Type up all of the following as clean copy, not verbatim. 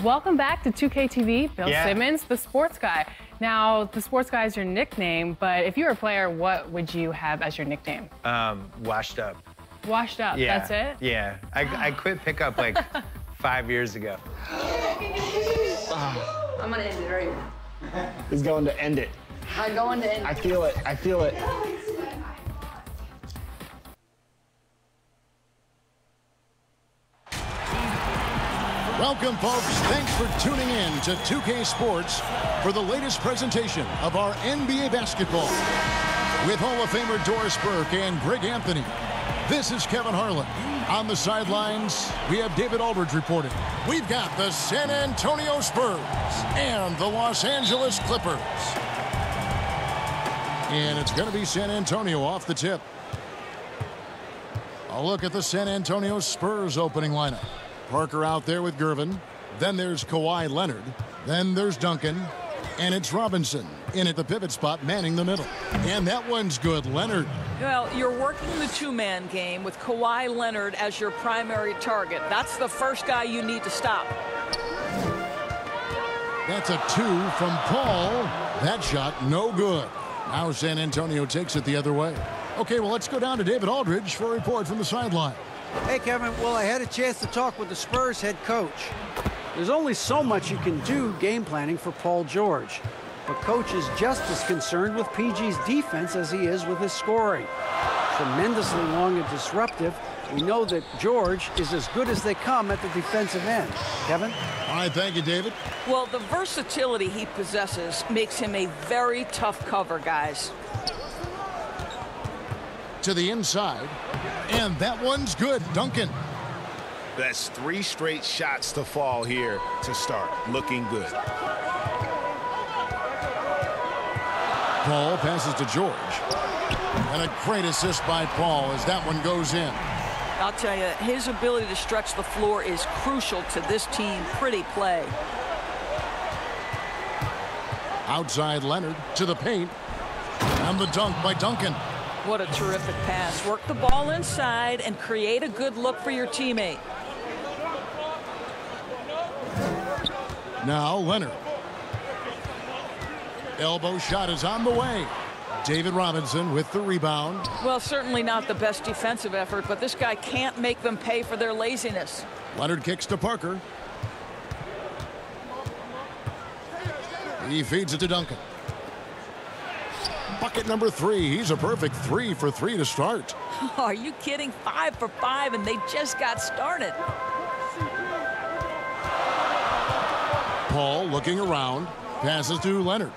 Welcome back to 2K TV. Bill Simmons, the sports guy. Now, the sports guy is your nickname, but if you were a player, what would you have as your nickname? Washed up. Washed up, Yeah. that's it? Yeah. I quit pickup like 5 years ago. I'm gonna end it right now. He's going to end it. I'm going to end it. I feel it. I feel it. Welcome, folks. Thanks for tuning in to 2K Sports for the latest presentation of our NBA basketball. With Hall of Famer Doris Burke and Greg Anthony, this is Kevin Harlan. On the sidelines, we have David Aldridge reporting. We've got the San Antonio Spurs and the Los Angeles Clippers. And it's going to be San Antonio off the tip. A look at the San Antonio Spurs opening lineup. Parker out there with Gervin. Then there's Kawhi Leonard. Then there's Duncan. And it's Robinson in at the pivot spot, manning the middle. And that one's good, Leonard. Well, you're working the two-man game with Kawhi Leonard as your primary target. That's the first guy you need to stop. That's a 2 from Paul. That shot, no good. Now San Antonio takes it the other way. Okay, well, let's go down to David Aldridge for a report from the sideline. Hey, Kevin. Well, I had a chance to talk with the Spurs head coach. There's only so much you can do game planning for Paul George. But coach is just as concerned with PG's defense as he is with his scoring. Tremendously long and disruptive. We know that George is as good as they come at the defensive end. Kevin? All right, thank you, David. Well, the versatility he possesses makes him a very tough cover, guys. To the inside. And that one's good. Duncan. That's 3 straight shots to fall here to start. Looking good. Paul passes to George. And a great assist by Paul as that one goes in. I'll tell you, his ability to stretch the floor is crucial to this team. Pretty play. Outside Leonard to the paint. And the dunk by Duncan. What a terrific pass. Work the ball inside and create a good look for your teammate. Now Leonard. Elbow shot is on the way. David Robinson with the rebound. Well, certainly not the best defensive effort, but this guy can't make them pay for their laziness. Leonard kicks to Parker. He feeds it to Duncan. Bucket number 3. He's a perfect 3 for 3 to start. Are you kidding? 5 for 5, and they just got started. Paul looking around. Passes to Leonard.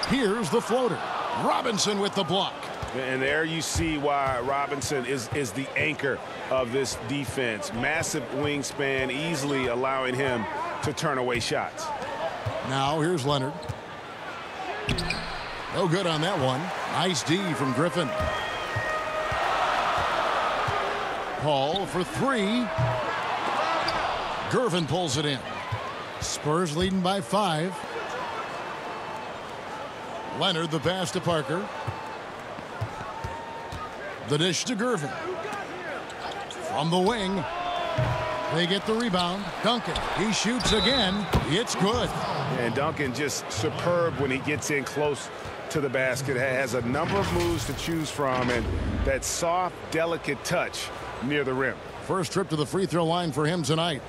Here's the floater. Robinson with the block. And there you see why Robinson is the anchor of this defense. Massive wingspan, easily allowing him to turn away shots. Now here's Leonard. No good on that one. Nice D from Griffin. Paul for 3. Gervin pulls it in. Spurs leading by 5. Leonard the pass to Parker. The dish to Gervin. From the wing. They get the rebound. Duncan, he shoots again. It's good. And Duncan just superb when he gets in close to the basket. Has a number of moves to choose from, and that soft, delicate touch near the rim. First trip to the free throw line for him tonight.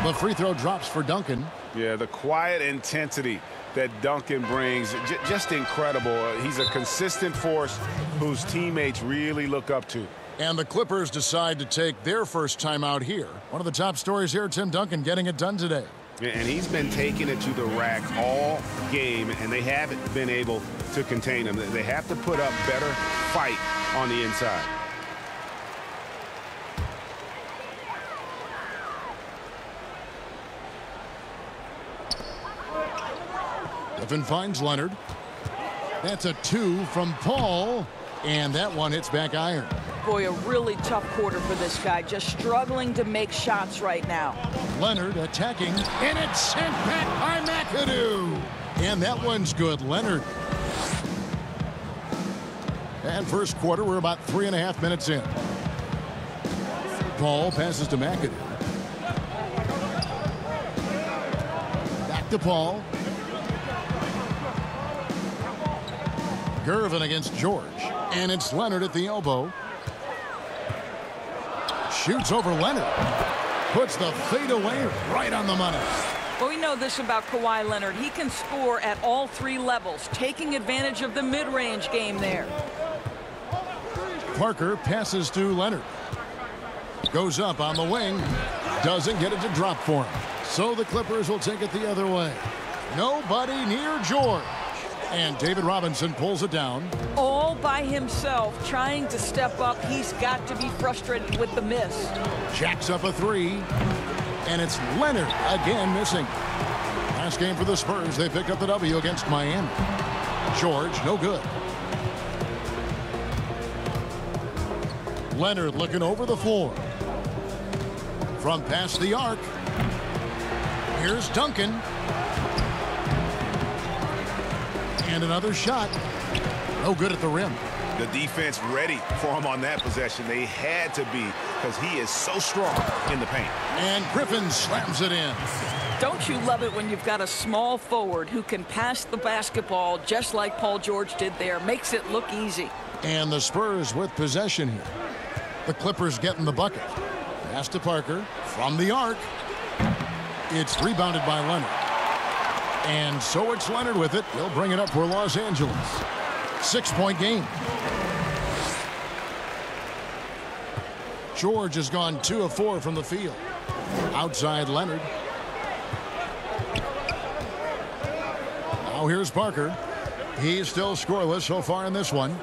The free throw drops for Duncan. Yeah, the quiet intensity that Duncan brings, just incredible. He's a consistent force whose teammates really look up to. And the Clippers decide to take their first time out here. One of the top stories here, Tim Duncan getting it done today. And he's been taking it to the rack all game, and they haven't been able to contain him. They have to put up better fight on the inside. Griffin finds Leonard. That's a 2 from Paul. And that one hits back iron. Boy, a really tough quarter for this guy. Just struggling to make shots right now. Leonard attacking. And it's sent back by McAdoo. And that one's good. Leonard. And first quarter, we're about 3.5 minutes in. Paul passes to McAdoo. Back to Paul. Gervin against George. And it's Leonard at the elbow. Shoots over Leonard. Puts the fadeaway right on the money. Well, we know this about Kawhi Leonard. He can score at all 3 levels, taking advantage of the mid-range game there. Parker passes to Leonard. Goes up on the wing. Doesn't get it to drop for him. So the Clippers will take it the other way. Nobody near George. And David Robinson pulls it down. All by himself, trying to step up. He's got to be frustrated with the miss. Jacks up a 3. And it's Leonard again missing. Last game for the Spurs. They pick up the W against Miami. George, no good. Leonard looking over the floor. From past the arc. Here's Duncan. And another shot. No good at the rim. The defense ready for him on that possession. They had to be, because he is so strong in the paint. And Griffin slams it in. Don't you love it when you've got a small forward who can pass the basketball just like Paul George did there? Makes it look easy. And the Spurs with possession here. The Clippers getting the bucket. Pass to Parker from the arc. It's rebounded by Leonard. And so it's Leonard with it. He'll bring it up for Los Angeles. 6-point game. George has gone 2 of 4 from the field. Outside Leonard. Now here's Parker. He's still scoreless so far in this one.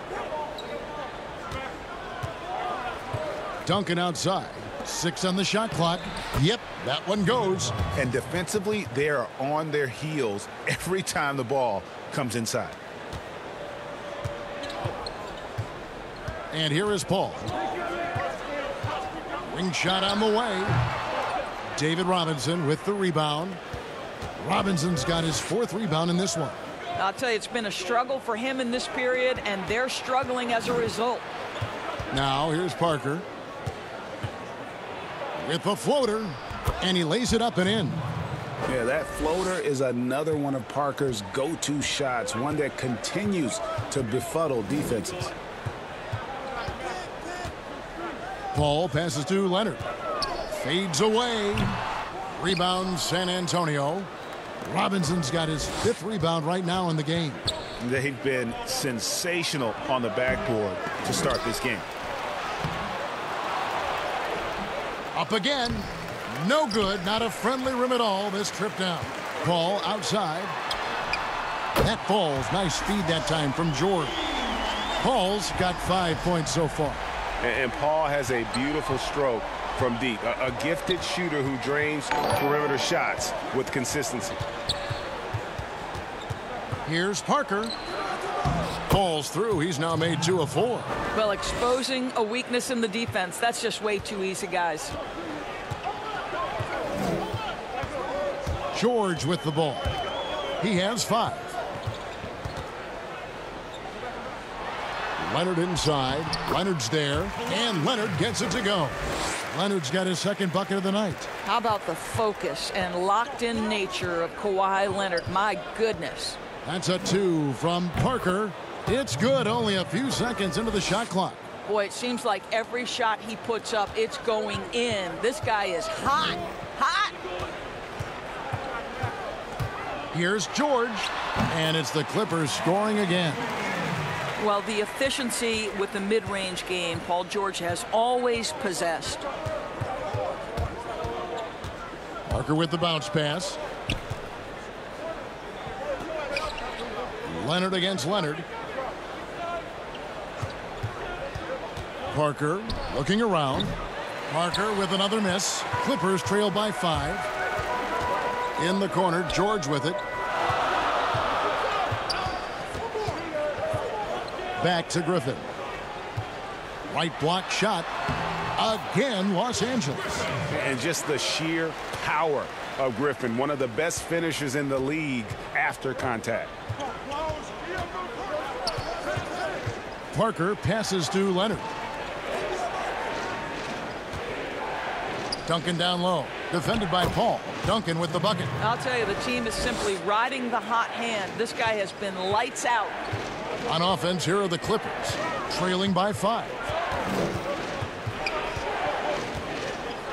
Duncan outside. 6 on the shot clock. Yep, that one goes. And defensively, they are on their heels every time the ball comes inside. And here is Paul. Ring shot on the way. David Robinson with the rebound. Robinson's got his 4th rebound in this one. I'll tell you, it's been a struggle for him in this period, and they're struggling as a result. Now here's Parker. With a floater, and he lays it up and in. Yeah, that floater is another one of Parker's go-to shots, one that continues to befuddle defenses. Paul passes to Leonard. Fades away. Rebound San Antonio. Robinson's got his 5th rebound right now in the game. They've been sensational on the backboard to start this game. Up again. No good. Not a friendly rim at all this trip down. Paul outside. That falls. Nice feed that time from George. Paul's got 5 points so far. And Paul has a beautiful stroke from deep. A gifted shooter who drains perimeter shots with consistency. Here's Parker. Falls through. He's now made 2 of 4. Well, exposing a weakness in the defense, that's just way too easy, guys. George with the ball. He has 5. Leonard inside. Leonard's there. And Leonard gets it to go. Leonard's got his 2nd bucket of the night. How about the focus and locked-in nature of Kawhi Leonard? My goodness. That's a 2 from Parker. It's good. Only a few seconds into the shot clock. Boy, it seems like every shot he puts up, it's going in. This guy is hot. Hot. Here's George. And it's the Clippers scoring again. Well, the efficiency with the mid-range game, Paul George has always possessed. Parker with the bounce pass. Leonard against Leonard. Parker looking around. Parker with another miss. Clippers trail by 5. In the corner, George with it. Back to Griffin. Right block shot. Again, Los Angeles. And just the sheer power of Griffin, one of the best finishers in the league after contact. Parker passes to Leonard. Duncan down low. Defended by Paul. Duncan with the bucket. I'll tell you, the team is simply riding the hot hand. This guy has been lights out. On offense, here are the Clippers, trailing by 5.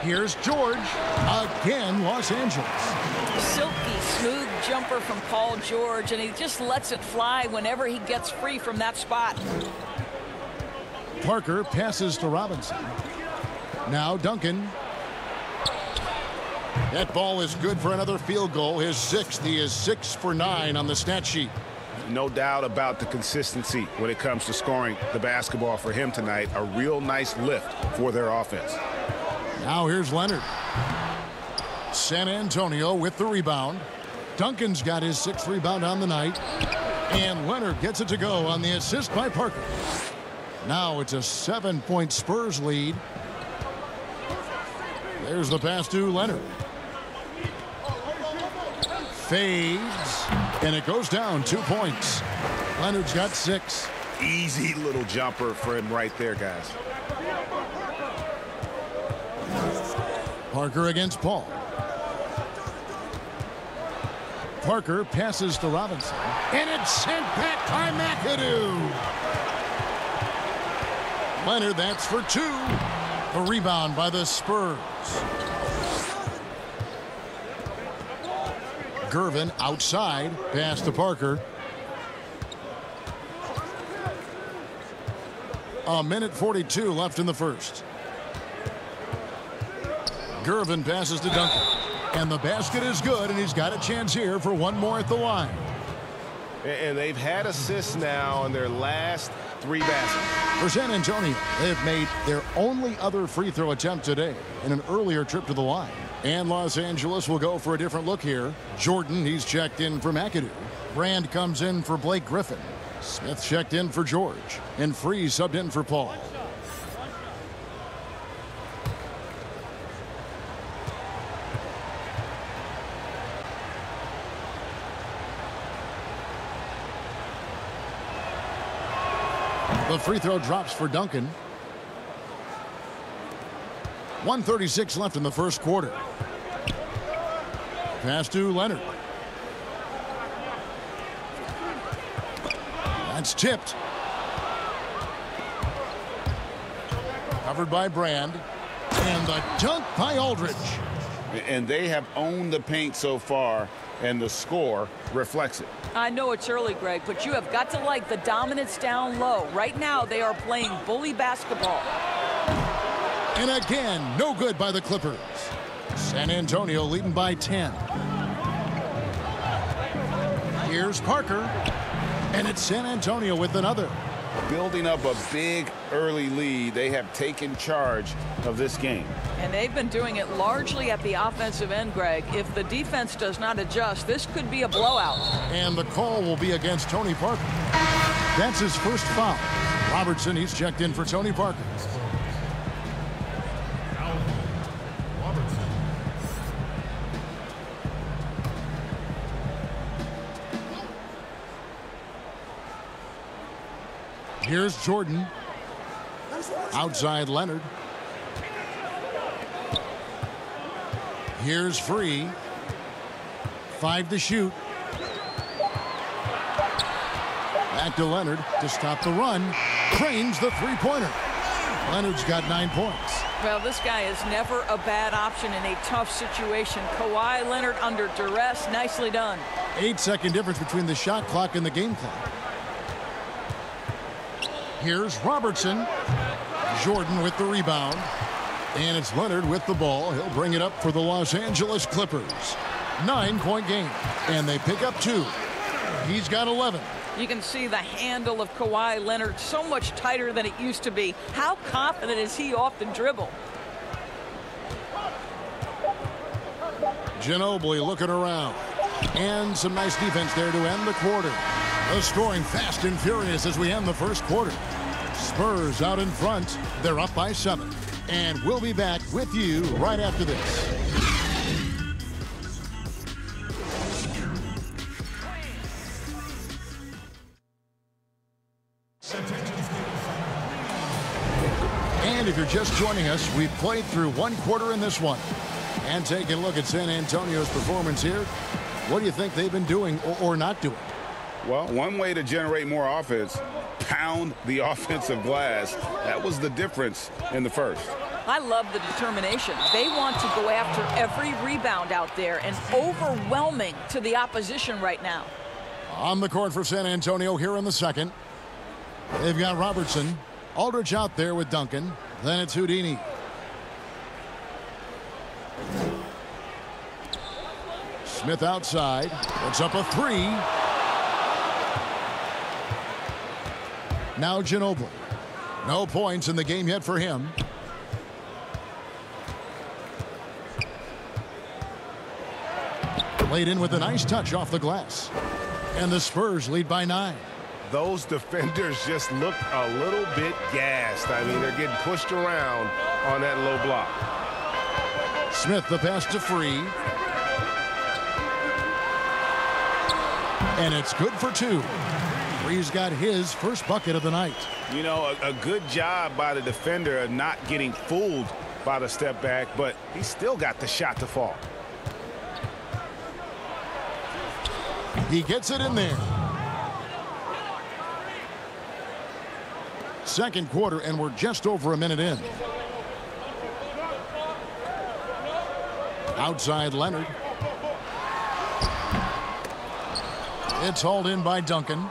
Here's George. Again, Los Angeles. Silky, smooth jumper from Paul George, and he just lets it fly whenever he gets free from that spot. Parker passes to Robinson. Now Duncan. That ball is good for another field goal. His 6th. He is 6 for 9 on the stat sheet. No doubt about the consistency when it comes to scoring the basketball for him tonight. A real nice lift for their offense. Now here's Leonard. San Antonio with the rebound. Duncan's got his 6th rebound on the night. And Leonard gets it to go on the assist by Parker. Now it's a 7-point Spurs lead. There's the pass to Leonard. Fades. And it goes down 2 points. Leonard's got 6. Easy little jumper for him right there, guys. Parker against Paul. Parker passes to Robinson. And it's sent back by McAdoo. Leonard, that's for 2. A rebound by the Spurs. Gervin outside. Pass to Parker. A minute 42 left in the first. Gervin passes to Duncan. And the basket is good, and he's got a chance here for one more at the line. And they've had assists now in their last 3 baskets. For San Antonio, they've made their only other free throw attempt today in an earlier trip to the line. And Los Angeles will go for a different look here. Jordan, he's checked in for McAdoo. Brand comes in for Blake Griffin. Smith checked in for George. And Free subbed in for Paul. The free throw drops for Duncan. 1:36 left in the first quarter. Pass to Leonard. That's tipped. Covered by Brand. And the dunk by Aldridge. And they have owned the paint so far, and the score reflects it. I know it's early, Greg, but you have got to like the dominance down low. Right now, they are playing bully basketball. And again, no good by the Clippers. San Antonio leading by 10. Here's Parker. And it's San Antonio with another. Building up a big early lead, they have taken charge of this game. And they've been doing it largely at the offensive end, Greg. If the defense does not adjust, this could be a blowout. And the call will be against Tony Parker. That's his first foul. Robertson, he's checked in for Tony Parker. Here's Jordan. Outside Leonard. Here's Free. 5 to shoot. Back to Leonard to stop the run. Cranes the three-pointer. Leonard's got 9 points. Well, this guy is never a bad option in a tough situation. Kawhi Leonard under duress. Nicely done. 8-second difference between the shot clock and the game clock. Here's Robertson. Jordan with the rebound. And it's Leonard with the ball. He'll bring it up for the Los Angeles Clippers. 9-point game. And they pick up 2. He's got 11. You can see the handle of Kawhi Leonard so much tighter than it used to be. How confident is he off the dribble? Ginobili looking around. And some nice defense there to end the quarter. The scoring fast and furious as we end the first quarter. Spurs out in front. They're up by 7. And we'll be back with you right after this. And if you're just joining us, we've played through one quarter in this one. And taking a look at San Antonio's performance here, what do you think they've been doing or not doing? Well, one way to generate more offense, pound the offensive glass. That was the difference in the first. I love the determination. They want to go after every rebound out there and overwhelming to the opposition right now. On the court for San Antonio here in the second. They've got Robertson. Aldridge out there with Duncan. Then it's Houdini. Smith outside. Puts up a 3. Now Ginobili. No points in the game yet for him. Laid in with a nice touch off the glass. And the Spurs lead by 9. Those defenders just look a little bit gassed. I mean, they're getting pushed around on that low block. Smith the pass to Free. And it's good for 2. Free's got his first bucket of the night. You know, a good job by the defender of not getting fooled by the step back, but he still got the shot to fall. He gets it in there. Second quarter, and we're just over a minute in. Outside Leonard. It's hauled in by Duncan.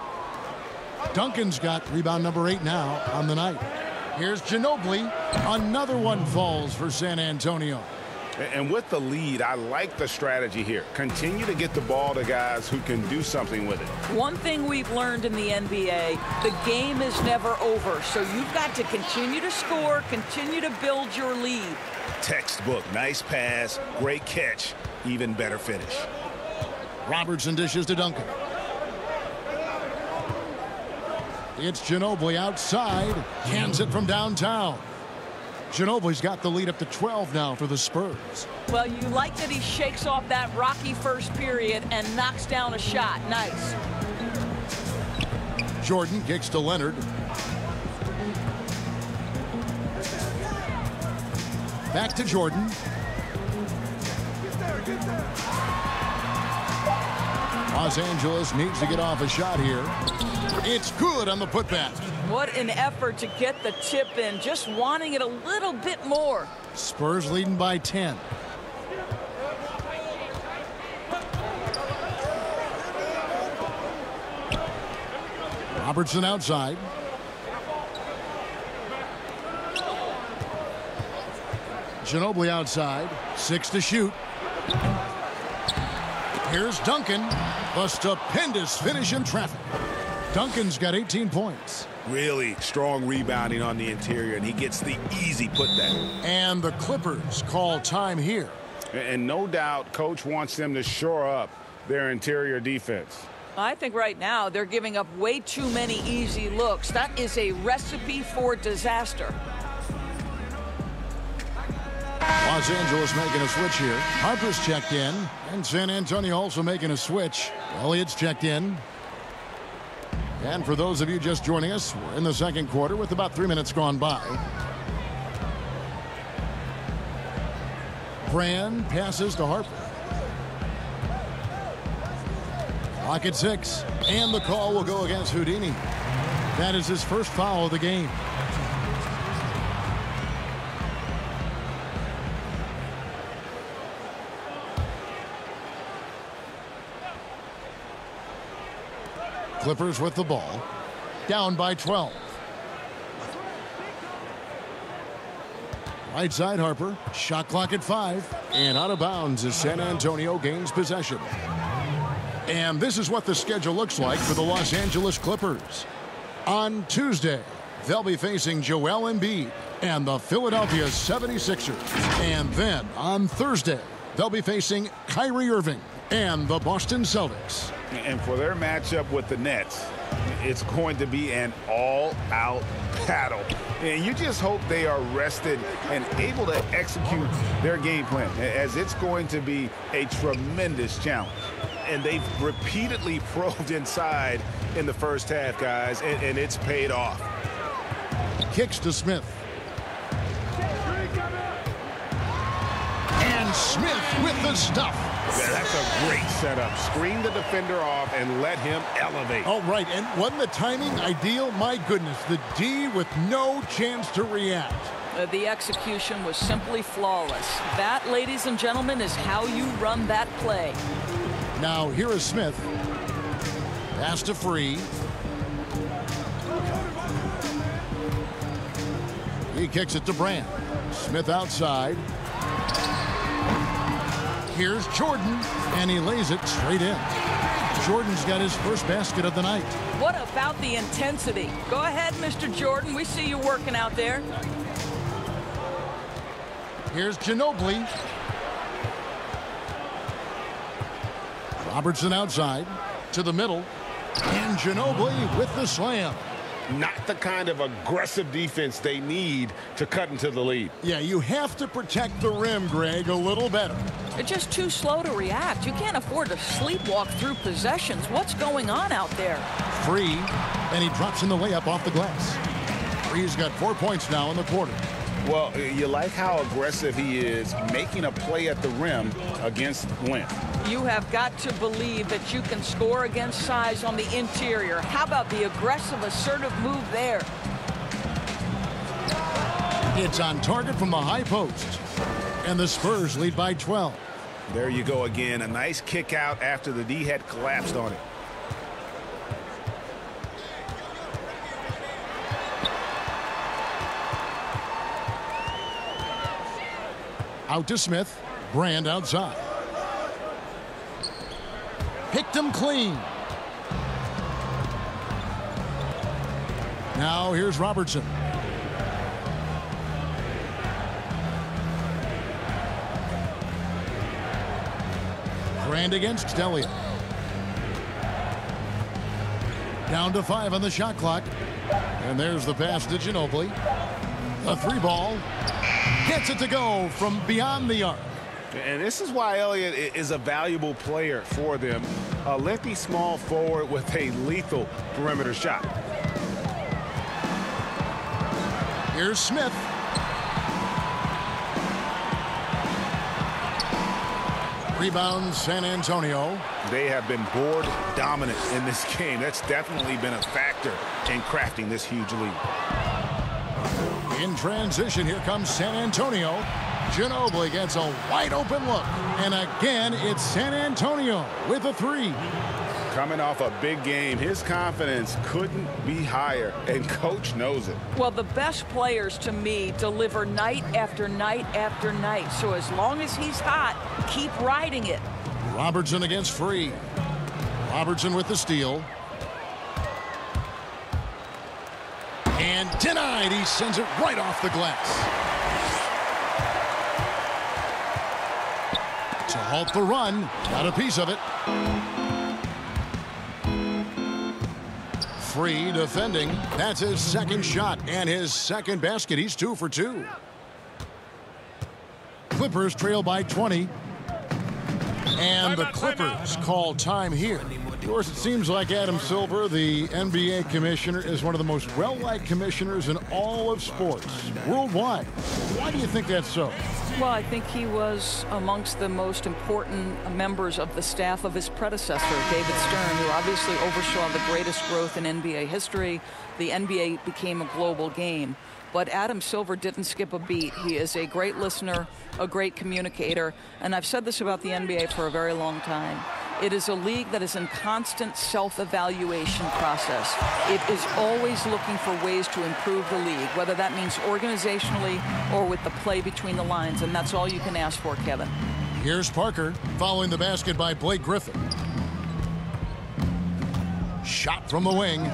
Duncan's got rebound number 8 now on the night. Here's Ginobili. Another one falls for San Antonio. And with the lead, I like the strategy here. Continue to get the ball to guys who can do something with it. One thing we've learned in the NBA, the game is never over. So you've got to continue to score, continue to build your lead. Textbook. Nice pass, great catch, even better finish. Robertson dishes to Duncan. It's Ginobili outside. Cans it from downtown. Ginobili's got the lead up to 12 now for the Spurs. Well, you like that he shakes off that rocky first period and knocks down a shot. Nice. Jordan kicks to Leonard. Back to Jordan. Los Angeles needs to get off a shot here. It's good on the putback. What an effort to get the tip in, just wanting it a little bit more. Spurs leading by 10. Robertson outside. Ginobili outside. 6 to shoot. Here's Duncan. The stupendous finish in traffic. Duncan's got 18 points. Really strong rebounding on the interior, and he gets the easy putback. And the Clippers call time here. And no doubt, Coach wants them to shore up their interior defense. I think right now they're giving up way too many easy looks. That is a recipe for disaster. Los Angeles making a switch here. Harper's checked in, and San Antonio also making a switch. Elliott's checked in. And for those of you just joining us, we're in the second quarter with about 3 minutes gone by. Brand passes to Harper. Clock at 6, and the call will go against Houdini. That is his first foul of the game. Clippers with the ball. Down by 12. Right side Harper. Shot clock at 5. And out of bounds as San Antonio gains possession. And this is what the schedule looks like for the Los Angeles Clippers. On Tuesday, they'll be facing Joel Embiid and the Philadelphia 76ers. And then on Thursday, they'll be facing Kyrie Irving and the Boston Celtics. And for their matchup with the Nets, it's going to be an all-out battle. And you just hope they are rested and able to execute their game plan, as it's going to be a tremendous challenge. And they've repeatedly probed inside in the first half, guys, and it's paid off. Kicks to Smith. And Smith with the stuff. Yeah, that's a great setup. Screen the defender off and let him elevate. All right, and wasn't the timing ideal? My goodness, the D with no chance to react. The execution was simply flawless. That, ladies and gentlemen, is how you run that play. Now, here is Smith. Pass to Free. He kicks it to Brand. Smith outside. Here's Jordan, and he lays it straight in. Jordan's got his first basket of the night. What about the intensity? Go ahead, Mr. Jordan. We see you working out there. Here's Ginobili. Robertson outside to the middle. And Ginobili with the slam. Not the kind of aggressive defense they need to cut into the lead. Yeah, you have to protect the rim, Greg, a little better. They're just too slow to react. You can't afford to sleepwalk through possessions. What's going on out there? Free, and he drops in the layup off the glass. Free's got 4 points now in the quarter. Well, you like how aggressive he is making a play at the rim against length. You have got to believe that you can score against size on the interior. How about the aggressive, assertive move there? It's on target from the high post. And the Spurs lead by 12. There you go again. A nice kick out after the D had collapsed on it. Out to Smith. Brand outside. Picked him clean. Now here's Robertson. Brand against Delia. Down to 5 on the shot clock. And there's the pass to Ginobili. A 3-ball. Gets it to go from beyond the arc. And this is why Elliott is a valuable player for them. A lengthy small forward with a lethal perimeter shot. Here's Smith. Rebound San Antonio. They have been board dominant in this game. That's definitely been a factor in crafting this huge lead. In transition, here comes San Antonio. Ginobili gets a wide open look. And again, it's San Antonio with a 3. Coming off a big game, his confidence couldn't be higher, and coach knows it. Well, the best players to me deliver night after night after night. So as long as he's hot, keep riding it. Robertson against Free. Robertson with the steal. And denied. He sends it right off the glass. To halt the run. Got a piece of it. Free defending. That's his second shot and his second basket. He's 2 for 2. Clippers trail by 20. And the Clippers call time here. Of course, it seems like Adam Silver, the NBA commissioner, is one of the most well-liked commissioners in all of sports worldwide. Why do you think that's so? Well, I think he was amongst the most important members of the staff of his predecessor, David Stern, who obviously oversaw the greatest growth in NBA history. The NBA became a global game. But Adam Silver didn't skip a beat. He is a great listener, a great communicator, and I've said this about the NBA for a very long time. It is a league that is in constant self-evaluation process. It is always looking for ways to improve the league, whether that means organizationally or with the play between the lines, and that's all you can ask for, Kevin. Here's Parker following the basket by Blake Griffin. Shot from the wing.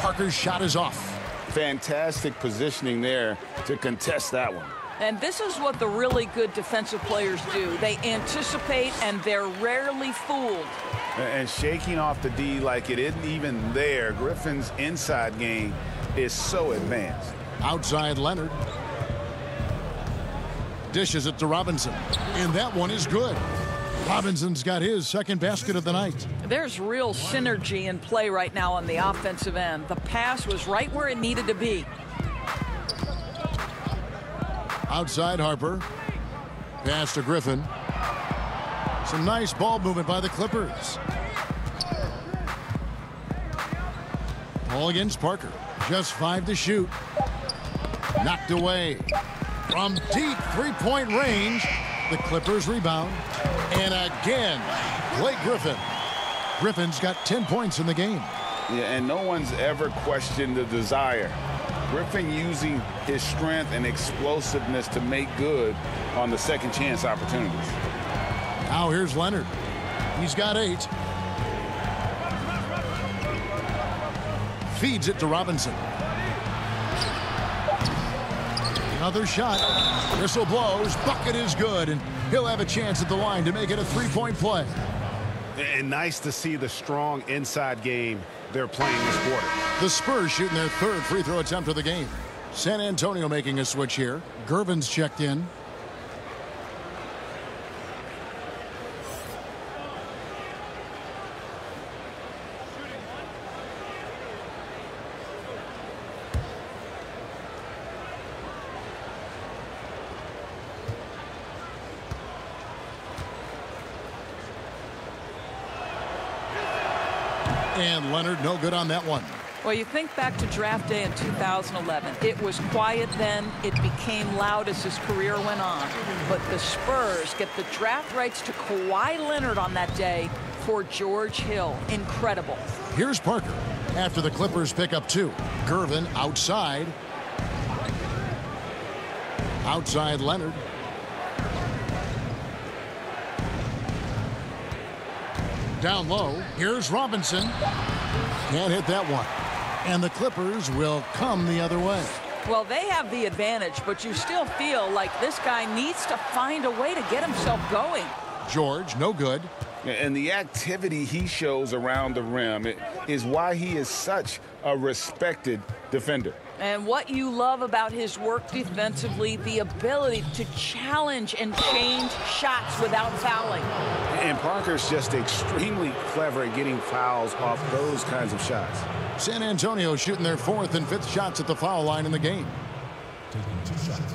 Parker's shot is off. Fantastic positioning there to contest that one. And this is what the really good defensive players do. They anticipate, and they're rarely fooled. And shaking off the D like it isn't even there. Griffin's inside game is so advanced. Outside Leonard. Dishes it to Robinson. And that one is good. Robinson's got his second basket of the night. There's real synergy in play right now on the offensive end. The pass was right where it needed to be. Outside Harper. Pass to Griffin. Some nice ball movement by the Clippers. Ball against Parker. Just 5 to shoot. Knocked away. From deep three-point range, the Clippers rebound. And again, Blake Griffin. Griffin's got 10 points in the game. Yeah, and no one's ever questioned the desire. Griffin using his strength and explosiveness to make good on the second chance opportunities. Now here's Leonard. He's got 8. Feeds it to Robinson. Another shot. Whistle blows. Bucket is good, and he'll have a chance at the line to make it a three-point play. And nice to see the strong inside game they're playing this quarter. The Spurs shooting their third free throw attempt of the game. San Antonio making a switch here. Gervin's checked in. And Leonard no good on that one. Well, you think back to draft day in 2011. It was quiet then. It became loud as his career went on. But the Spurs get the draft rights to Kawhi Leonard on that day for George Hill. Incredible. Here's Parker after the Clippers pick up 2. Gervin outside. Outside Leonard. Down low. Here's Robinson. Can't hit that one. And the Clippers will come the other way. Well, they have the advantage, but you still feel like this guy needs to find a way to get himself going. George, no good. And the activity he shows around the rim is why he is such a respected defender. And what you love about his work defensively, the ability to challenge and change shots without fouling. And Parker's just extremely clever at getting fouls off those kinds of shots. San Antonio shooting their 4th and 5th shots at the foul line in the game. Taking 2 shots.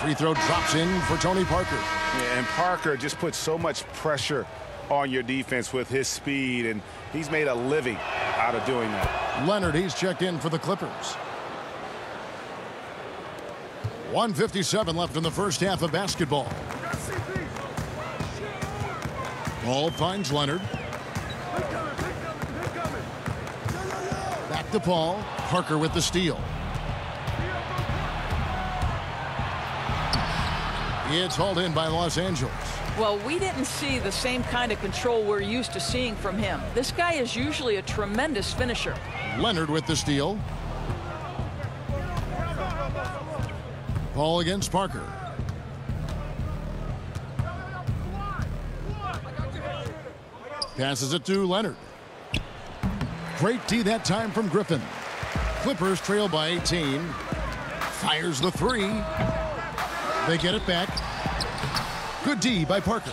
Free throw drops in for Tony Parker. Yeah, and Parker just puts so much pressure on your defense with his speed, and he's made a living out of doing that. Leonard, he's checked in for the Clippers. 1:57 left in the first half of basketball. Ball finds Leonard. Back to Paul. Parker with the steal. It's hauled in by Los Angeles. Well, we didn't see the same kind of control we're used to seeing from him. This guy is usually a tremendous finisher. Leonard with the steal. Ball against Parker. Passes it to Leonard. Great D that time from Griffin. Clippers trail by 18. Fires the 3. They get it back. Good D by Parker.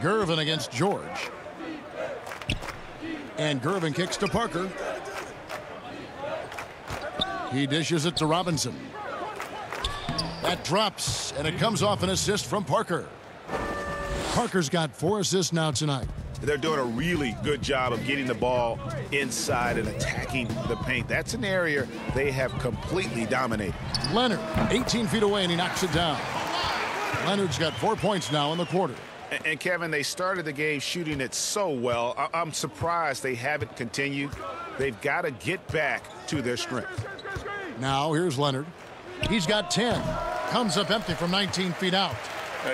Gervin against George. And Gervin kicks to Parker. He dishes it to Robinson. That drops, and it comes off an assist from Parker. Parker's got 4 assists now tonight. They're doing a really good job of getting the ball inside and attacking the paint. That's an area they have completely dominated. Leonard, 18 feet away, and he knocks it down. Leonard's got 4 points now in the quarter. And Kevin, they started the game shooting it so well. I'm surprised they haven't continued. They've got to get back to their strength. Now here's Leonard. He's got 10. Comes up empty from 19 feet out.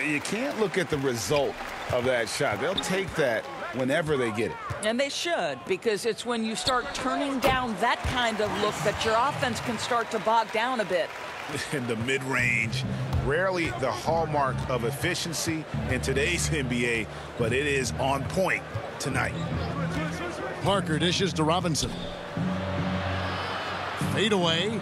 You can't look at the result of that shot. They'll take that whenever they get it. And they should, because it's when you start turning down that kind of look that your offense can start to bog down a bit. In the mid-range, rarely the hallmark of efficiency in today's NBA, but it is on point tonight. Parker dishes to Robinson. Fade away.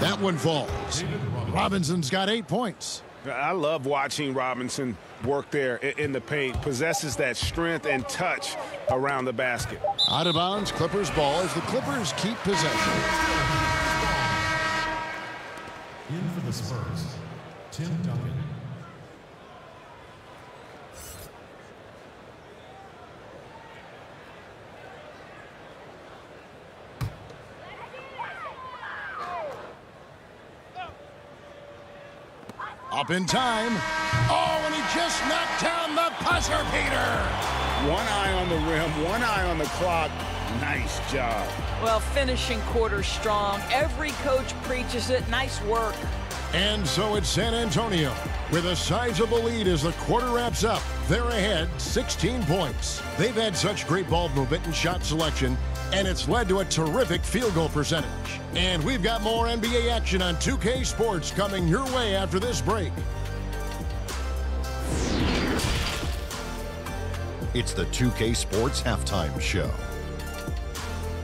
That one falls. Robinson's got 8 points. I love watching Robinson work there in the paint. Possesses that strength and touch around the basket. Out of bounds, Clippers ball as the Clippers keep possession. In for the Spurs, Tim Duncan. Up in time. Oh, and he just knocked down the buzzer beater. One eye on the rim, one eye on the clock. Nice job. Well, finishing quarter strong. Every coach preaches it. Nice work. And so it's San Antonio with a sizable lead as the quarter wraps up. They're ahead 16 points. They've had such great ball movement and shot selection, and it's led to a terrific field goal percentage. And we've got more NBA action on 2K Sports coming your way after this break. It's the 2K Sports Halftime Show.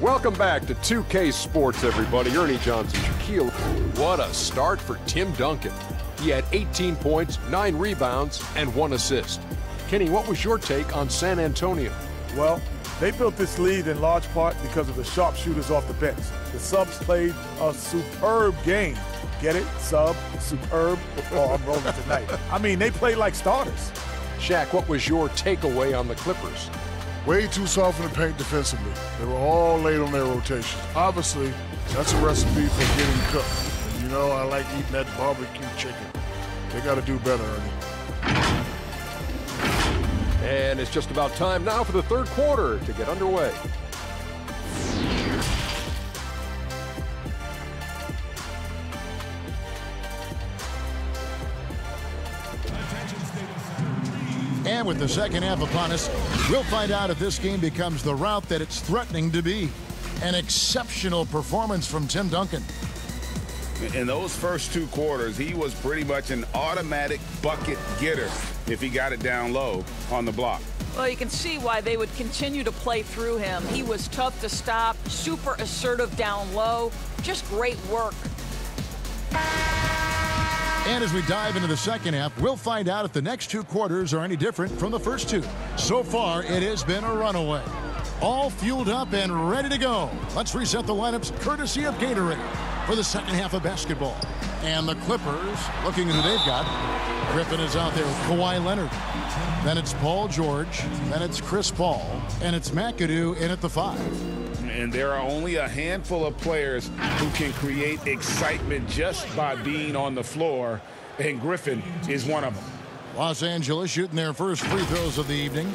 Welcome back to 2K Sports, everybody. Ernie Johnson, Shaquille. What a start for Tim Duncan. He had 18 points, 9 rebounds, and 1 assist. Kenny, what was your take on San Antonio? Well, they built this lead in large part because of the sharpshooters off the bench. The subs played a superb game. Get it? Sub, superb. Oh, I'm rolling tonight. I mean, they played like starters. Shaq, what was your takeaway on the Clippers? Way too soft in the paint defensively. They were all late on their rotations. Obviously, that's a recipe for getting cooked. And you know, I like eating that barbecue chicken. They got to do better, Ernie. And it's just about time now for the third quarter to get underway. And with the second half upon us, we'll find out if this game becomes the route that it's threatening to be. An exceptional performance from Tim Duncan. In those first 2 quarters, he was pretty much an automatic bucket getter if he got it down low on the block. Well, you can see why they would continue to play through him. He was tough to stop, super assertive down low. Just great work. And as we dive into the second half, we'll find out if the next 2 quarters are any different from the first 2. So far, it has been a runaway. All fueled up and ready to go. Let's reset the lineups courtesy of Gatorade for the second half of basketball. And the Clippers, looking at who they've got. Griffin is out there with Kawhi Leonard. Then it's Paul George. Then it's Chris Paul. And it's McAdoo in at the 5. And there are only a handful of players who can create excitement just by being on the floor, and Griffin is one of them. Los Angeles shooting their first free throws of the evening.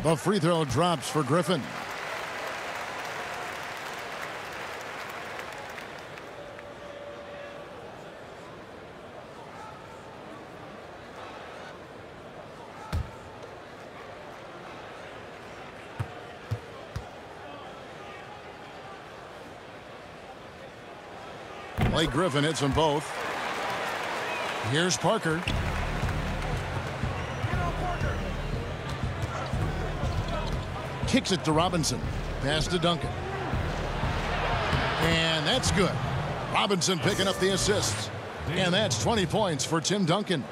The free throw drops for Griffin. Blake Griffin hits them both. Here's Parker. Kicks it to Robinson. Pass to Duncan. And that's good. Robinson picking up the assists. And that's 20 points for Tim Duncan.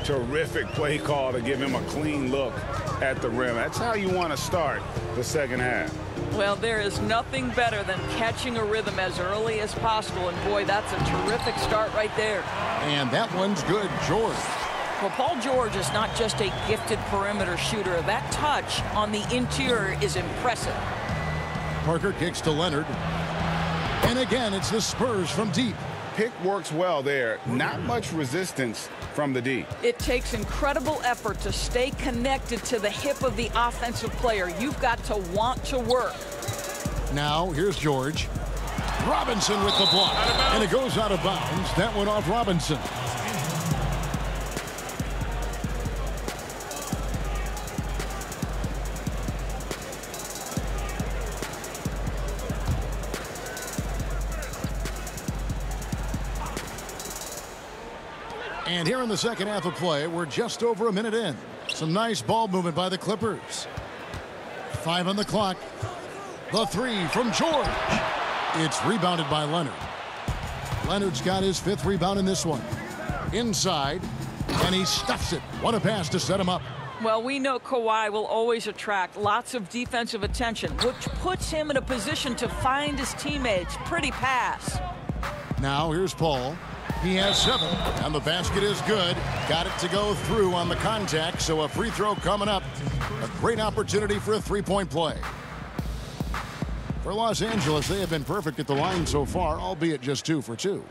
Terrific play call to give him a clean look at the rim. That's how you want to start the second half. Well, there is nothing better than catching a rhythm as early as possible. And, boy, that's a terrific start right there. And that one's good. George. Well, Paul George is not just a gifted perimeter shooter. That touch on the interior is impressive. Parker kicks to Leonard. And again, it's the Spurs from deep. pick works well there. Not much resistance from the D. It takes incredible effort to stay connected to the hip of the offensive player. You've got to want to work. Now, here's George. Robinson with the block. And it goes out of bounds. That went off Robinson. And here in the second half of play, we're just over a minute in. Some nice ball movement by the Clippers. 5 on the clock. The three from George. It's rebounded by Leonard. Leonard's got his 5th rebound in this one. Inside, and he stuffs it. What a pass to set him up. Well, we know Kawhi will always attract lots of defensive attention, which puts him in a position to find his teammates. Pretty pass. Now here's Paul. He has 7, and the basket is good. Got it to go through on the contact, so a free throw coming up. A great opportunity for a three-point play. For Los Angeles, they have been perfect at the line so far, albeit just 2 for 2.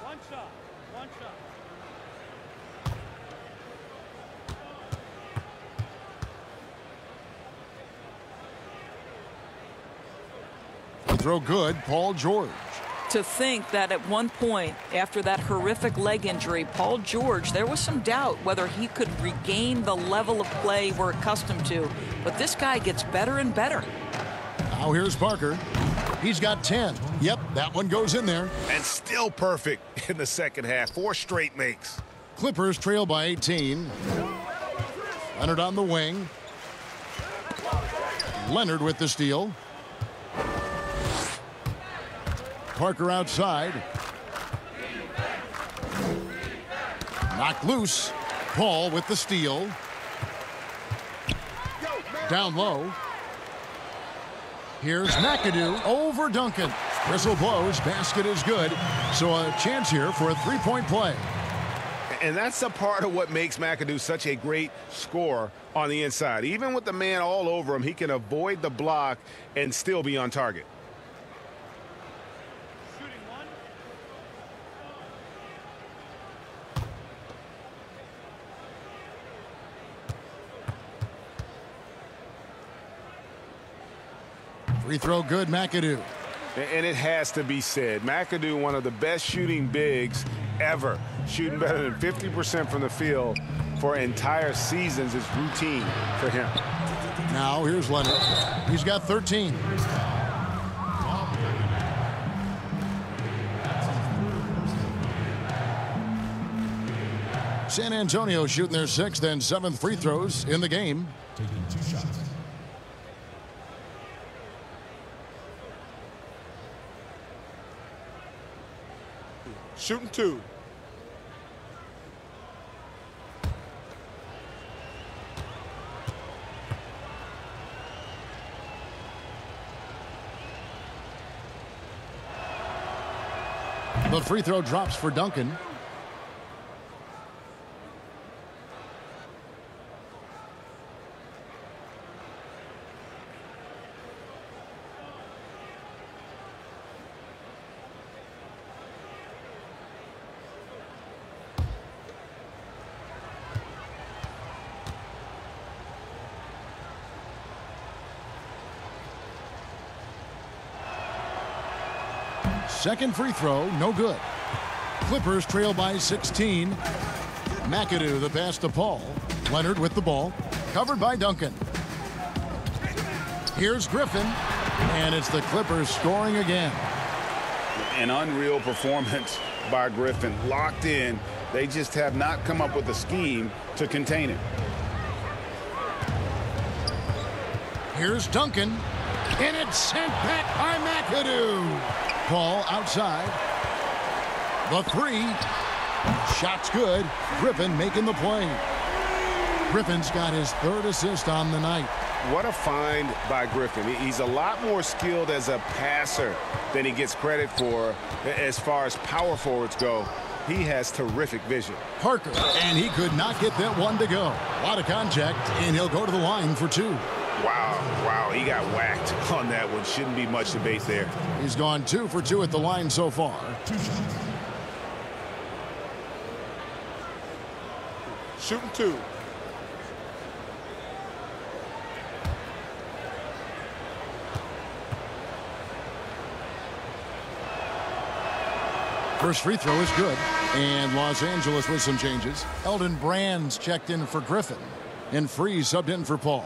One shot. Throw good, Paul George. To think that at one point, after that horrific leg injury, Paul George, there was some doubt whether he could regain the level of play we're accustomed to. But this guy gets better and better. Now here's Parker. He's got 10. Yep, that one goes in there. And still perfect in the second half. 4 straight makes. Clippers trail by 18. Leonard on the wing. Leonard with the steal. Parker outside. Knocked loose. Paul with the steal. Down low. Here's McAdoo over Duncan. Whistle blows. Basket is good. So a chance here for a three-point play. And that's a part of what makes McAdoo such a great scorer on the inside. Even with the man all over him, he can avoid the block and still be on target. Free throw good, McAdoo. And it has to be said, McAdoo, one of the best shooting bigs ever. Shooting better than 50% from the field for entire seasons is routine for him. Now here's Leonard. He's got 13. San Antonio shooting their 6th and 7th free throws in the game. Taking 2 shots. Shooting 2. The free throw drops for Duncan. Second free throw, no good. Clippers trail by 16. McAdoo the pass to Paul. Leonard with the ball. Covered by Duncan. Here's Griffin. And it's the Clippers scoring again. An unreal performance by Griffin. Locked in. They just have not come up with a scheme to contain it. Here's Duncan. And it's sent back by McAdoo. Paul outside. The three. Shot's good. Griffin making the play. Griffin's got his 3rd assist on the night. What a find by Griffin. He's a lot more skilled as a passer than he gets credit for as far as power forwards go. He has terrific vision. Parker, and he could not get that one to go. A lot of contact, and he'll go to the line for 2. Wow, he got whacked on that one. Shouldn't be much debate there. He's gone 2 for 2 at the line so far. Shooting 2. First free throw is good. And Los Angeles with some changes. Eldon Brand's checked in for Griffin. And Free subbed in for Paul.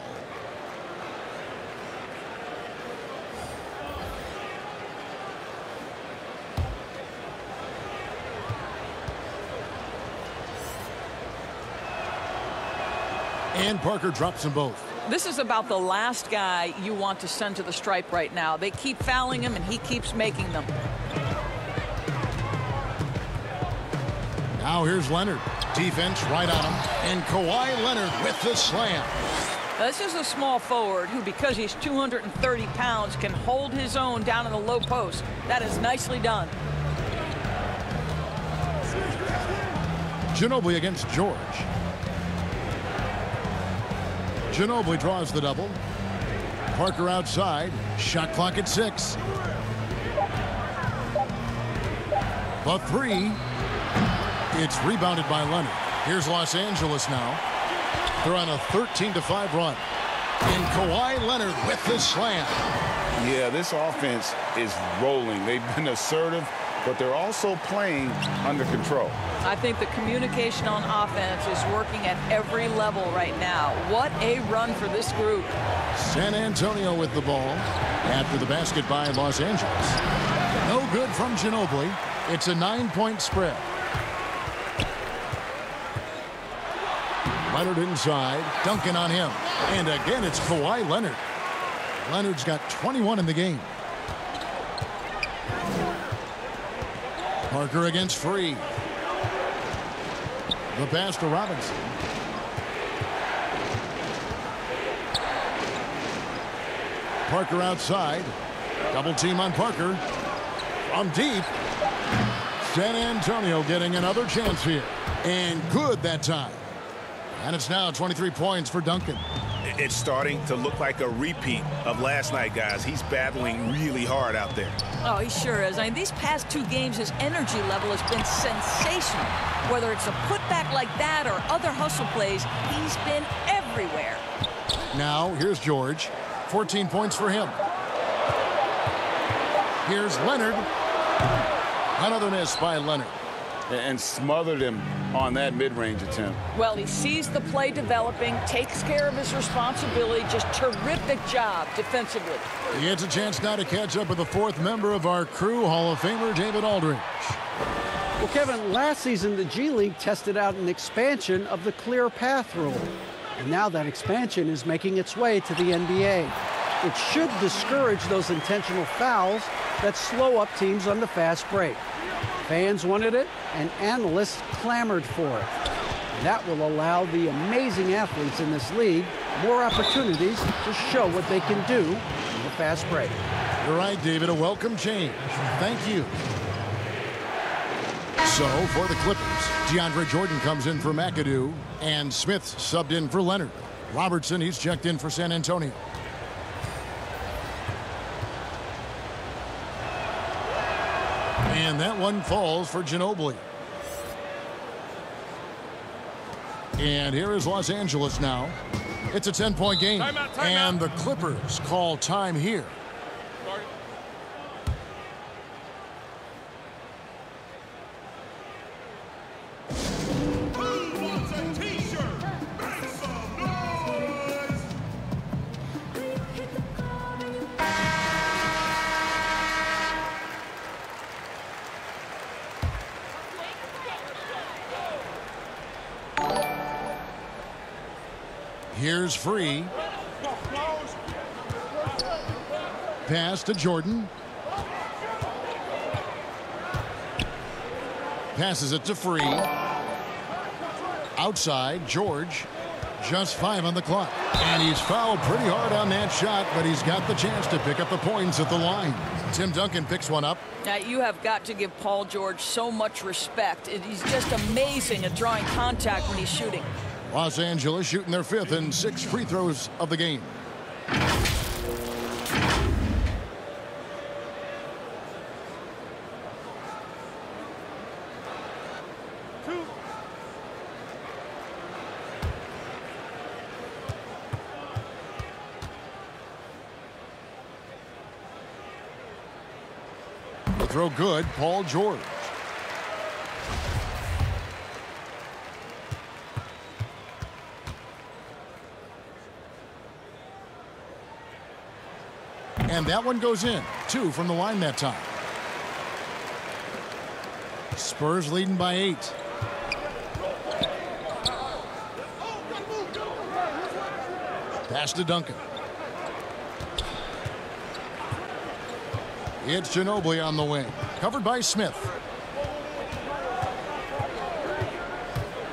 And Parker drops them both. This is about the last guy you want to send to the stripe right now. They keep fouling him, and he keeps making them. Now here's Leonard. Defense right on him. And Kawhi Leonard with the slam. This is a small forward who, because he's 230 pounds, can hold his own down in the low post. That is nicely done. Ginobili against George. Ginobili draws the double. Parker outside. Shot clock at 6. The 3. It's rebounded by Leonard. Here's Los Angeles now. They're on a 13-5 run. And Kawhi Leonard with the slam. Yeah, this offense is rolling. They've been assertive, but they're also playing under control. I think the communication on offense is working at every level right now. What a run for this group. San Antonio with the ball after the basket by Los Angeles. No good from Ginobili. It's a 9-point spread. Leonard inside. Duncan on him. And again, it's Kawhi Leonard. Leonard's got 21 in the game. Parker against Free. The pass to Robinson. Parker outside. Double team on Parker. From deep. San Antonio getting another chance here. And good that time. And it's now 23 points for Duncan. It's starting to look like a repeat of last night, guys. He's battling really hard out there. Oh, he sure is. I mean, these past 2 games, his energy level has been sensational. Whether it's a putback like that or other hustle plays, he's been everywhere. Now, here's George. 14 points for him. Here's Leonard. Another miss by Leonard. And smothered him on that mid-range attempt. Well, he sees the play developing, takes care of his responsibility. Just terrific job defensively. He gets a chance now to catch up with the 4th member of our crew, Hall of Famer David Aldridge. Well, Kevin, last season the G League tested out an expansion of the clear path rule. And now that expansion is making its way to the NBA. It should discourage those intentional fouls that slow up teams on the fast break. Fans wanted it, and analysts clamored for it. That will allow the amazing athletes in this league more opportunities to show what they can do in the fast break. You're right, David. A welcome change. Thank you. So, for the Clippers, DeAndre Jordan comes in for McAdoo, and Smith subbed in for Leonard. Robertson, he's checked in for San Antonio. And that one falls for Ginobili. And here is Los Angeles now. It's a 10-point game. Timeout. And the Clippers call time here. Here's Free. Pass to Jordan. Passes it to Free. Outside, George. Just 5 on the clock. And he's fouled pretty hard on that shot, but he's got the chance to pick up the points at the line. Tim Duncan picks one up. Now, you have got to give Paul George so much respect. He's just amazing at drawing contact when he's shooting. Los Angeles shooting their 5th and 6th free throws of the game. Throw good, Paul George. And that one goes in. 2 from the line that time. Spurs leading by 8. Pass to Duncan. It's Ginobili on the wing. Covered by Smith.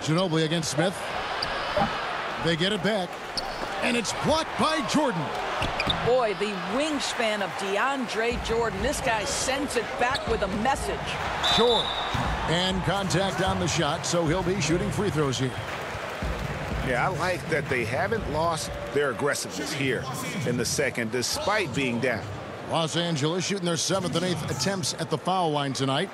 Ginobili against Smith. They get it back. And it's blocked by Jordan. Boy, the wingspan of DeAndre Jordan. This guy sends it back with a message. Short. And contact on the shot, so he'll be shooting free throws here. Yeah, I like that they haven't lost their aggressiveness here in the second, despite being down. Los Angeles shooting their 7th and 8th attempts at the foul line tonight.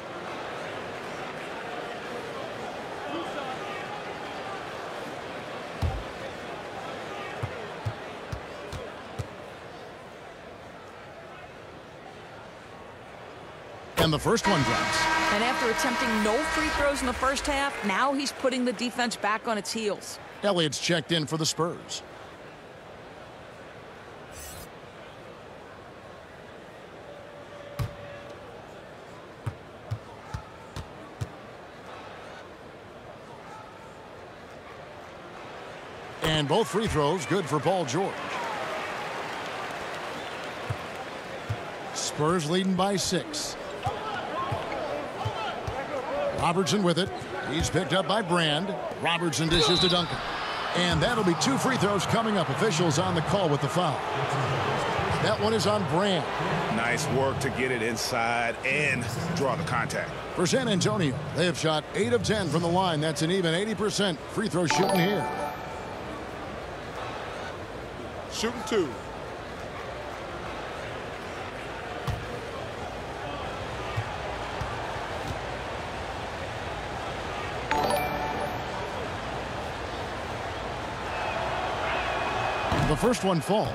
And the first one drops. And after attempting no free throws in the first half, now he's putting the defense back on its heels. Elliott's checked in for the Spurs. And both free throws good for Paul George. Spurs leading by 6. Robertson with it. He's picked up by Brand. Robertson dishes to Duncan. And that'll be 2 free throws coming up. Officials on the call with the foul. That one is on Brand. Nice work to get it inside and draw the contact. For San Antonio, they have shot 8 of 10 from the line. That's an even 80% free throw shooting here. Shooting 2. The first one falls.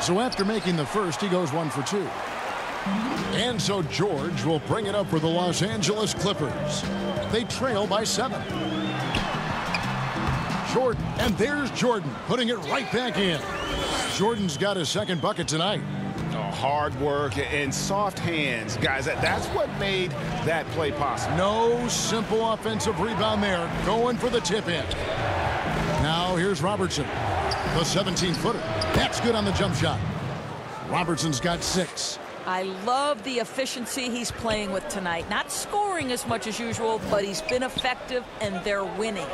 So after making the first, he goes 1 for 2. And so George will bring it up for the Los Angeles Clippers. They trail by 7. Jordan, and there's Jordan putting it right back in. Jordan's got his second bucket tonight. Hard work and soft hands, guys. That's what made that play possible. No simple offensive rebound there. Going for the tip in. Now here's Robertson. The 17-footer. That's good on the jump shot. Robertson's got 6. I love the efficiency he's playing with tonight. Not scoring as much as usual, but he's been effective, and they're winning.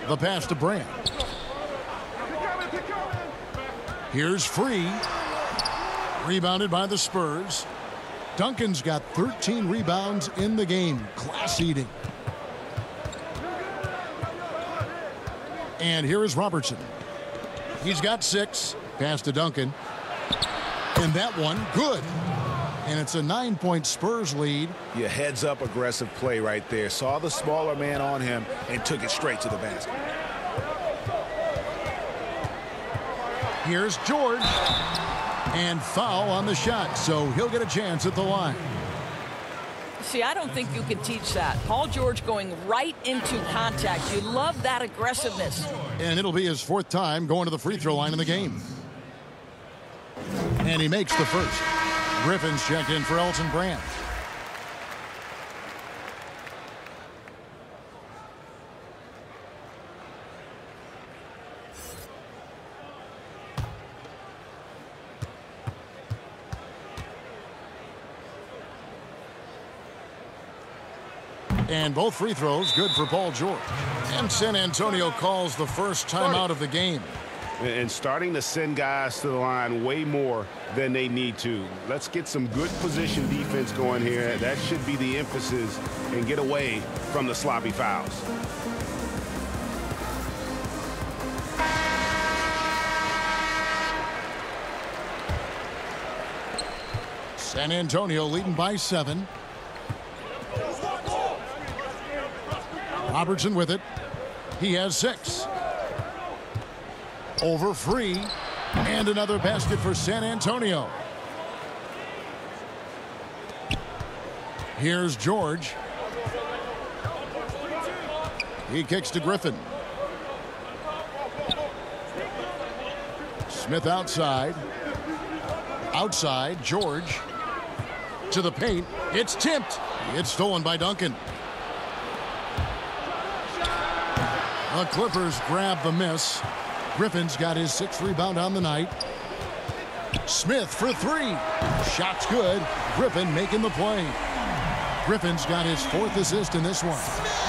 The pass to Brand. Here's Free. Rebounded by the Spurs. Duncan's got 13 rebounds in the game. Class eating. And here is Robertson. He's got 6. Pass to Duncan. And that one, good. And it's a 9-point Spurs lead. Yeah, heads-up aggressive play right there. Saw the smaller man on him and took it straight to the basket. Here's George. And foul on the shot, so he'll get a chance at the line. See, I don't think you can teach that. Paul George going right into contact. You love that aggressiveness. And it'll be his 4th time going to the free throw line in the game. And he makes the first. Griffin's checked in for Elton Brand. And both free throws good for Paul George. And San Antonio calls the first timeout of the game. And starting to send guys to the line way more than they need to. Let's get some good position defense going here. That should be the emphasis, and get away from the sloppy fouls. San Antonio leading by 7. Robertson with it. He has 6. Over free. And another basket for San Antonio. Here's George. He kicks to Griffin. Smith outside. Outside, George. To the paint. It's tipped. It's stolen by Duncan. The Clippers grab the miss. Griffin's got his 6th rebound on the night. Smith for 3. Shot's good. Griffin making the play. Griffin's got his 4th assist in this one.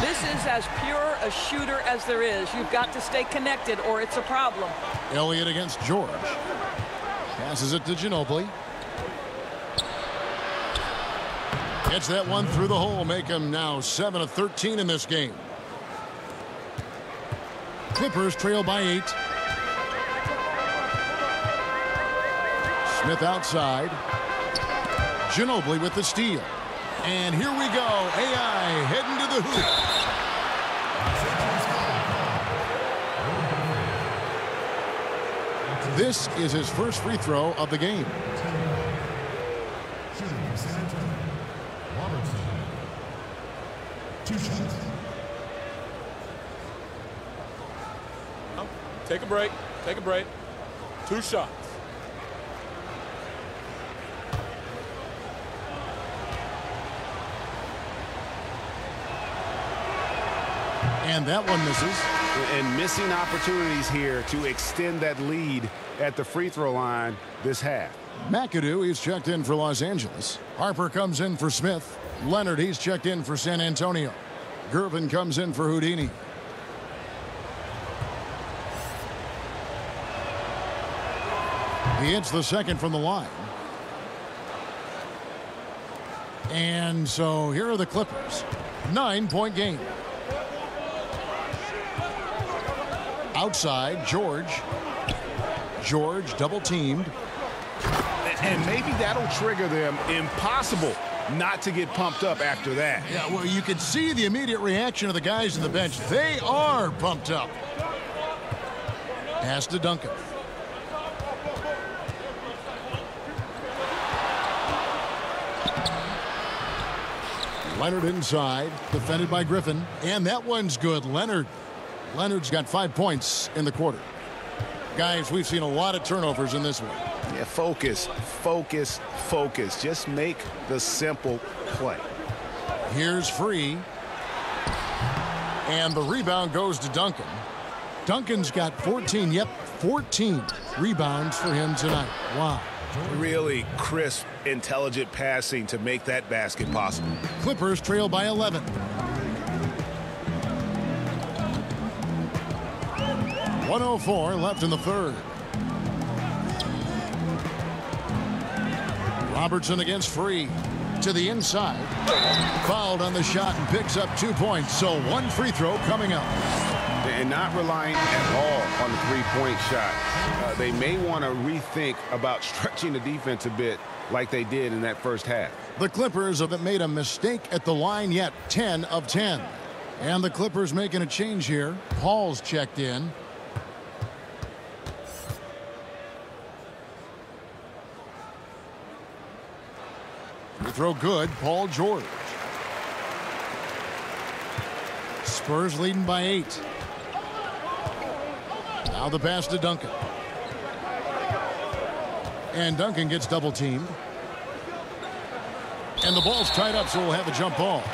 This is as pure a shooter as there is. You've got to stay connected or it's a problem. Elliott against George. Passes it to Ginobili. Gets that one through the hole. Make him now 7 of 13 in this game. Clippers trail by 8. Smith outside. Ginobili with the steal. And here we go. AI heading to the hoop. This is his first free throw of the game. Robertson. 2 shots. Take a break. Take a break. 2 shots. And that one misses. And missing opportunities here to extend that lead at the free throw line this half. McAdoo, he's checked in for Los Angeles. Harper comes in for Smith. Leonard, he's checked in for San Antonio. Gervin comes in for Houdini. He hits the second from the line. And so here are the Clippers. 9-point game. Outside, George. George double teamed. And maybe that'll trigger them. Impossible not to get pumped up after that. Yeah, well, you can see the immediate reaction of the guys on the bench. They are pumped up. Pass to Duncan. Leonard inside, defended by Griffin. And that one's good. Leonard's got 5 points in the quarter. Guys, we've seen a lot of turnovers in this one. Yeah, focus, focus, focus. Just make the simple play. Here's Free. And the rebound goes to Duncan. Duncan's got 14, 14 rebounds for him tonight. Wow. Really crisp, intelligent passing to make that basket possible. Clippers trail by 11. .104 left in the third. Robertson against Free. To the inside. Fouled on the shot and picks up 2 points. So 1 free throw coming up. And not relying at all on the three-point shot. They may want to rethink about stretching the defense a bit like they did in that first half. The Clippers haven't made a mistake at the line yet. 10 of 10. And the Clippers making a change here. Paul's checked in. Free throw good. Paul George. Spurs leading by 8. Now the pass to Duncan. And Duncan gets double teamed. And the ball's tied up, so we'll have a jump ball.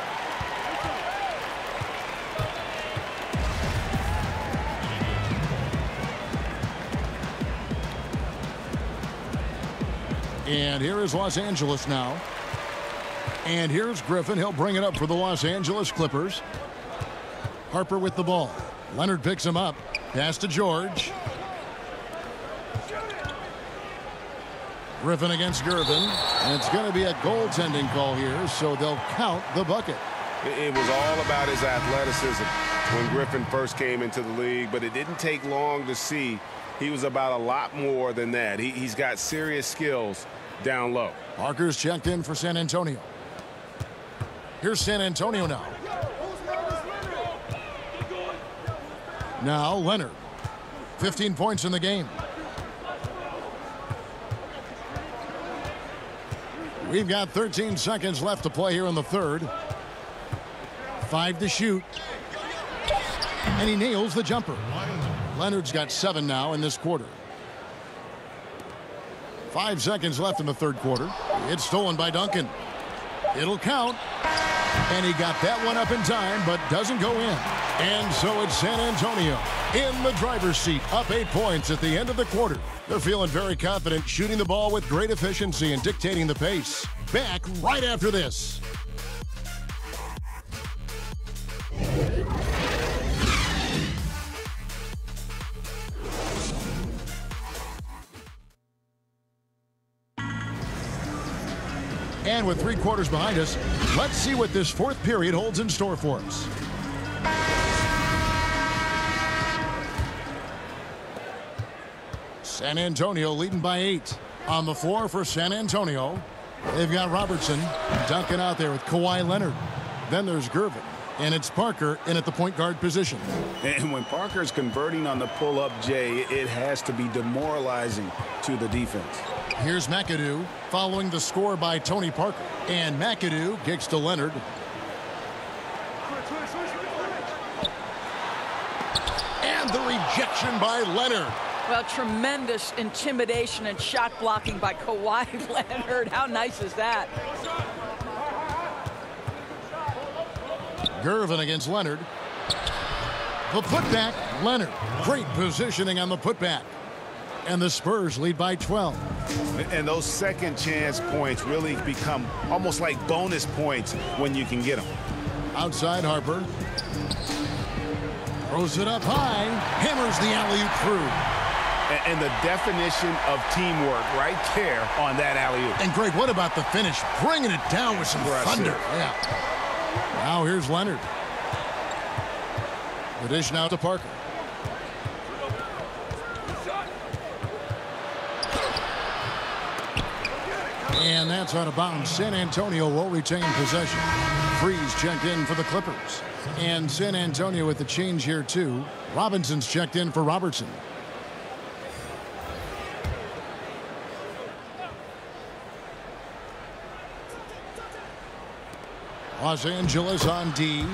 And here is Los Angeles now. And here's Griffin. He'll bring it up for the Los Angeles Clippers. Harper with the ball. Leonard picks him up. Pass to George. Griffin against Gervin. And it's going to be a goaltending call here, so they'll count the bucket. It was all about his athleticism when Griffin first came into the league, but it didn't take long to see he was about a lot more than that. He's got serious skills down low. Parker's checked in for San Antonio. Here's San Antonio now. Now Leonard. 15 points in the game. We've got 13 seconds left to play here in the third. 5 to shoot. And he nails the jumper. Leonard's got 7 now in this quarter. 5 seconds left in the third quarter. It's stolen by Duncan. It'll count. And he got that one up in time, but doesn't go in. And so it's San Antonio in the driver's seat, up 8 points at the end of the quarter. They're feeling very confident, shooting the ball with great efficiency and dictating the pace. Back right after this. And with 3 quarters behind us, let's see what this fourth period holds in store for us. San Antonio leading by 8. On the floor for San Antonio, they've got Robertson. Duncan out there with Kawhi Leonard. Then there's Gervin. And it's Parker in at the point guard position. And when Parker's converting on the pull-up, Jay, it has to be demoralizing to the defense. Here's McAdoo following the score by Tony Parker. And McAdoo kicks to Leonard. And the rejection by Leonard. Well, tremendous intimidation and shot blocking by Kawhi Leonard. How nice is that? Gervin against Leonard. The putback, Leonard. Great positioning on the putback. And the Spurs lead by 12. And those second chance points really become almost like bonus points when you can get them. Outside Harper. Throws it up high. Hammers the alley-oop through. And the definition of teamwork right there on that alley-oop. And Greg, what about the finish? Bringing it down with some thunder. Yeah. Now here's Leonard. The dish now to Parker. And that's out of bounds. San Antonio will retain possession. Freeze checked in for the Clippers. And San Antonio with the change here too. Robinson's checked in for Robertson. Los Angeles on D,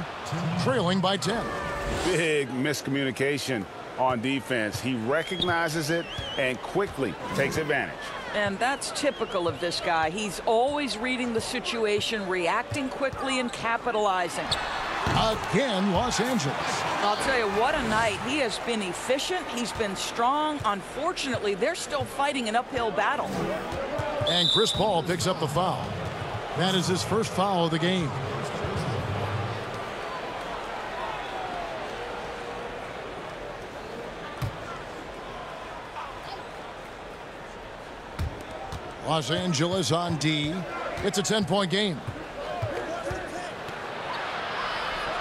trailing by 10. Big miscommunication on defense. He recognizes it and quickly takes advantage. And that's typical of this guy. He's always reading the situation, reacting quickly, and capitalizing. Again, Los Angeles. I'll tell you, what a night. He has been efficient. He's been strong. Unfortunately, they're still fighting an uphill battle. And Chris Paul picks up the foul. That is his first foul of the game. Los Angeles on D. It's a 10-point game.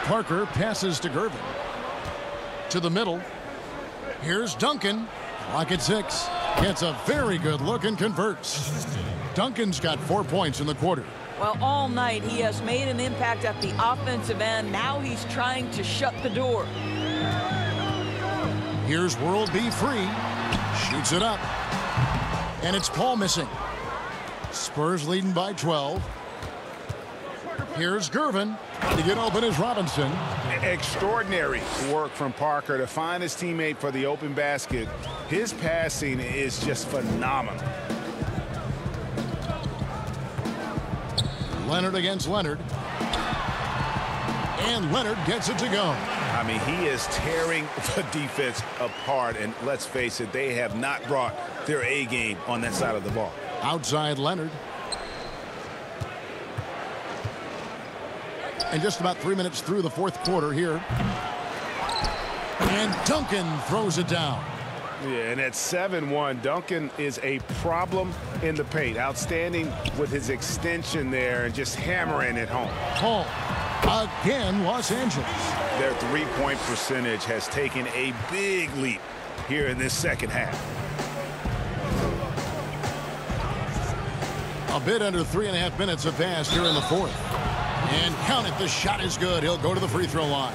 Parker passes to Gervin. To the middle. Here's Duncan. Clock at 6. Gets a very good look and converts. Duncan's got 4 points in the quarter. Well, all night he has made an impact at the offensive end. Now he's trying to shut the door. Here's World B free. Shoots it up. And it's Paul missing. Spurs leading by 12. Here's Gervin. To get open is Robinson. Extraordinary work from Parker to find his teammate for the open basket. His passing is just phenomenal. Leonard against Leonard. And Leonard gets it to go. I mean, he is tearing the defense apart. And let's face it, they have not brought their A game on that side of the ball. Outside Leonard. And just about 3 minutes through the fourth quarter here. And Duncan throws it down. Yeah, and at 7-1, Duncan is a problem in the paint. Outstanding with his extension there and just hammering it home. Home. Again, Los Angeles. Their three-point percentage has taken a big leap here in this second half. A bit under 3.5 minutes have passed here in the fourth. And count it, the shot is good. He'll go to the free throw line.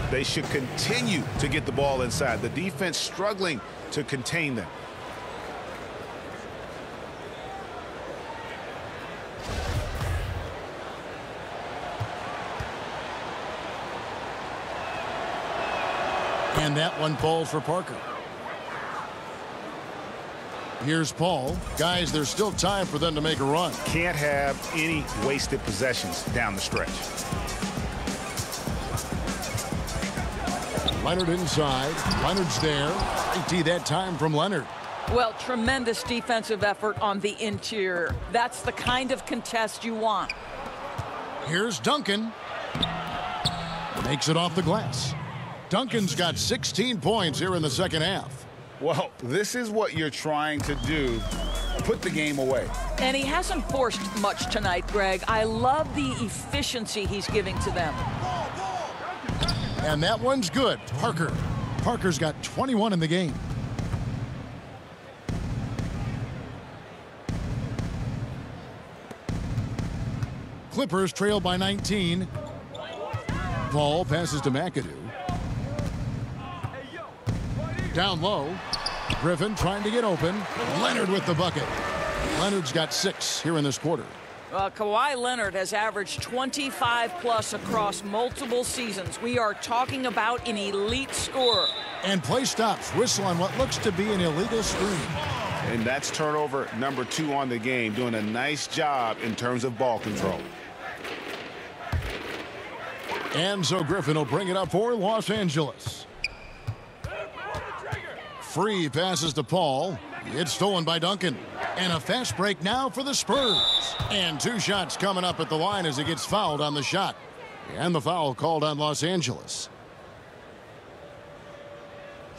They should continue to get the ball inside. The defense struggling to contain them. And that one falls for Parker. Here's Paul. Guys, there's still time for them to make a run. Can't have any wasted possessions down the stretch. Leonard inside. Leonard's there. Empty that time from Leonard. Well, tremendous defensive effort on the interior. That's the kind of contest you want. Here's Duncan. Makes it off the glass. Duncan's got 16 points here in the second half. Well, this is what you're trying to do. Put the game away. And he hasn't forced much tonight, Greg. I love the efficiency he's giving to them. And that one's good. Parker. Parker's got 21 in the game. Clippers trail by 19. Paul passes to McAdoo. Down low. Griffin trying to get open. Leonard with the bucket. Leonard's got 6 here in this quarter. Kawhi Leonard has averaged 25+ across multiple seasons. We are talking about an elite scorer. And play stops. Whistle on what looks to be an illegal screen. And that's turnover number 2 on the game. Doing a nice job in terms of ball control. And so Griffin will bring it up for Los Angeles. Free passes to Paul. It's stolen by Duncan. And a fast break now for the Spurs. And 2 shots coming up at the line as he gets fouled on the shot. And the foul called on Los Angeles.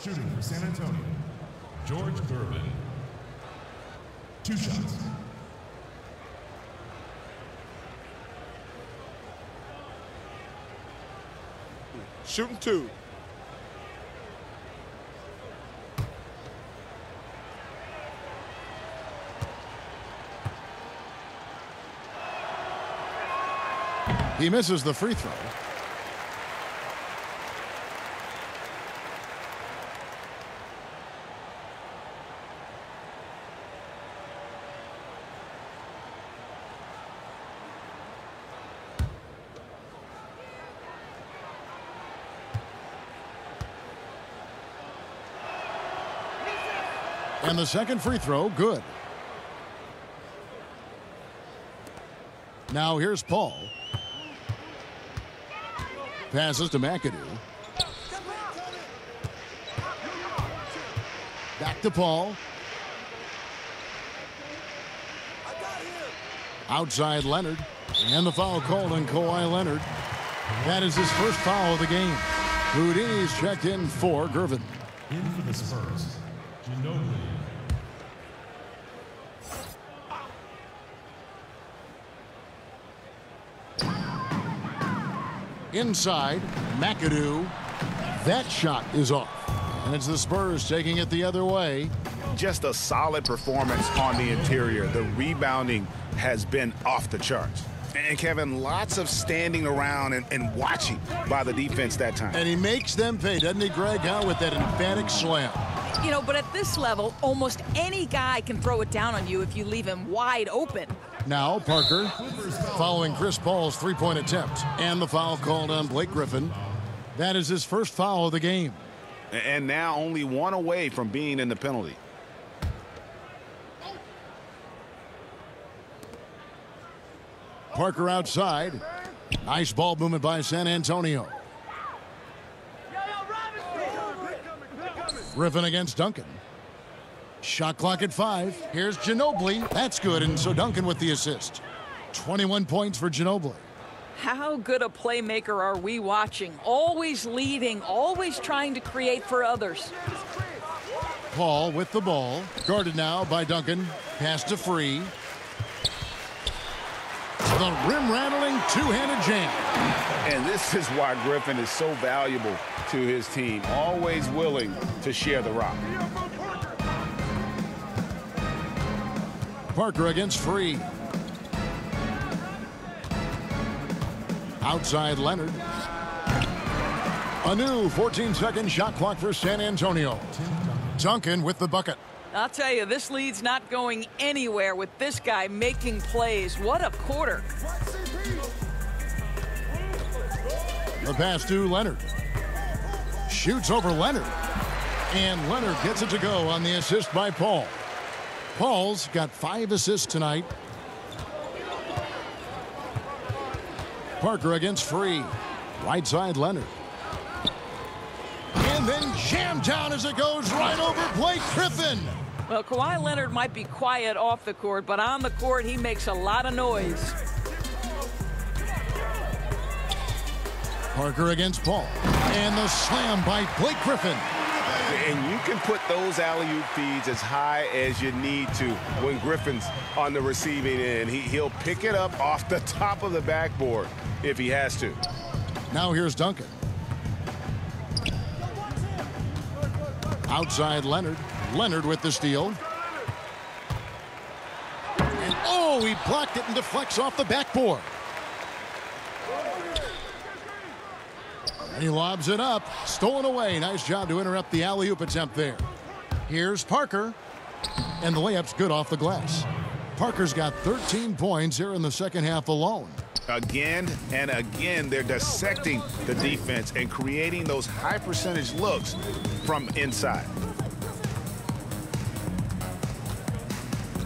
Shooting for San Antonio, George Gervin. 2 shots. Shooting 2. He misses the free throw. And the second free throw, good. Now here's Paul. Passes to McAdoo. Back to Paul. Outside Leonard. And the foul called on Kawhi Leonard. That is his first foul of the game. Houdini's checked in for Gervin. In for the Spurs, Ginobili. Inside, McAdoo. That shot is off. And it's the Spurs taking it the other way. Just a solid performance on the interior. The rebounding has been off the charts. And Kevin, lots of standing around and watching by the defense that time. And he makes them pay, doesn't he, Greg, with that emphatic slam. You know, but at this level, almost any guy can throw it down on you if you leave him wide open. Now Parker following Chris Paul's three-point attempt. And the foul called on Blake Griffin. That is his first foul of the game. And now only 1 away from being in the penalty. Parker outside. Nice ball movement by San Antonio. Griffin against Duncan. Shot clock at 5. Here's Ginobili. That's good, and so Duncan with the assist. 21 points for Ginobili. How good a playmaker are we watching? Always leading, always trying to create for others. Paul with the ball. Guarded now by Duncan. Pass to Free. The rim-rattling two-handed jam. And this is why Griffin is so valuable to his team. Always willing to share the rock. Parker against Free. Outside Leonard. A new 14-second shot clock for San Antonio. Duncan with the bucket. I'll tell you, this lead's not going anywhere with this guy making plays. What a quarter. The pass to Leonard. Shoots over Leonard. And Leonard gets it to go on the assist by Paul. Paul's got 5 assists tonight. Parker against Free. Right side Leonard. And then jammed down as it goes right over Blake Griffin. Well, Kawhi Leonard might be quiet off the court, but on the court, he makes a lot of noise. Parker against Paul. And the slam by Blake Griffin. And you can put those alley-oop feeds as high as you need to when Griffin's on the receiving end. He'll pick it up off the top of the backboard if he has to. Now here's Duncan. Outside Leonard. Leonard with the steal. And oh, he blocked it and deflects off the backboard. And he lobs it up. Stolen away. Nice job to interrupt the alley-oop attempt there. Here's Parker. And the layup's good off the glass. Parker's got 13 points here in the second half alone. Again and again, they're dissecting the defense and creating those high percentage looks from inside.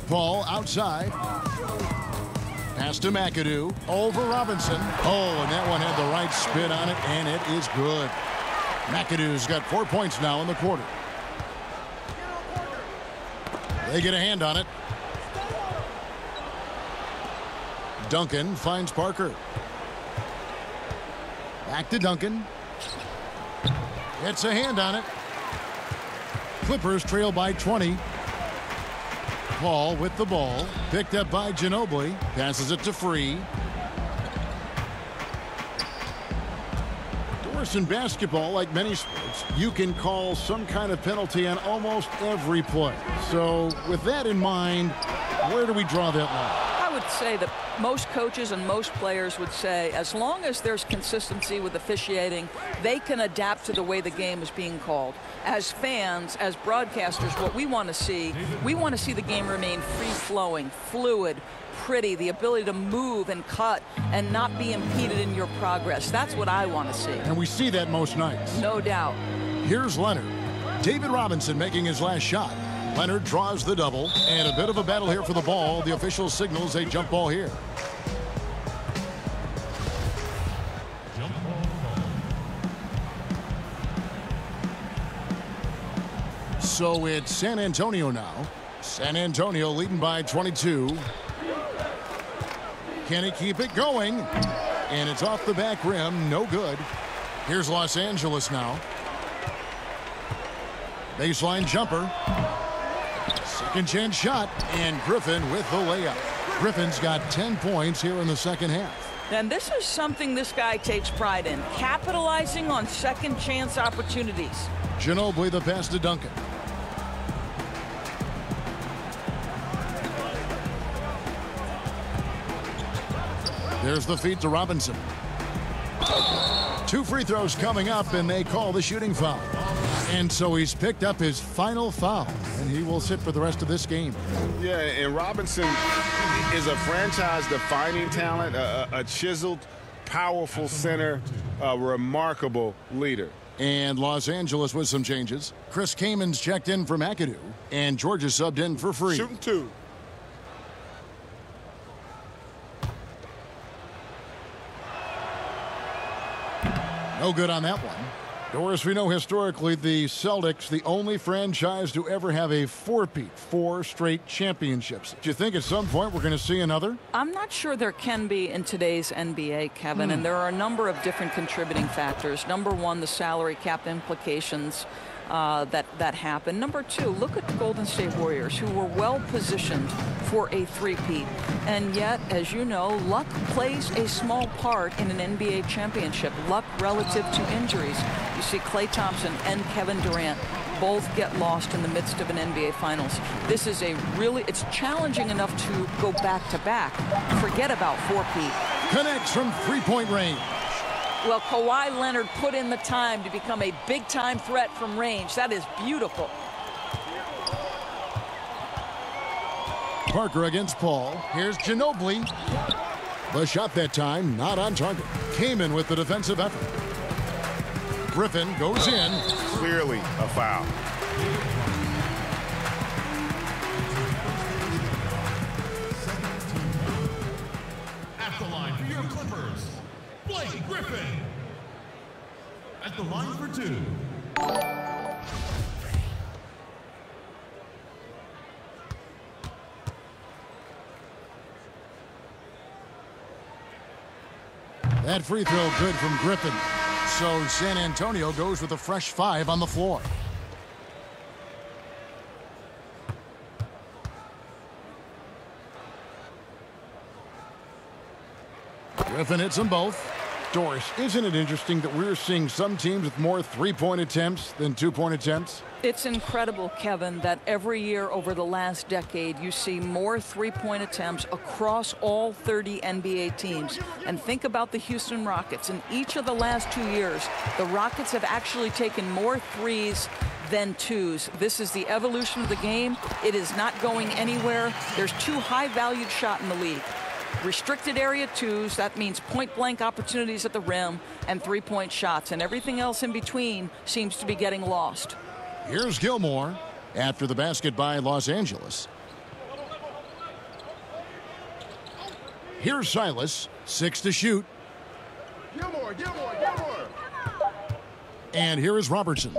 Paul outside. Pass to McAdoo. Over Robinson. Oh, and that one had the right spin on it, and it is good. McAdoo's got 4 points now in the quarter. They get a hand on it. Duncan finds Parker. Back to Duncan. Gets a hand on it. Clippers trail by 20. Paul with the ball. Picked up by Ginobili. Passes it to Free. Doris, in basketball, like many sports, you can call some kind of penalty on almost every play. So with that in mind, where do we draw that line? I would say that most coaches and most players would say as long as there's consistency with officiating, they can adapt to the way the game is being called. As fans, as broadcasters, what we want to see the game remain free-flowing, fluid, pretty, the ability to move and cut and not be impeded in your progress. That's what I want to see. And we see that most nights. No doubt. Here's Leonard. David Robinson making his last shot. Leonard draws the double, and a bit of a battle here for the ball. The official signals a jump ball here. So it's San Antonio now. San Antonio leading by 22. Can he keep it going? And it's off the back rim. No good. Here's Los Angeles now. Baseline jumper. Second chance shot. And Griffin with the layup. Griffin's got 10 points here in the second half. And this is something this guy takes pride in. Capitalizing on second chance opportunities. Ginobili the pass to Duncan. There's the feed to Robinson. 2 free throws coming up, and they call the shooting foul. And so he's picked up his final foul, and he will sit for the rest of this game. Yeah, and Robinson is a franchise-defining talent, a chiseled, powerful center, a remarkable leader. And Los Angeles with some changes. Chris Kamen's checked in for McAdoo, and Georgia subbed in for Free. Shooting 2. No good on that one. Doris, we know historically the Celtics, the only franchise to ever have a four-peat, 4 straight championships. Do you think at some point we're going to see another? I'm not sure there can be in today's NBA, Kevin, and there are a number of different contributing factors. Number one, the salary cap implications that happen. Number two, look at the Golden State Warriors, who were well positioned for a three-peat. And yet, as you know, luck plays a small part in an NBA championship. Luck relative to injuries. You see Klay Thompson and Kevin Durant both get lost in the midst of an NBA Finals. This is it's challenging enough to go back-to-back. Forget about four-peat. Connects from three-point range. Well, Kawhi Leonard put in the time to become a big-time threat from range. That is beautiful. Parker against Paul. Here's Ginobili. The shot that time not on target. Kaman with the defensive effort. Griffin goes in. Clearly a foul. At the line for your Clippers, Blake Griffin. At the line for 2. That free throw good from Griffin. So San Antonio goes with a fresh 5 on the floor. Griffin hits them both. Doris, isn't it interesting that we're seeing some teams with more three-point attempts than two-point attempts? It's incredible, Kevin, that every year over the last decade you see more three-point attempts across all 30 NBA teams. And think about the Houston Rockets. In each of the last 2 years, the Rockets have actually taken more threes than twos. This is the evolution of the game. It is not going anywhere. There's 2 high-valued shots in the league. Restricted area twos, that means point-blank opportunities at the rim, and three-point shots. And everything else in between seems to be getting lost. Here's Gilmore after the basket by Los Angeles. Here's Silas, 6 to shoot. Gilmore. And here is Robertson.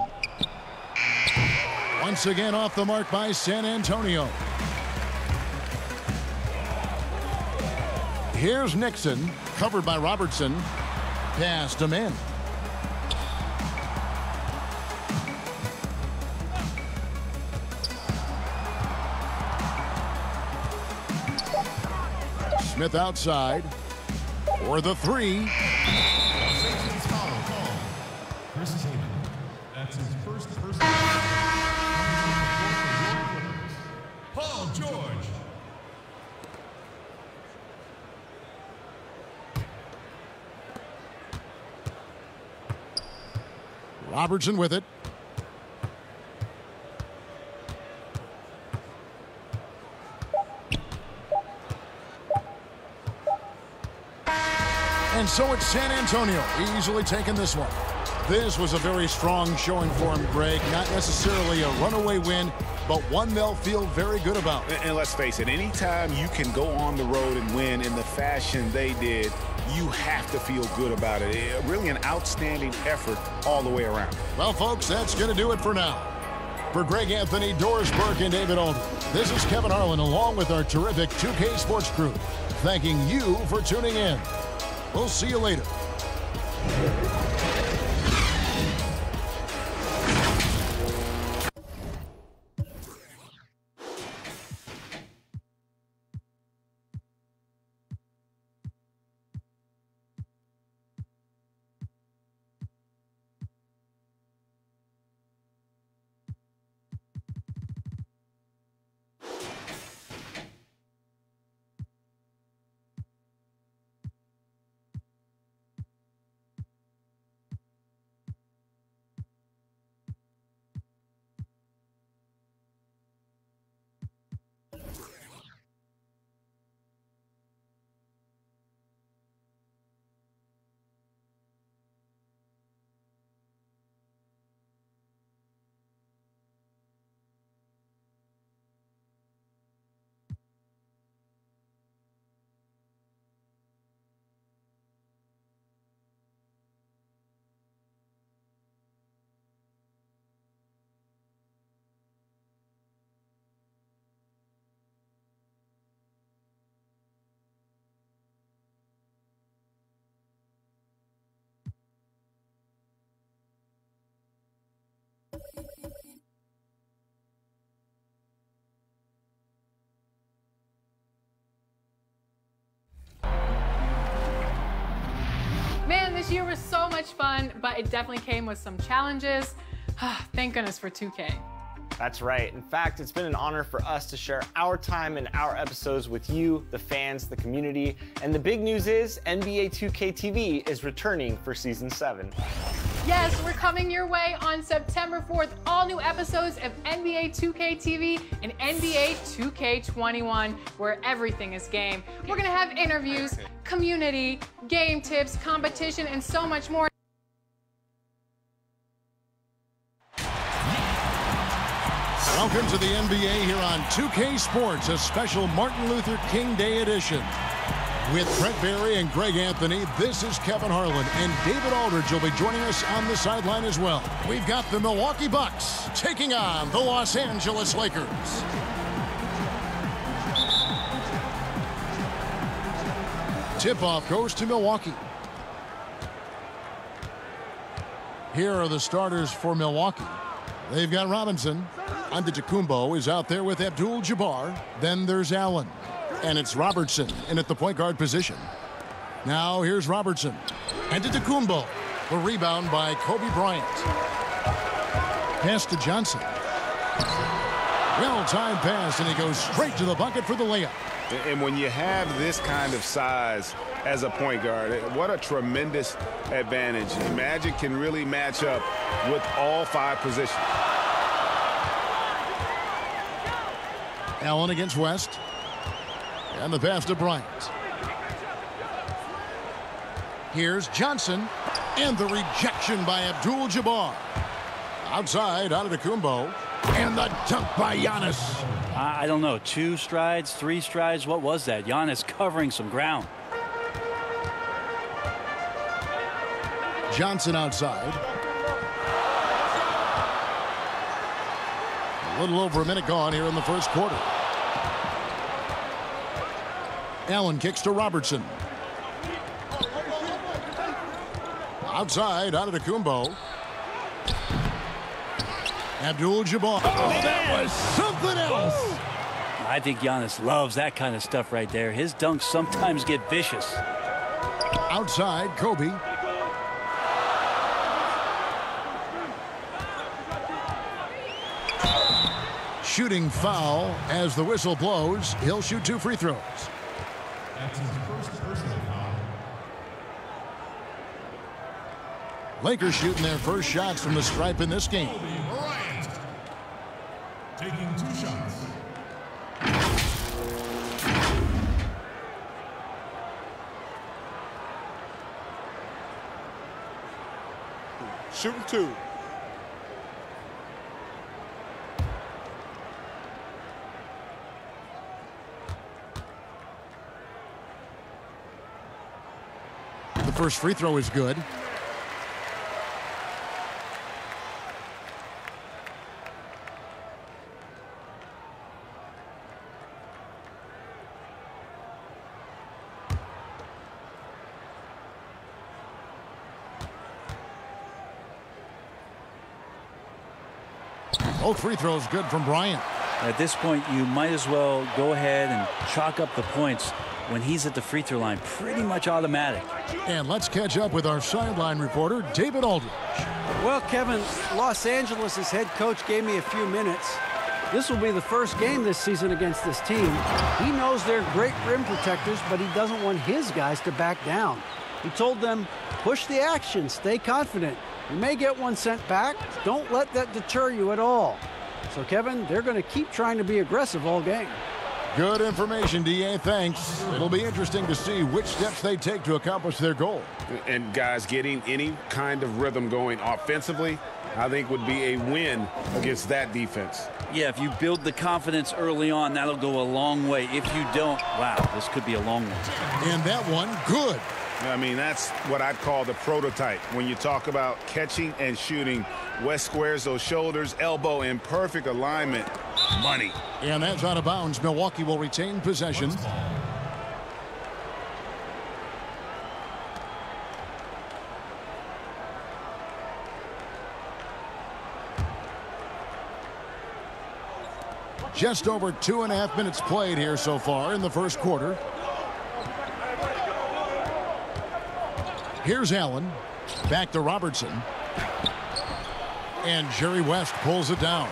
Once again off the mark by San Antonio. Here's Nixon, covered by Robertson. Passed him in. Smith outside for the 3. Chris Kaman. That's his first personal. Paul George. Robertson with it. And so it's San Antonio easily taking this one. This was a very strong showing for him, Greg. Not necessarily a runaway win, but one they'll feel very good about. And let's face it, anytime you can go on the road and win in the fashion they did, you have to feel good about it. Really an outstanding effort all the way around. Well, folks, that's going to do it for now. For Greg Anthony, Doris Burke, and David Aldridge, this is Kevin Harlan along with our terrific 2K Sports crew, thanking you for tuning in. We'll see you later. This year was so much fun, but it definitely came with some challenges. Thank goodness for 2K. That's right. In fact, it's been an honor for us to share our time and our episodes with you, the fans, the community. And the big news is NBA 2K TV is returning for Season 7. Yes, we're coming your way on September 4th. All new episodes of NBA 2K TV and NBA 2K21, where everything is game. We're going to have interviews, community, game tips, competition, and so much more. Welcome to the NBA here on 2K Sports, a special Martin Luther King Day edition. With Brett Barry and Greg Anthony, this is Kevin Harlan, and David Aldridge will be joining us on the sideline as well. We've got the Milwaukee Bucks taking on the Los Angeles Lakers. Tip-off goes to Milwaukee. Here are the starters for Milwaukee. They've got Robinson. Antetokounmpo is out there with Abdul-Jabbar. Then there's Allen. And it's Robertson in at the point guard position. Now here's Robertson. Antetokounmpo. The rebound by Kobe Bryant. Pass to Johnson. Well-timed pass, and he goes straight to the bucket for the layup. And when you have this kind of size as a point guard, what a tremendous advantage. Magic can really match up with all 5 positions. Allen against West. And the pass to Bryant. Here's Johnson. And the rejection by Abdul-Jabbar. Outside, Antetokounmpo. And the dunk by Giannis. I don't know. 2 strides, 3 strides. What was that? Giannis covering some ground. Johnson outside. A little over a minute gone here in the first quarter. Allen kicks to Robertson. Outside, Antetokounmpo. Abdul-Jabbar. Oh, that was something else. I think Giannis loves that kind of stuff right there. His dunks sometimes get vicious. Outside, Kobe. Shooting foul as the whistle blows. He'll shoot 2 free throws. That's his first personal foul. Lakers shooting their first shots from the stripe in this game. Kobe Bryant taking 2 shots. Shooting 2. The first free throw is good. Both free throws good from Bryant. At this point, you might as well go ahead and chalk up the points when he's at the free throw line. Pretty much automatic. And let's catch up with our sideline reporter, David Aldridge. Well, Kevin, Los Angeles' head coach gave me a few minutes. This will be the first game this season against this team. He knows they're great rim protectors, but he doesn't want his guys to back down. He told them, push the action, stay confident. You may get one sent back. Don't let that deter you at all. So, Kevin, they're going to keep trying to be aggressive all game. Good information, D.A. Thanks. It'll be interesting to see which steps they take to accomplish their goal. And, guys, getting any kind of rhythm going offensively, I think would be a win against that defense. Yeah, if you build the confidence early on, that'll go a long way. If you don't, wow, this could be a long one. And that one, good. I mean, that's what I'd call the prototype. When you talk about catching and shooting, West squares those shoulders, elbow in perfect alignment. Money. And that's out of bounds. Milwaukee will retain possession. Just over 2.5 minutes played here so far in the first quarter. Here's Allen. Back to Robertson. And Jerry West pulls it down.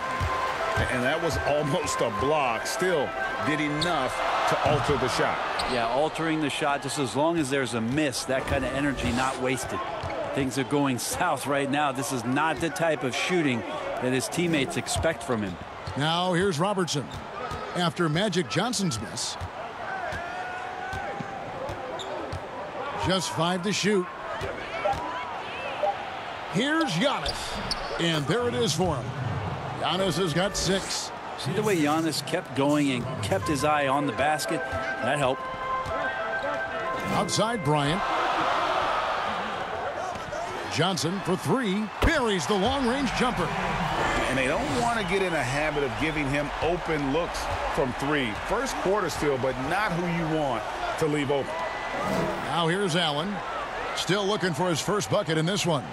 And that was almost a block. Still did enough to alter the shot. Yeah, altering the shot just as long as there's a miss. That kind of energy not wasted. Things are going south right now. This is not the type of shooting that his teammates expect from him. Now here's Robertson. After Magic Johnson's miss. Just 5 to shoot. Here's Giannis. And there it is for him. Giannis has got 6. See the way Giannis kept going and kept his eye on the basket? That helped. Outside Bryant. Johnson for 3. Buries the long-range jumper. And they don't want to get in a habit of giving him open looks from 3. First quarter still, but not who you want to leave open. Now here's Allen. Still looking for his first bucket in this one.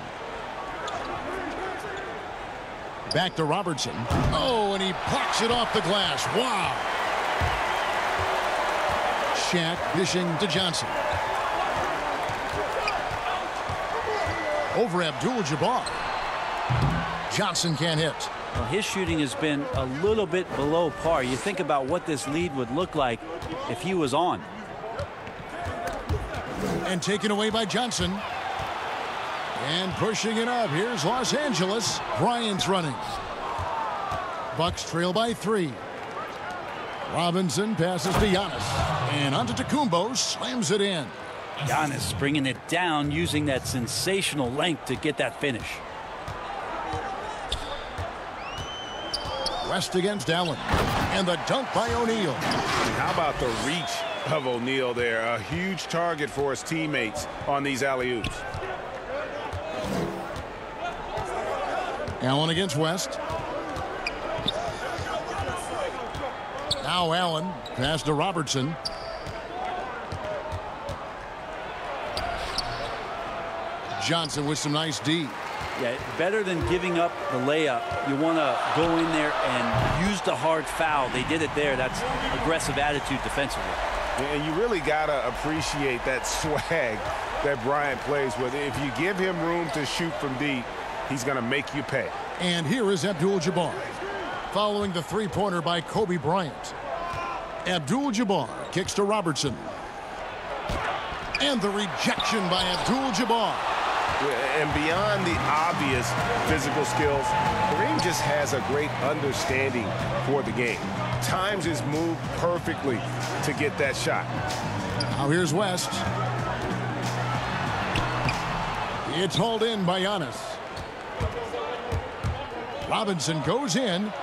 Back to Robertson. Oh, and he plucks it off the glass. Wow. Shaq dishing to Johnson. Over Abdul-Jabbar. Johnson can't hit. Well, his shooting has been a little bit below par. You think about what this lead would look like if he was on. And taken away by Johnson. And pushing it up. Here's Los Angeles. Bryant's running. Bucks trail by 3. Robinson passes to Giannis. And Antetokounmpo slams it in. Giannis bringing it down using that sensational length to get that finish. West against Allen. And the dunk by O'Neal. How about the reach of O'Neal there? A huge target for his teammates on these alley-oops. Allen against West. Now Allen. Pass to Robertson. Johnson with some nice D. Yeah, better than giving up the layup. You want to go in there and use the hard foul. They did it there. That's aggressive attitude defensively. And you really got to appreciate that swag that Bryant plays with. If you give him room to shoot from deep, he's going to make you pay. And here is Abdul-Jabbar. Following the three-pointer by Kobe Bryant. Abdul-Jabbar kicks to Robertson. And the rejection by Abdul-Jabbar. And beyond the obvious physical skills, Kareem just has a great understanding for the game. Times his move perfectly to get that shot. Now here's West. It's hauled in by Giannis. Robinson goes in.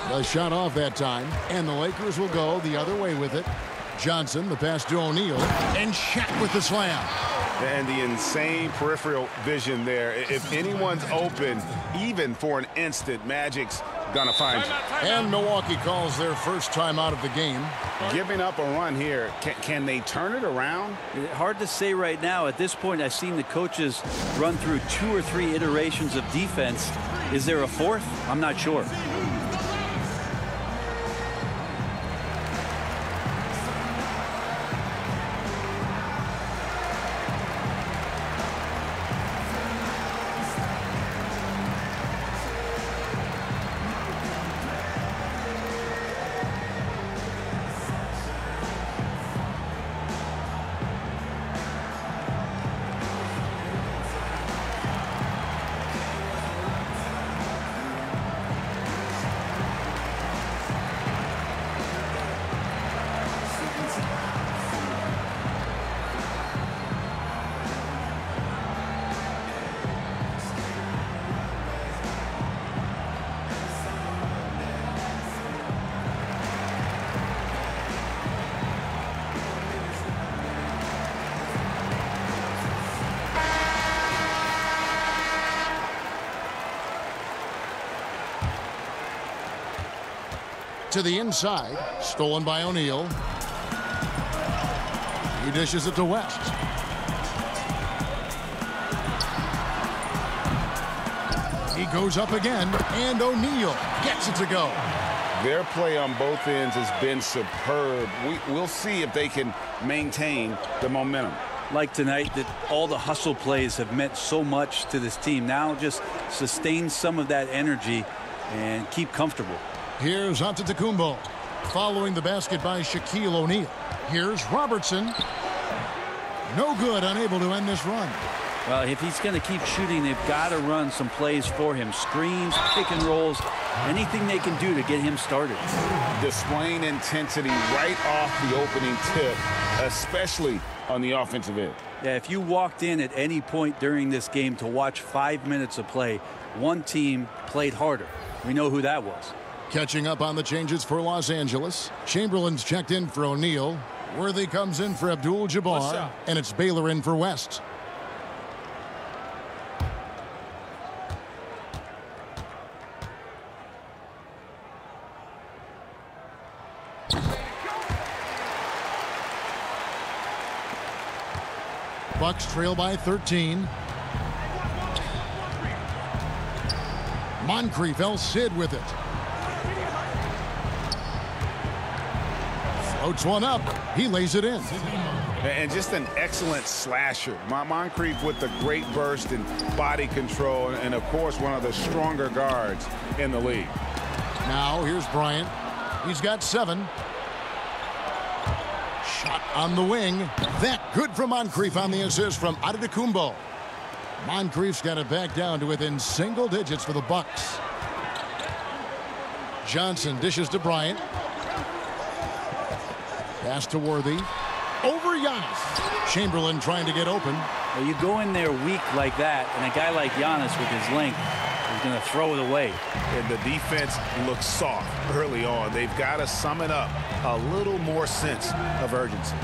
The shot off that time. And the Lakers will go the other way with it. Johnson, the pass to O'Neal. And Shaq with the slam. And the insane peripheral vision there. If anyone's open, even for an instant, Magic's gonna find you. And Milwaukee calls their first time out of the game. Giving up a run here. Can they turn it around? Hard to say right now. At this point, I've seen the coaches run through 2 or 3 iterations of defense. Is there a 4th? I'm not sure. To the inside, stolen by O'Neal. He dishes it to West. He goes up again, and O'Neal gets it to go. Their play on both ends has been superb. We'll see if they can maintain the momentum. like tonight that all the hustle plays have meant so much to this team. Now just sustain some of that energy and keep comfortable. Here's Antetokounmpo. Following the basket by Shaquille O'Neal. Here's Robertson. No good, unable to end this run. Well, if he's going to keep shooting, they've got to run some plays for him. Screens, pick and rolls, anything they can do to get him started. Displaying intensity right off the opening tip, especially on the offensive end. Yeah, if you walked in at any point during this game to watch 5 minutes of play, one team played harder. We know who that was. Catching up on the changes for Los Angeles. Chamberlain's checked in for O'Neal. Worthy comes in for Abdul-Jabbar. And it's Baylor in for West. Bucks trail by 13. Moncrief, El Cid with it. Floats one up. He lays it in. And just an excellent slasher. Moncrief with the great burst and body control, and of course one of the stronger guards in the league. Now here's Bryant. He's got 7. Shot on the wing. That good for Moncrief on the assist from Antetokounmpo. Moncrief's got it back down to within single digits for the Bucks. Johnson dishes to Bryant. Pass to Worthy. Over Giannis. Chamberlain trying to get open. Well, you go in there weak like that, and a guy like Giannis with his length is going to throw it away. And the defense looks soft early on. They've got to sum it up. A little more sense of urgency.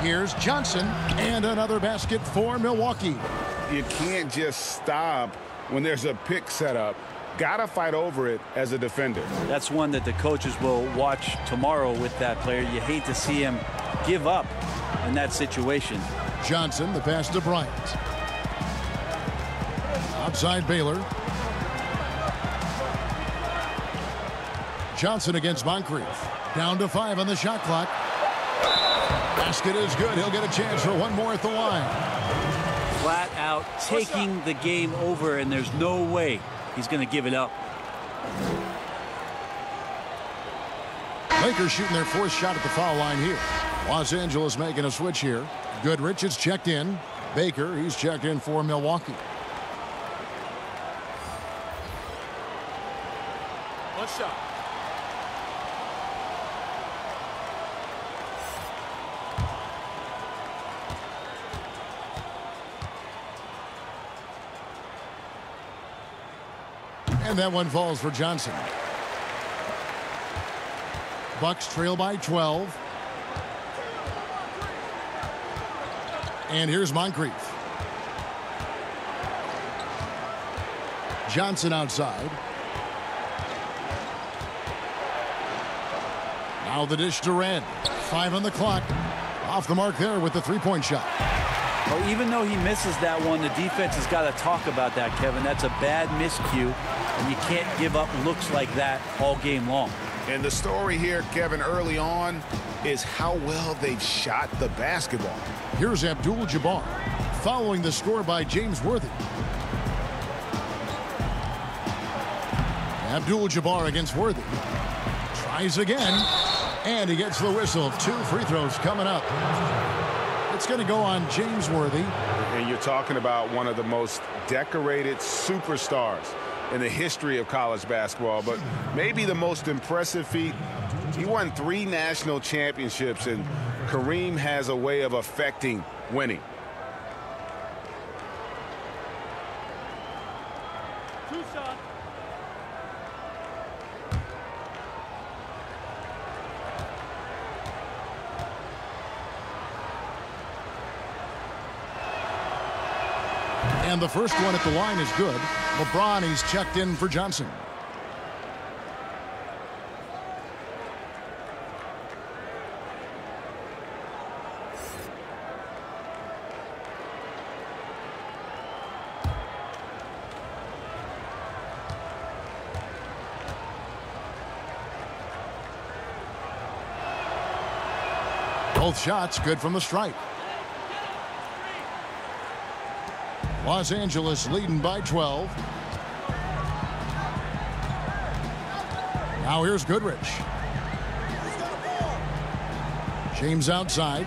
Here's Johnson, and another basket for Milwaukee. You can't just stop when there's a pick set up. Got to fight over it as a defender. That's one that the coaches will watch tomorrow with that player. You hate to see him give up in that situation. Johnson, the pass to Bryant. Outside Baylor. Johnson against Moncrief. Down to 5 on the shot clock. Basket is good. He'll get a chance for one more at the line. Flat out taking the game over, and there's no way he's going to give it up. Lakers shooting their 4th shot at the foul line here. Los Angeles making a switch here. Goodrich is checked in. Baker, he's checked in for Milwaukee. One shot. And that one falls for Johnson. Bucks trail by 12. And here's Moncrief. Johnson outside. Now the dish to Red. 5 on the clock. Off the mark there with the 3-point shot. Well, even though he misses that one, the defense has got to talk about that, Kevin. That's a bad miscue, and you can't give up looks like that all game long. And the story here, Kevin, early on is how well they've shot the basketball. Here's Abdul-Jabbar following the score by James Worthy. Abdul-Jabbar against Worthy. Tries again, and he gets the whistle. 2 free throws coming up. It's going to go on James Worthy. And you're talking about one of the most decorated superstars in the history of college basketball, but maybe the most impressive feat. He won 3 national championships, and Kareem has a way of affecting winning. Two shots. And the first one at the line is good. LeBron, he's checked in for Johnson. Both shots good from the stripe. Los Angeles leading by 12. Now here's Goodrich. James outside.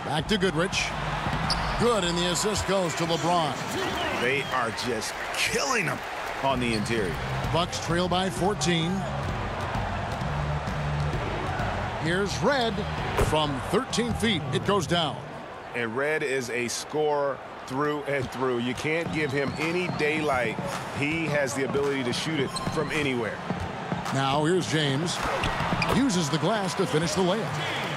Back to Goodrich. Good, and the assist goes to LeBron. They are just killing them on the interior. Bucks trail by 14. Here's Red from 13 feet. It goes down. And Red is a scorer through and through. You can't give him any daylight. He has the ability to shoot it from anywhere. Now here's James. Uses the glass to finish the layup.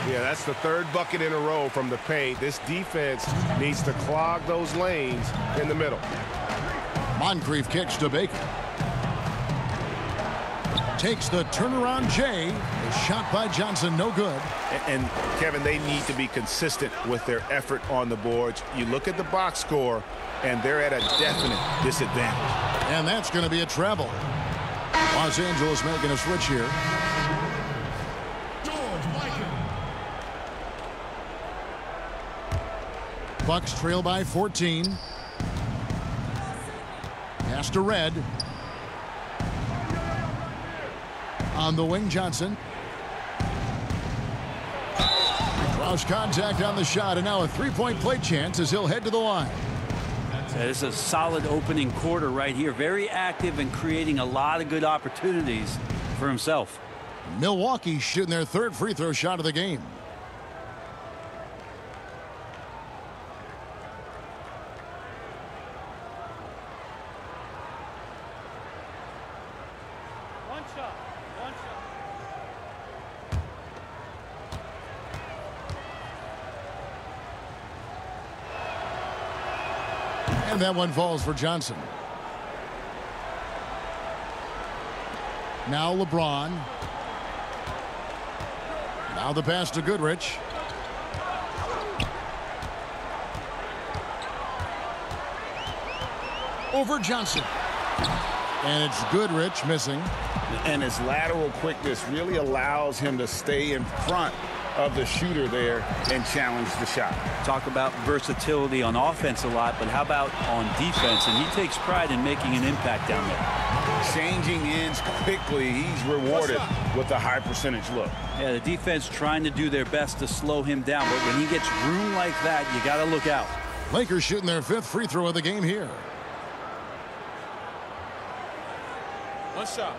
Yeah, that's the third bucket in a row from the paint. This defense needs to clog those lanes in the middle. Moncrief kicks to Baker. Takes the turnaround J. A shot by Johnson, no good. And Kevin, they need to be consistent with their effort on the boards. You look at the box score, and they're at a definite disadvantage. And that's going to be a travel. Los Angeles making a switch here. Bucks trail by 14. Pass to Red. On the wing, Johnson. Close contact on the shot, and now a three-point play chance as he'll head to the line. It's a solid opening quarter right here. Very active and creating a lot of good opportunities for himself. Milwaukee shooting their third free throw shot of the game. And that one falls for Johnson. Now LeBron. Now the pass to Goodrich. Over Johnson. And it's Goodrich missing. And his lateral quickness really allows him to stay in front of the shooter there and challenge the shot. Talk about versatility on offense a lot, but how about on defense? And he takes pride in making an impact down there. Changing ends quickly. He's rewarded with a high percentage look. Yeah, the defense trying to do their best to slow him down, but when he gets room like that, you got to look out. Lakers shooting their fifth free throw of the game here. One shot.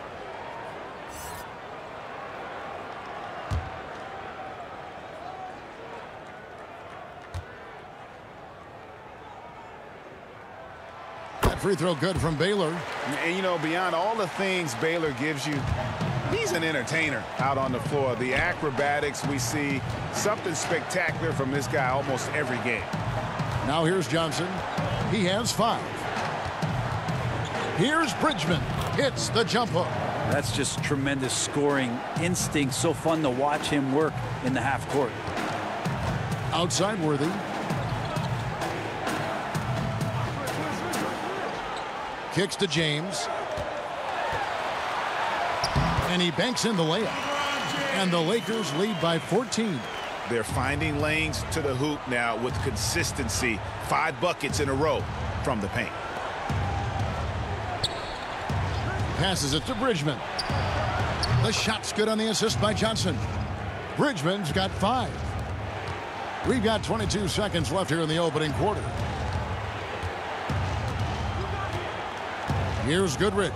Free throw good from Baylor. And, you know, beyond all the things Baylor gives you, he's an entertainer out on the floor. The acrobatics we see, something spectacular from this guy almost every game. Now here's Johnson. He has 5. Here's Bridgman. Hits the jump hook. That's just tremendous scoring instinct. So fun to watch him work in the half court. Outside Worthy. Kicks to James. And he banks in the layup. And the Lakers lead by 14. They're finding lanes to the hoop now with consistency. 5 buckets in a row from the paint. Passes it to Bridgman. The shot's good on the assist by Johnson. Bridgman's got 5. We've got 22 seconds left here in the opening quarter. Here's Goodrich.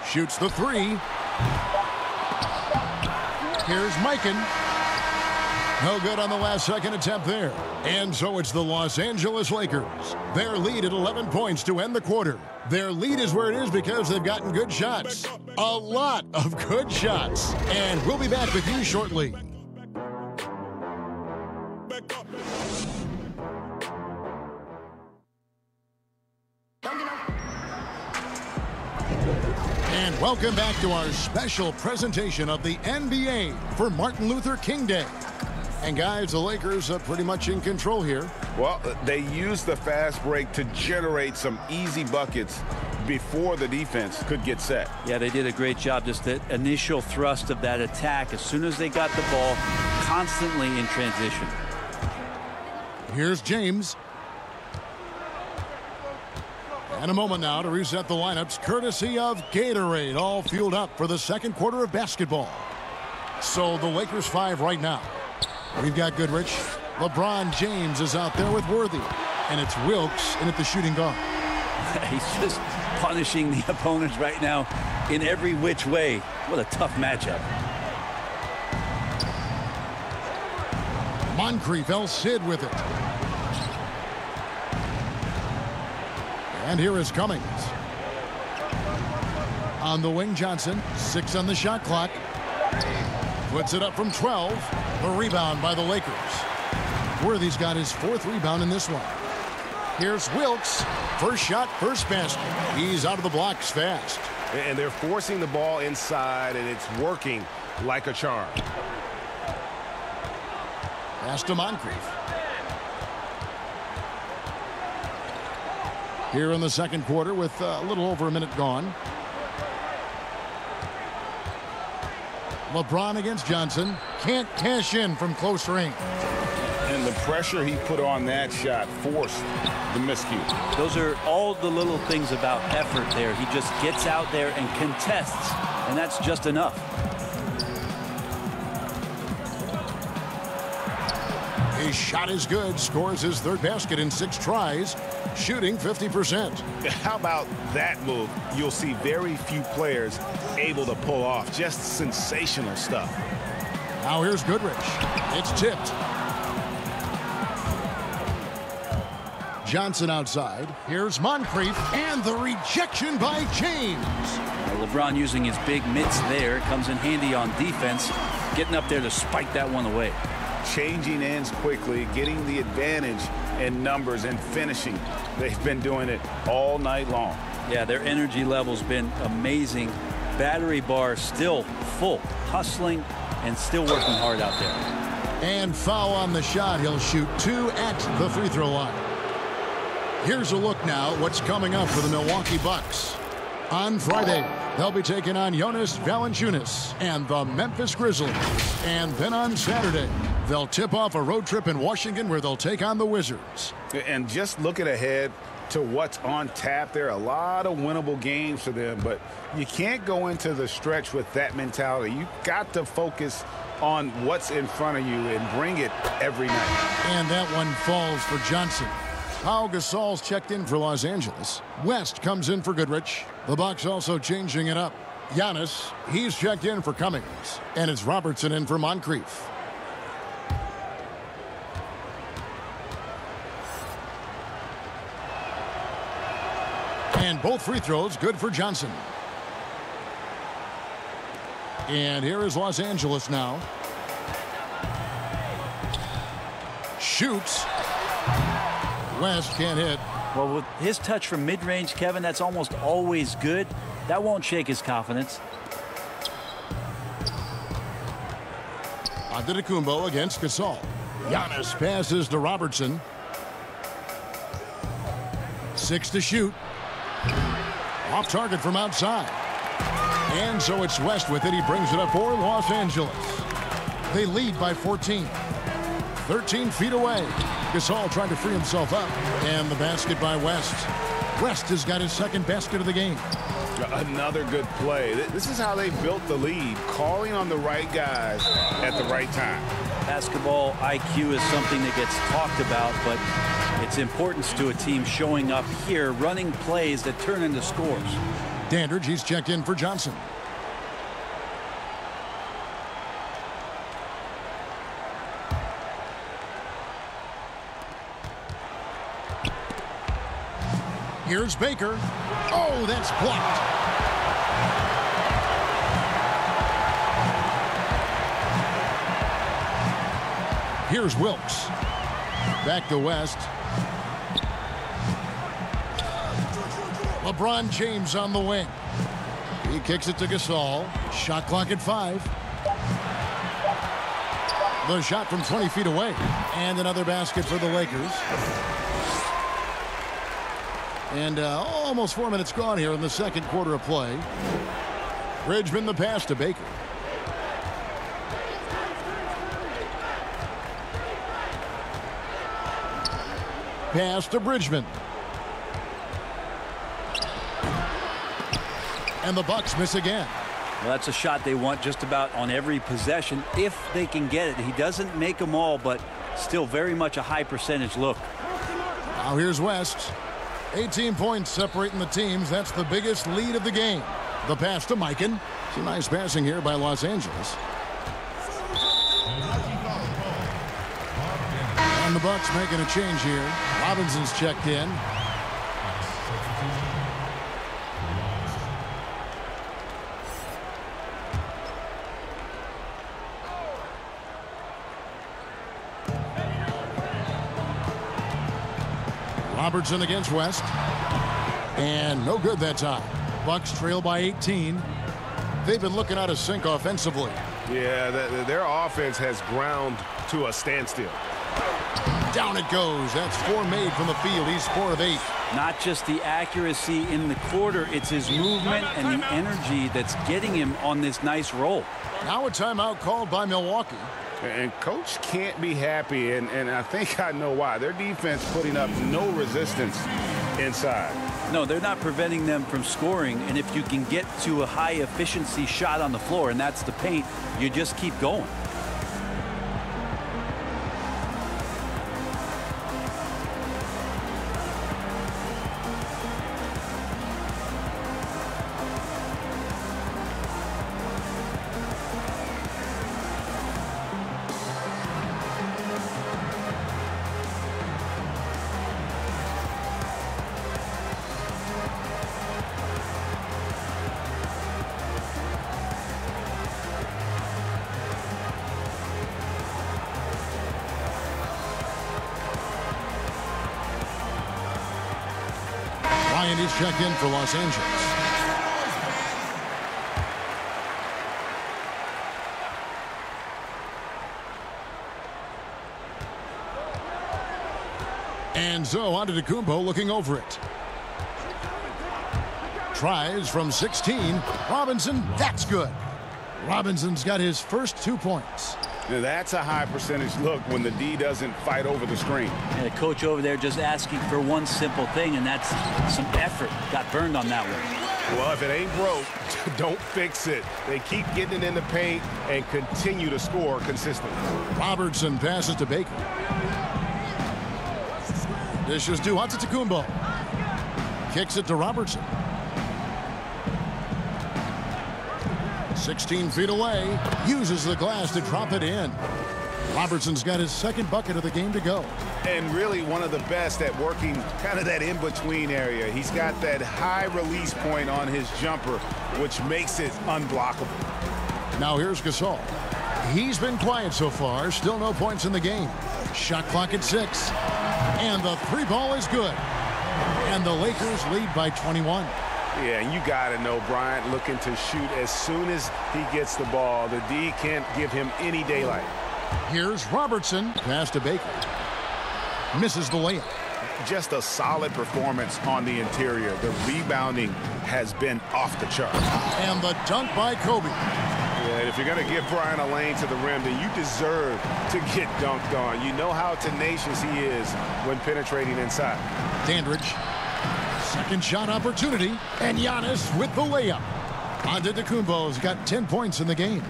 Shoots the 3. Here's Mikan. No good on the last second attempt there. And so it's the Los Angeles Lakers. Their lead at 11 points to end the quarter. Their lead is where it is because they've gotten good shots. A lot of good shots. And we'll be back with you shortly. And welcome back to our special presentation of the NBA for Martin Luther King Day. And guys, the Lakers are pretty much in control here. Well, they used the fast break to generate some easy buckets, before the defense could get set. Yeah, they did a great job. Just the initial thrust of that attack, as soon as they got the ball, constantly in transition. Here's James. And a moment now to reset the lineups, courtesy of Gatorade, all fueled up for the second quarter of basketball. So the Lakers 5 right now. We've got Goodrich. LeBron James is out there with Worthy. And it's Wilkes in at the shooting guard. He's just punishing the opponents right now in every which way. What a tough matchup. Moncrief, El Cid with it. And here is Cummings. On the wing, Johnson. 6 on the shot clock. Puts it up from 12. The rebound by the Lakers. Worthy's got his 4th rebound in this one. Here's Wilkes. First shot, first basket. He's out of the blocks fast. And they're forcing the ball inside, and it's working like a charm. Pass to Moncrief. Here in the second quarter with a little over a minute gone. LeBron against Johnson. Can't cash in from close range. And the pressure he put on that shot forced the miscue. Those are all the little things about effort there. He just gets out there and contests, and that's just enough. His shot is good. Scores his 3rd basket in 6 tries. Shooting 50%. How about that move? You'll see very few players able to pull off. Just sensational stuff. Now here's Goodrich. It's tipped. Johnson outside. Here's Moncrief. And the rejection by James. LeBron using his big mitts there. Comes in handy on defense. Getting up there to spike that one away. Changing ends quickly, getting the advantage in numbers and finishing. They've been doing it all night long. Yeah, their energy level's been amazing. Battery bar still full, hustling and still working hard out there. And foul on the shot. He'll shoot 2 at the free throw line. Here's a look now at what's coming up for the Milwaukee Bucks. On Friday, they'll be taking on Jonas Valanciunas and the Memphis Grizzlies. And then on Saturday, they'll tip off a road trip in Washington where they'll take on the Wizards. And just looking ahead to what's on tap, there are a lot of winnable games for them, but you can't go into the stretch with that mentality. You've got to focus on what's in front of you and bring it every night. And that one falls for Johnson. Pau Gasol's checked in for Los Angeles. West comes in for Goodrich. The Bucks also changing it up. Giannis, he's checked in for Cummings. And it's Robertson in for Moncrief. And both free throws good for Johnson. And here is Los Angeles now. Shoots. West can't hit. Well, with his touch from mid-range, Kevin, that's almost always good. That won't shake his confidence. Antetokounmpo against Gasol. Giannis passes to Robertson. 6 to shoot. Off target from outside. And so it's West with it. He brings it up for Los Angeles. They lead by 14. 13 feet away. Gasol trying to free himself up. And the basket by West. West has got his 2nd basket of the game. Another good play. This is how they built the lead, calling on the right guys at the right time. Basketball IQ is something that gets talked about, but its importance to a team showing up here, running plays that turn into scores. Dandridge, he's checked in for Johnson. Here's Baker. Oh, that's blocked. Here's Wilkes. Back to West. LeBron James on the wing. He kicks it to Gasol. Shot clock at 5. The shot from 20 feet away. And another basket for the Lakers. And almost 4 minutes gone here in the second quarter of play. Bridgman the pass to Baker. Pass to Bridgman. And the Bucks miss again. Well, that's a shot they want just about on every possession if they can get it. He doesn't make them all, but still very much a high percentage look. Now here's West. 18 points separating the teams. That's the biggest lead of the game. The pass to Mikan. Some nice passing here by Los Angeles. And the Bucks making a change here. Robinson's checked in. Robertson against West. And no good that time. Bucks trail by 18. They've been looking out of sync offensively. Yeah, their offense has ground to a standstill. Down it goes. That's 4 made from the field. He's 4 of 8. Not just the accuracy in the quarter, it's his movement and the energy that's getting him on this nice roll. Now a timeout called by Milwaukee. And coach can't be happy, and I think I know why. Their defense putting up no resistance inside. No, they're not preventing them from scoring, and if you can get to a high efficiency shot on the floor, and that's the paint, you just keep going. Ryan is checked in for Los Angeles. And so Antetokounmpo looking over it. Tries from 16. Robinson, that's good. Robinson's got his first 2 points. Now that's a high percentage look when the D doesn't fight over the screen. And the coach over there just asking for one simple thing, and that's some effort. Got burned on that one. Well, if it ain't broke, don't fix it. They keep getting it in the paint and continue to score consistently. Robertson passes to Baker. Dishes to Antetokounmpo. Kicks it to Robertson. 16 feet away. Uses the glass to drop it in. Robertson's got his second bucket of the game to go. And really one of the best at working kind of that in-between area. He's got that high release point on his jumper, which makes it unblockable. Now here's Gasol. He's been quiet so far. Still no points in the game. Shot clock at 6. And the 3 ball is good. And the Lakers lead by 21. Yeah, and you got to know Bryant looking to shoot as soon as he gets the ball. The D can't give him any daylight. Here's Robertson. Pass to Baker. Misses the layup. Just a solid performance on the interior. The rebounding has been off the chart. And the dunk by Kobe. Yeah, and if you're going to give Bryant a lane to the rim, then you deserve to get dunked on. You know how tenacious he is when penetrating inside. Dandridge. Second shot opportunity. And Giannis with the layup. Antetokounmpo's got 10 points in the game.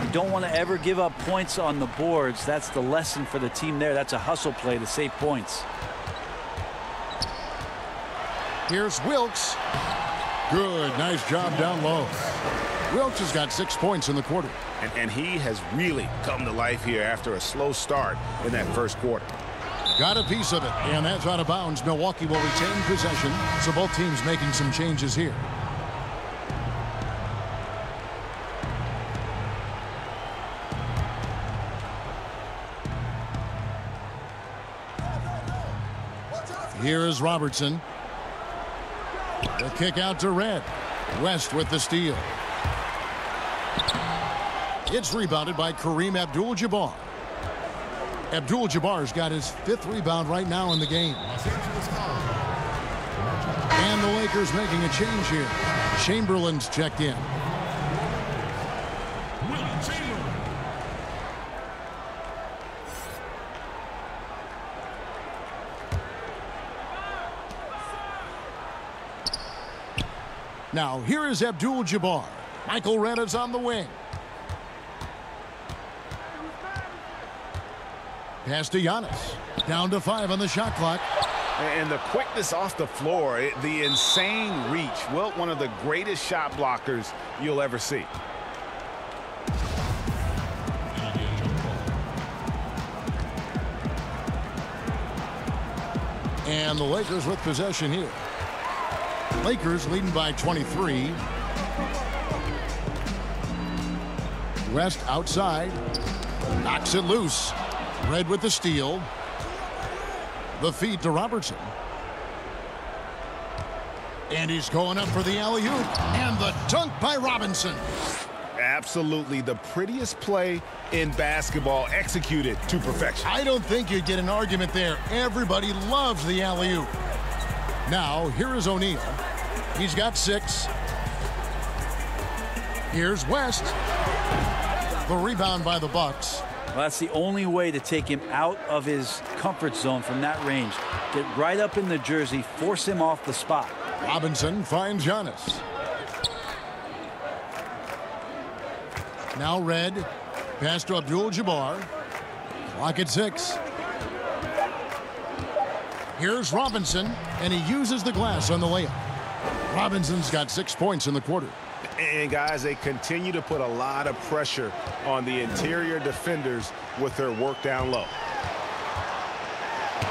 You don't want to ever give up points on the boards. That's the lesson for the team there. That's a hustle play to save points. Here's Wilkes. Good. Nice job down low. Wilkes has got 6 points in the quarter. And he has really come to life here after a slow start in that first quarter. Got a piece of it. And that's out of bounds. Milwaukee will retain possession. So both teams making some changes here. Here is Robertson. The kick out to Red. West with the steal. It's rebounded by Kareem Abdul-Jabbar. Abdul-Jabbar's got his 5th rebound right now in the game. Lakers making a change here. Chamberlain's checked in. Now, here is Abdul-Jabbar. Michael Redd is on the wing. Pass to Giannis. Down to 5 on the shot clock. And the quickness off the floor, the insane reach. Well, one of the greatest shot blockers you'll ever see. And the Lakers with possession here. Lakers leading by 23. West outside. Knocks it loose. Red with the steal. The feed to Robertson. And he's going up for the alley-oop. And the dunk by Robinson. Absolutely the prettiest play in basketball, executed to perfection. I don't think you'd get an argument there. Everybody loves the alley-oop. Now, here is O'Neal. He's got 6. Here's West. The rebound by the Bucks. Well, that's the only way to take him out of his comfort zone from that range. Get right up in the jersey, force him off the spot. Robinson finds Giannis. Now Red. Pass to Abdul-Jabbar. Clock at 6. Here's Robinson, and he uses the glass on the layup. Robinson's got 6 points in the quarter. And guys, they continue to put a lot of pressure on the interior defenders with their work down low.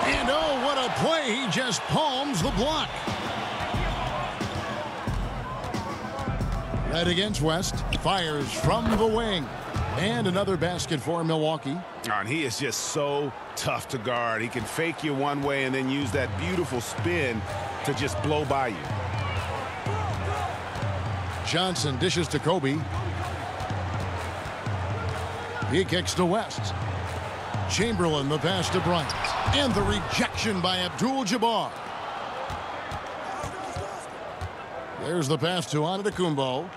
And oh, what a play. He just palms the block. Red against West. Fires from the wing. And another basket for Milwaukee. And he is just so tough to guard. He can fake you one way and then use that beautiful spin to just blow by you. Johnson dishes to Kobe. He kicks to West. Chamberlain the pass to Bryant. And the rejection by Abdul-Jabbar. There's the pass to Antetokounmpo.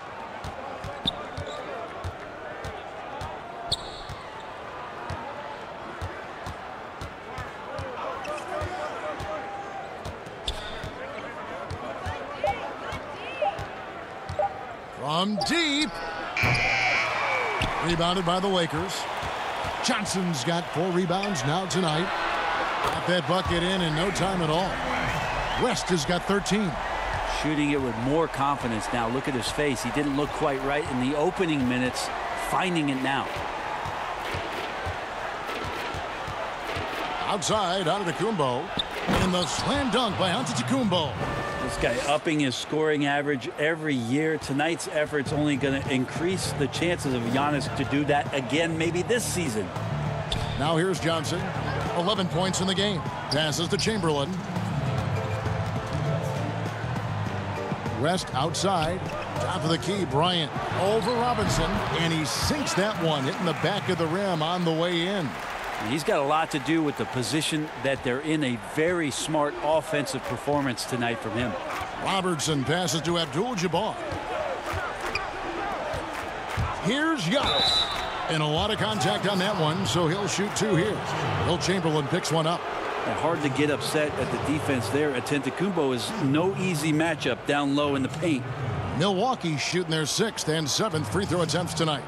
From deep. Rebounded by the Lakers. Johnson's got 4 rebounds now tonight. Got that bucket in no time at all. West has got 13. Shooting it with more confidence now. Look at his face. He didn't look quite right in the opening minutes. Finding it now. Outside, Antetokounmpo. And the slam dunk by Antetokounmpo. This guy upping his scoring average every year. Tonight's effort's only going to increase the chances of Giannis to do that again, maybe this season. Now here's Johnson. 11 points in the game. Passes to Chamberlain. West outside. Top of the key, Bryant over Robinson. And he sinks that one, hitting the back of the rim on the way in. He's got a lot to do with the position that they're in. A very smart offensive performance tonight from him. Robertson passes to Abdul-Jabbar. Here's Giannis. And a lot of contact on that one, so he'll shoot 2 here. Will Chamberlain picks one up. Hard to get upset at the defense there. Antetokounmpo is no easy matchup down low in the paint. Milwaukee shooting their 6th and 7th free throw attempts tonight.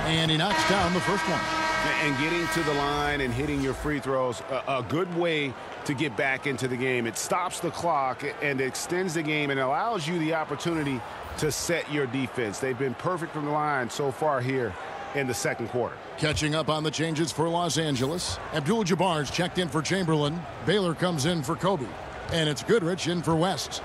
And he knocks down the first one. And getting to the line and hitting your free throws, a good way to get back into the game. It stops the clock and extends the game and allows you the opportunity to set your defense. They've been perfect from the line so far here in the second quarter. Catching up on the changes for Los Angeles. Abdul-Jabbar's checked in for Chamberlain. Baylor comes in for Kobe. And it's Goodrich in for West.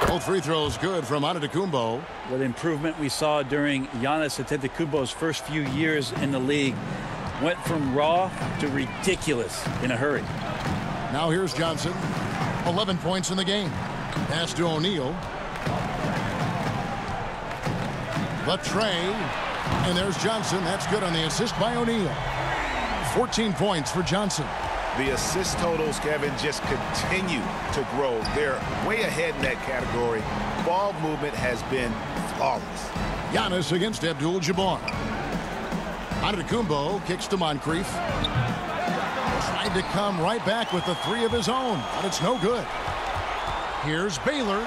Both free throws good from Antetokounmpo. What improvement we saw during Giannis Antetokounmpo's first few years in the league. Went from raw to ridiculous in a hurry. Now here's Johnson. 11 points in the game. Pass to O'Neal. Latrey. And there's Johnson. That's good on the assist by O'Neal. 14 points for Johnson. The assist totals, Kevin, just continue to grow. They're way ahead in that category. Ball movement has been flawless. Giannis against Abdul-Jabbar. Antetokounmpo kicks to Moncrief. Tried to come right back with the three of his own, but it's no good. Here's Baylor.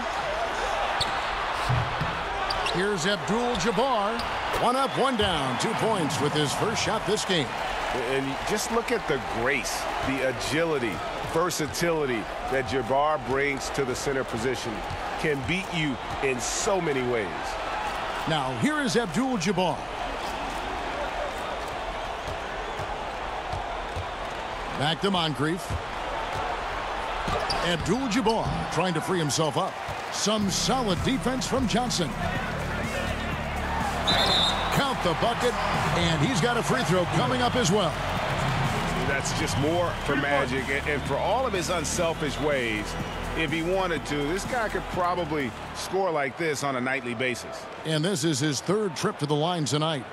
Here's Abdul-Jabbar. One up, one down. 2 points with his first shot this game. And just look at the grace, the agility, versatility that Jabbar brings to the center position. Can beat you in so many ways. Now here is Abdul-Jabbar. Back to Moncrief. Abdul-Jabbar trying to free himself up. Some solid defense from Johnson. Count the bucket, and he's got a free throw coming up as well. That's just more for Magic, and for all of his unselfish ways, if he wanted to, this guy could probably score like this on a nightly basis. And this is his third trip to the line tonight.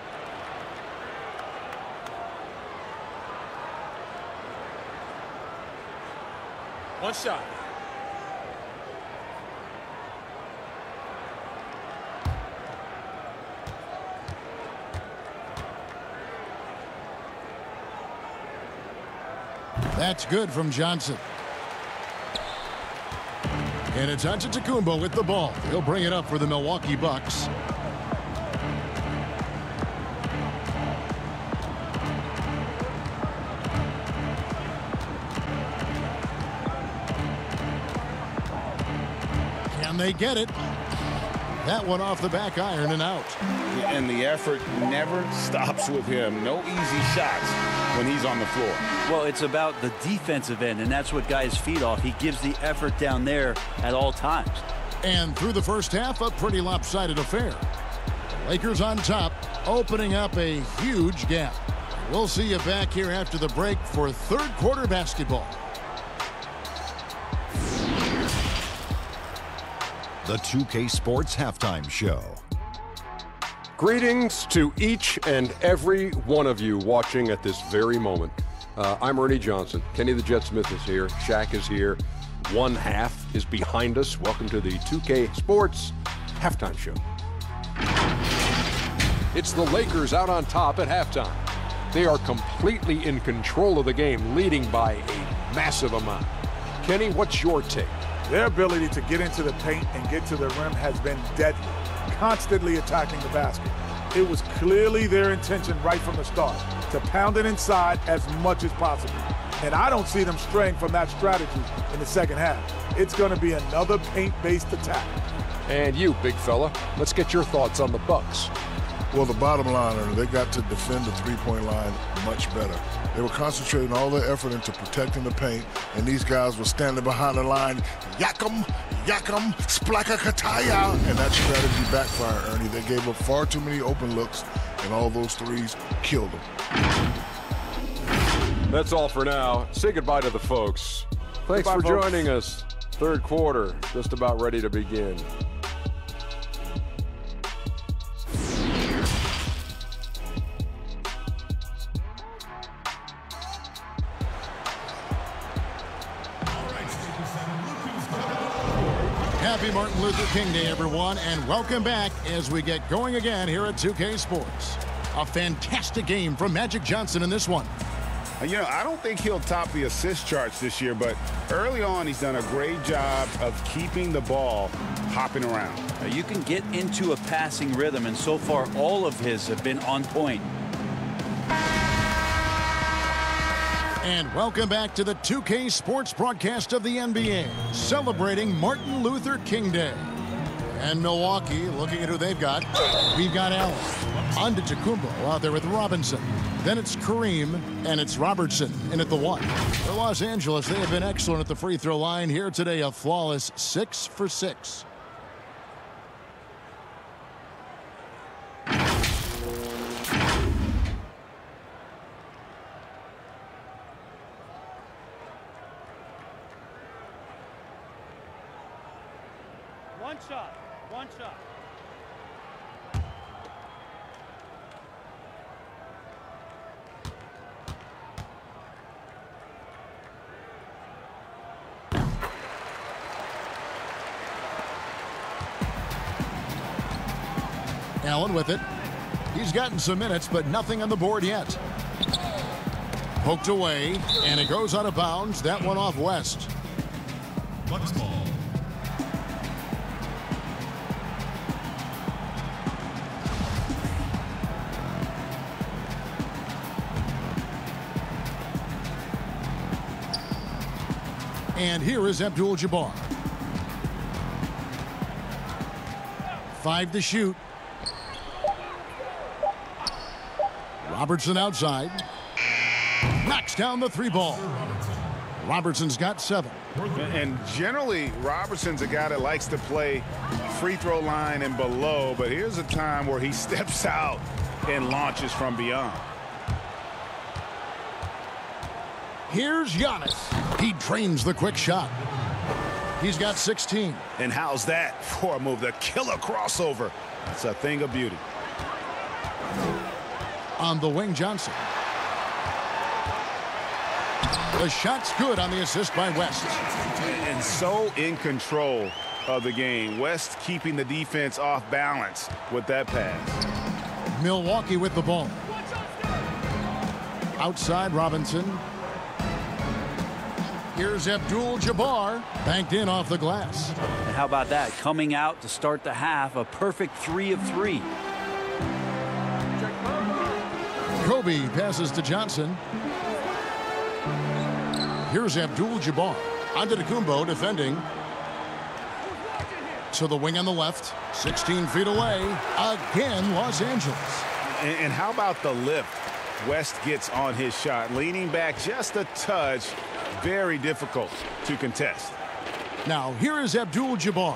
One shot. That's good from Johnson. And it's Antetokounmpo with the ball. He'll bring it up for the Milwaukee Bucks. Can they get it? That one off the back iron and out. And the effort never stops with him. No easy shots when he's on the floor. Well, it's about the defensive end, and that's what guys feed off. He gives the effort down there at all times. And through the first half, a pretty lopsided affair. The Lakers on top, opening up a huge gap. We'll see you back here after the break for third quarter basketball. The 2K Sports Halftime Show. Greetings to each and every one of you watching at this very moment. I'm Ernie Johnson. Kenny the Jet Smith is here. Shaq is here. One half is behind us. Welcome to the 2K Sports Halftime Show. It's the Lakers out on top at halftime. They are completely in control of the game, leading by a massive amount. Kenny, what's your take? Their ability to get into the paint and get to the rim has been deadly, constantly attacking the basket. It was clearly their intention right from the start to pound it inside as much as possible. And I don't see them straying from that strategy in the second half. It's going to be another paint-based attack. And you, big fella, let's get your thoughts on the Bucks. Well, the bottom line, they got to defend the three-point line much better. They were concentrating all their effort into protecting the paint, and these guys were standing behind the line, yak'em, splaka kataya, and that strategy backfired, Ernie. They gave up far too many open looks, and all those threes killed them. That's all for now. Say goodbye to the folks. Thanks Goodbye, for folks. joining us. Third quarter, just about ready to begin. Happy Martin Luther King Day, everyone, and welcome back as we get going again here at 2K Sports. A fantastic game from Magic Johnson in this one. You know, I don't think he'll top the assist charts this year, but early on he's done a great job of keeping the ball hopping around. You can get into a passing rhythm, and so far all of his have been on point. And welcome back to the 2K Sports broadcast of the NBA, celebrating Martin Luther King Day. And Milwaukee, looking at who they've got, we've got Allen. Antetokounmpo out there with Robinson. Then it's Kareem, and it's Robertson in at the one. For Los Angeles, they have been excellent at the free throw line here today, a flawless 6 for 6. One shot. One shot. Allen with it. He's gotten some minutes, but nothing on the board yet. Poked away, and it goes out of bounds. That one off West. Bucks ball. And here is Abdul-Jabbar. 5 to shoot. Robertson outside. Knocks down the 3 ball. Robertson's got 7. And generally, Robertson's a guy that likes to play free throw line and below, but here's a time where he steps out and launches from beyond. Here's Giannis. He drains the quick shot. He's got 16. And how's that for a move? The killer crossover. It's a thing of beauty. On the wing, Johnson. The shot's good on the assist by West. And so in control of the game. West keeping the defense off balance with that pass. Milwaukee with the ball. Outside Robinson. Here's Abdul-Jabbar, banked in off the glass. And how about that? Coming out to start the half, a perfect 3 of 3. Kobe passes to Johnson. Here's Abdul-Jabbar. Antetokounmpo defending. To the wing on the left. 16 feet away. Again, Los Angeles. And how about the lift? West gets on his shot. Leaning back just a touch. Very difficult to contest. Now, here is Abdul-Jabbar.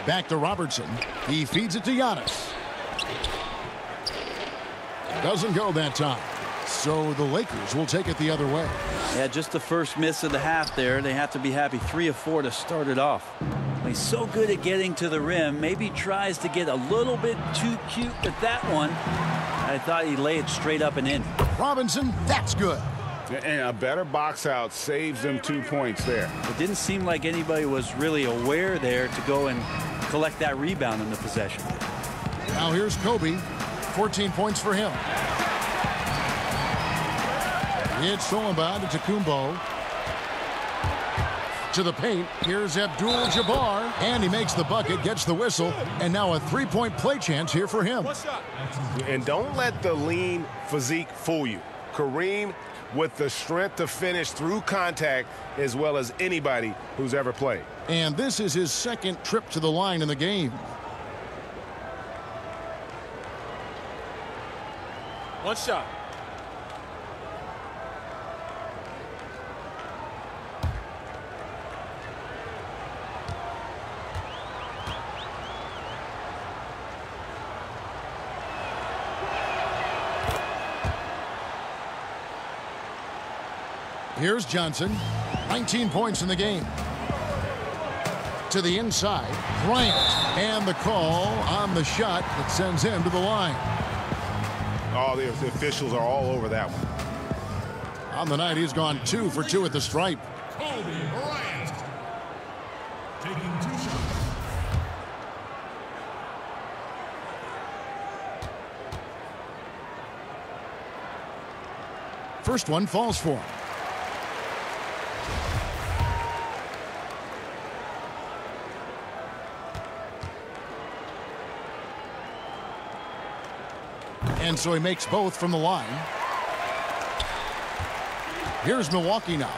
Back to Robertson. He feeds it to Giannis. Doesn't go that time. So the Lakers will take it the other way. Yeah, just the first miss of the half there. They have to be happy. 3 of 4 to start it off. He's so good at getting to the rim. Maybe tries to get a little bit too cute with that one. I thought he'd lay it straight up and in. Robinson, that's good. And a better box out saves them 2 points there. It didn't seem like anybody was really aware there to go and collect that rebound in the possession. Now here's Kobe. 14 points for him. It's stolen by Antetokounmpo. To the paint. Here's Abdul-Jabbar. And he makes the bucket, gets the whistle. And now a 3-point play chance here for him. And don't let the lean physique fool you. Kareem with the strength to finish through contact as well as anybody who's ever played. And this is his second trip to the line in the game. One shot. Here's Johnson. 19 points in the game. To the inside. Bryant. And the call on the shot that sends him to the line. Oh, the officials are all over that one. On the night, he's gone 2 for 2 at the stripe. Kobe Bryant taking 2 shots. First one falls for him. And so he makes both from the line. Here's Milwaukee now.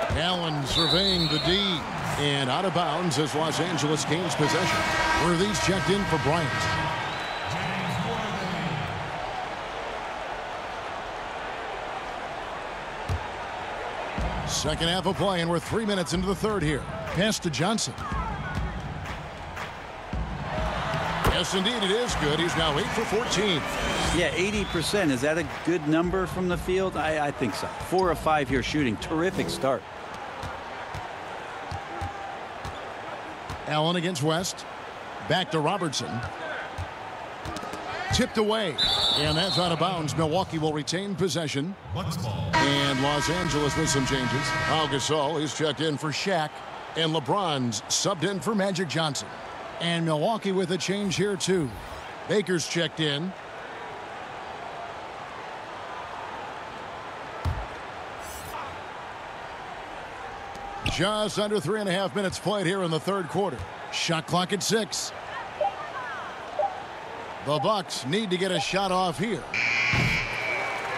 Allen surveying the D. And out of bounds as Los Angeles gains possession. Worthy's checked in for Bryant. Second half of play, and we're 3 minutes into the third here. Pass to Johnson. Yes, indeed, it is good. He's now 8 for 14. Yeah, 80%. Is that a good number from the field? I think so. 4 of 5 here shooting. Terrific start. Allen against West. Back to Robertson. Tipped away. And that's out of bounds. Milwaukee will retain possession. And Los Angeles with some changes. Pau Gasol is checked in for Shaq. And LeBron's subbed in for Magic Johnson. And Milwaukee with a change here, too. Baker's checked in. Just under 3.5 minutes played here in the third quarter. Shot clock at 6. The Bucks need to get a shot off here.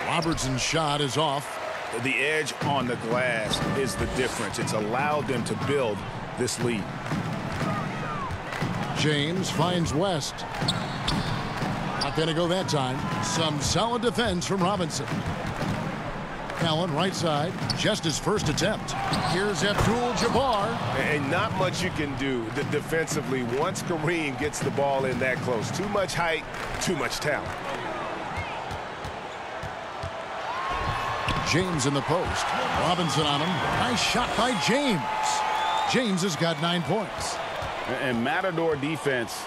Robertson's shot is off. The edge on the glass is the difference. It's allowed them to build this lead. James finds West. Not going to go that time. Some solid defense from Robinson. Allen right side. Just his first attempt. Here's Abdul-Jabbar. And not much you can do defensively once Kareem gets the ball in that close. Too much height, too much talent. James in the post. Robinson on him. Nice shot by James. James has got 9 points. And Matador defense,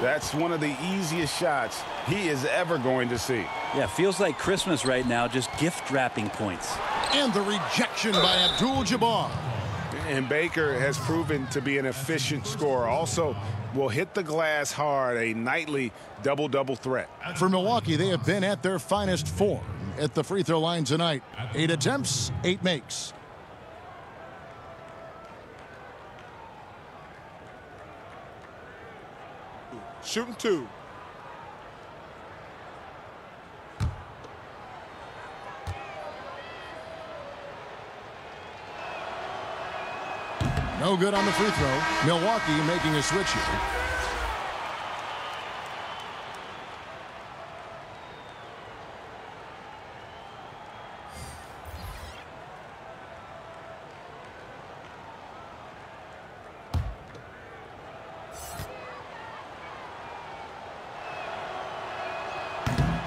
that's one of the easiest shots he is ever going to see. Yeah, feels like Christmas right now, just gift wrapping points. And the rejection by Abdul-Jabbar. And Baker has proven to be an efficient scorer. Also will hit the glass hard, a nightly double-double threat. For Milwaukee, they have been at their finest form at the free throw line tonight. 8 attempts, 8 makes. Shooting 2. No good on the free throw. Milwaukee making a switch here.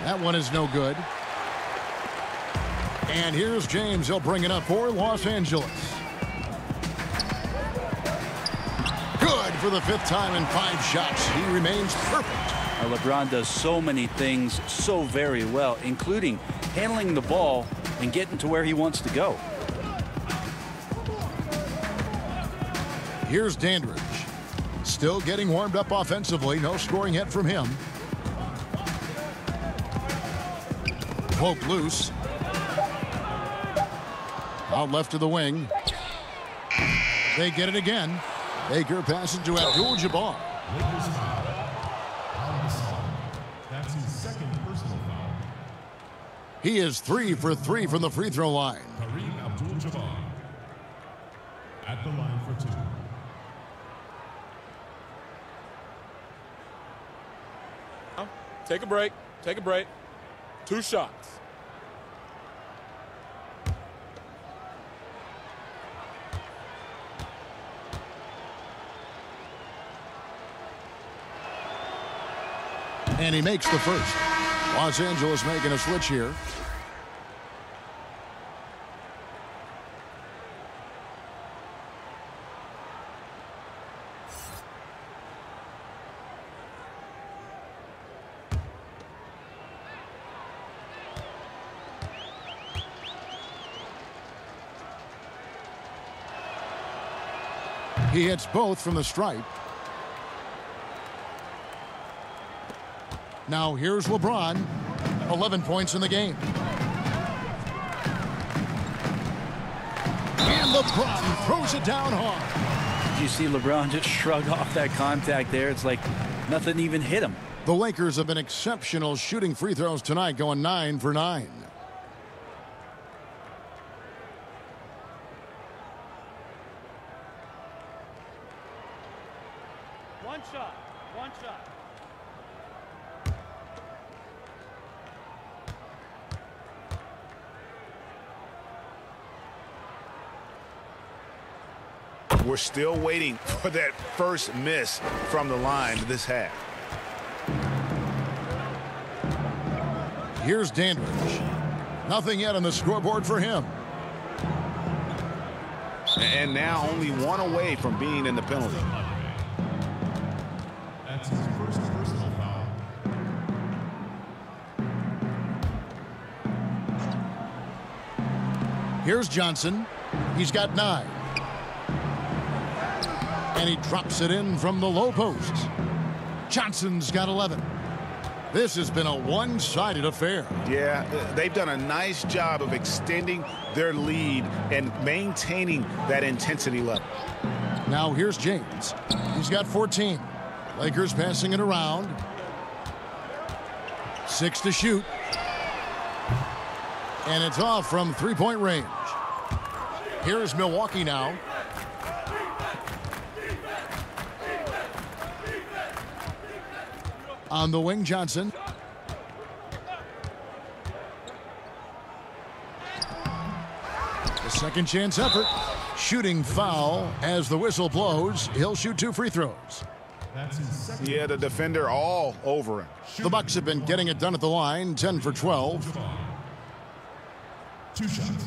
That one is no good. And here's James. He'll bring it up for Los Angeles. Good for the 5th time in 5 shots. He remains perfect. LeBron does so many things so very well, including handling the ball and getting to where he wants to go. Here's Dandridge. Still getting warmed up offensively. No scoring yet from him. Poke loose. Out left to the wing. They get it again. Baker passes to Abdul-Jabbar. That's his second personal foul. He is 3 for 3 from the free throw line. Kareem Abdul-Jabbar at the line for 2. Take a break. Take a break. 2 shots. And he makes the first. Los Angeles making a switch here. He hits both from the stripe. Now here's LeBron. 11 points in the game. And LeBron throws it down hard. Did you see LeBron just shrug off that contact there? It's like nothing even hit him. The Lakers have been exceptional shooting free throws tonight, going 9 for 9. One shot. One shot. We're still waiting for that first miss from the line this half. Here's Dandridge. Nothing yet on the scoreboard for him. And now only one away from being in the penalty. That's his first personal foul. Here's Johnson. He's got 9. And he drops it in from the low post. Johnson's got 11. This has been a one-sided affair. Yeah, they've done a nice job of extending their lead and maintaining that intensity level. Now here's James. He's got 14. Lakers passing it around. 6 to shoot. And it's off from three-point range. Here's Milwaukee now. On the wing, Johnson. The second chance effort. Shooting foul as the whistle blows. He'll shoot 2 free throws. Yeah, the defender all over him. The Bucks have been getting it done at the line. 10 for 12. 2 shots.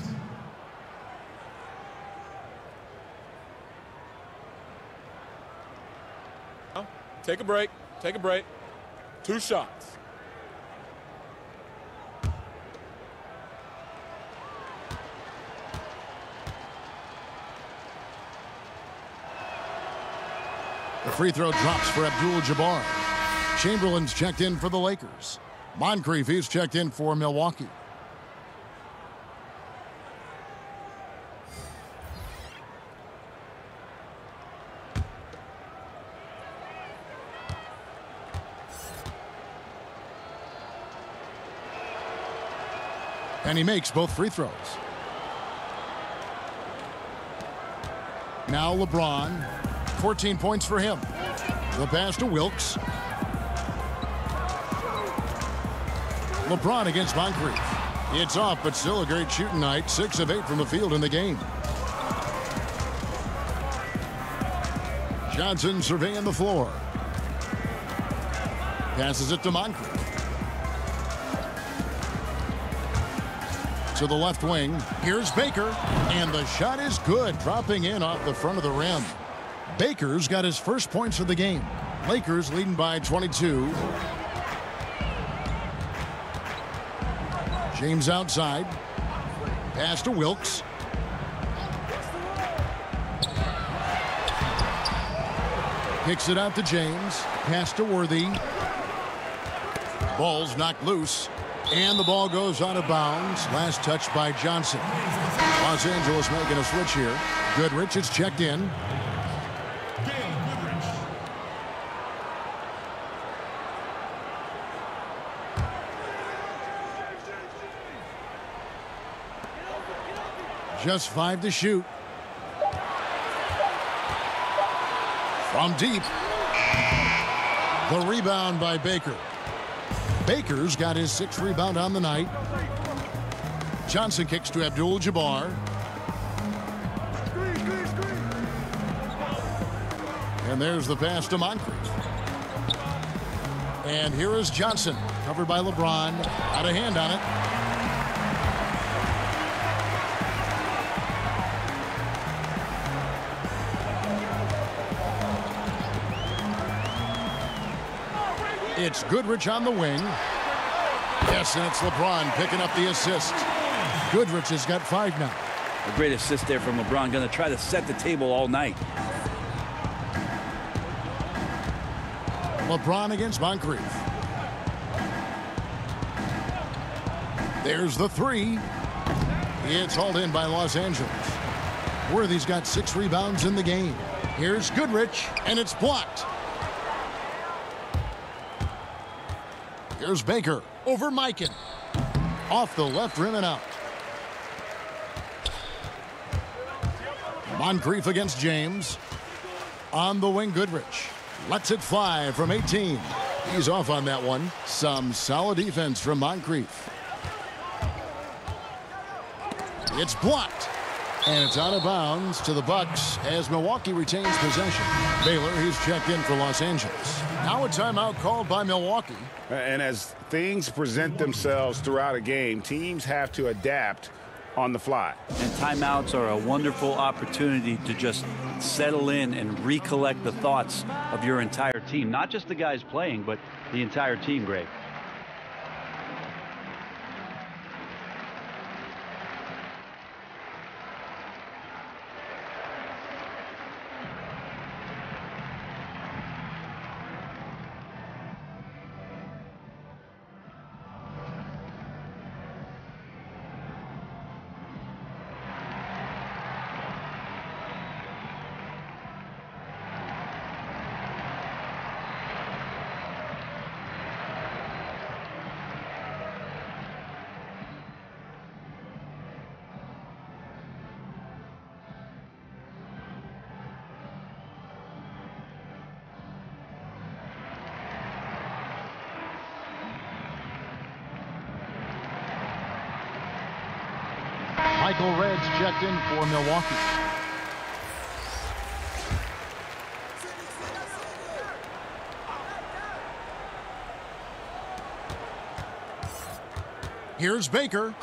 Take a break. Take a break. 2 shots. The free throw drops for Abdul-Jabbar. Chamberlain's checked in for the Lakers. Moncrief, he's checked in for Milwaukee. And he makes both free throws. Now LeBron, 14 points for him. The pass to Wilkes. LeBron against Moncrief. It's off, but still a great shooting night. 6 of 8 from the field in the game. Johnson surveying the floor. Passes it to Moncrief. To the left wing. Here's Baker. And the shot is good, dropping in off the front of the rim. Baker's got his first points of the game. Lakers leading by 22. James outside. Pass to Wilkes. Kicks it out to James. Pass to Worthy. Ball's knocked loose. And the ball goes out of bounds. Last touch by Johnson. Los Angeles making a switch here. Goodrich is checked in. Just 5 to shoot. From deep. The rebound by Baker. Baker's got his 6th rebound on the night. Johnson kicks to Abdul-Jabbar. And there's the pass to Moncrief. And here is Johnson, covered by LeBron. Got a hand on it. It's Goodrich on the wing. Yes, and it's LeBron picking up the assist. Goodrich has got 5 now. A great assist there from LeBron. Going to try to set the table all night. LeBron against Moncrief. There's the 3. It's hauled in by Los Angeles. Worthy's got 6 rebounds in the game. Here's Goodrich, and it's blocked. Here's Baker over Mikan. Off the left rim and out. Moncrief against James. On the wing, Goodrich. Lets it fly from 18. He's off on that one. Some solid defense from Moncrief. It's blocked. And it's out of bounds to the Bucks as Milwaukee retains possession. Baylor, he's checked in for Los Angeles. Now a timeout called by Milwaukee. And as things present themselves throughout a game, teams have to adapt on the fly. And timeouts are a wonderful opportunity to just settle in and recollect the thoughts of your entire team. Not just the guys playing, but the entire team, Greg. Michael Reds checked in for Milwaukee. Here's Baker.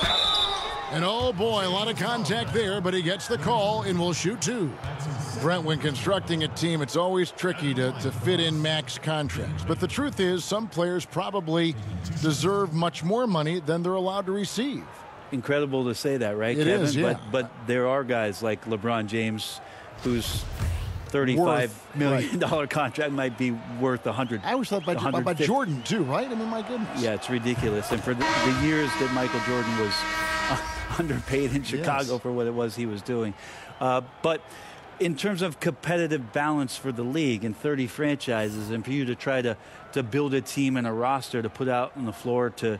And oh boy, a lot of contact there, but he gets the call and will shoot two. Brent, when constructing a team, it's always tricky to fit in max contracts. But the truth is, some players probably deserve much more money than they're allowed to receive. Incredible to say that, right, Kevin? Is, yeah. But there are guys like LeBron James whose $35 million contract might be worth $100. I always thought about Jordan too, right? I mean, my goodness. Yeah, it's ridiculous. And for the years that Michael Jordan was underpaid in Chicago for what it was he was doing. But in terms of competitive balance for the league and 30 franchises, and for you to try to build a team and a roster to put out on the floor to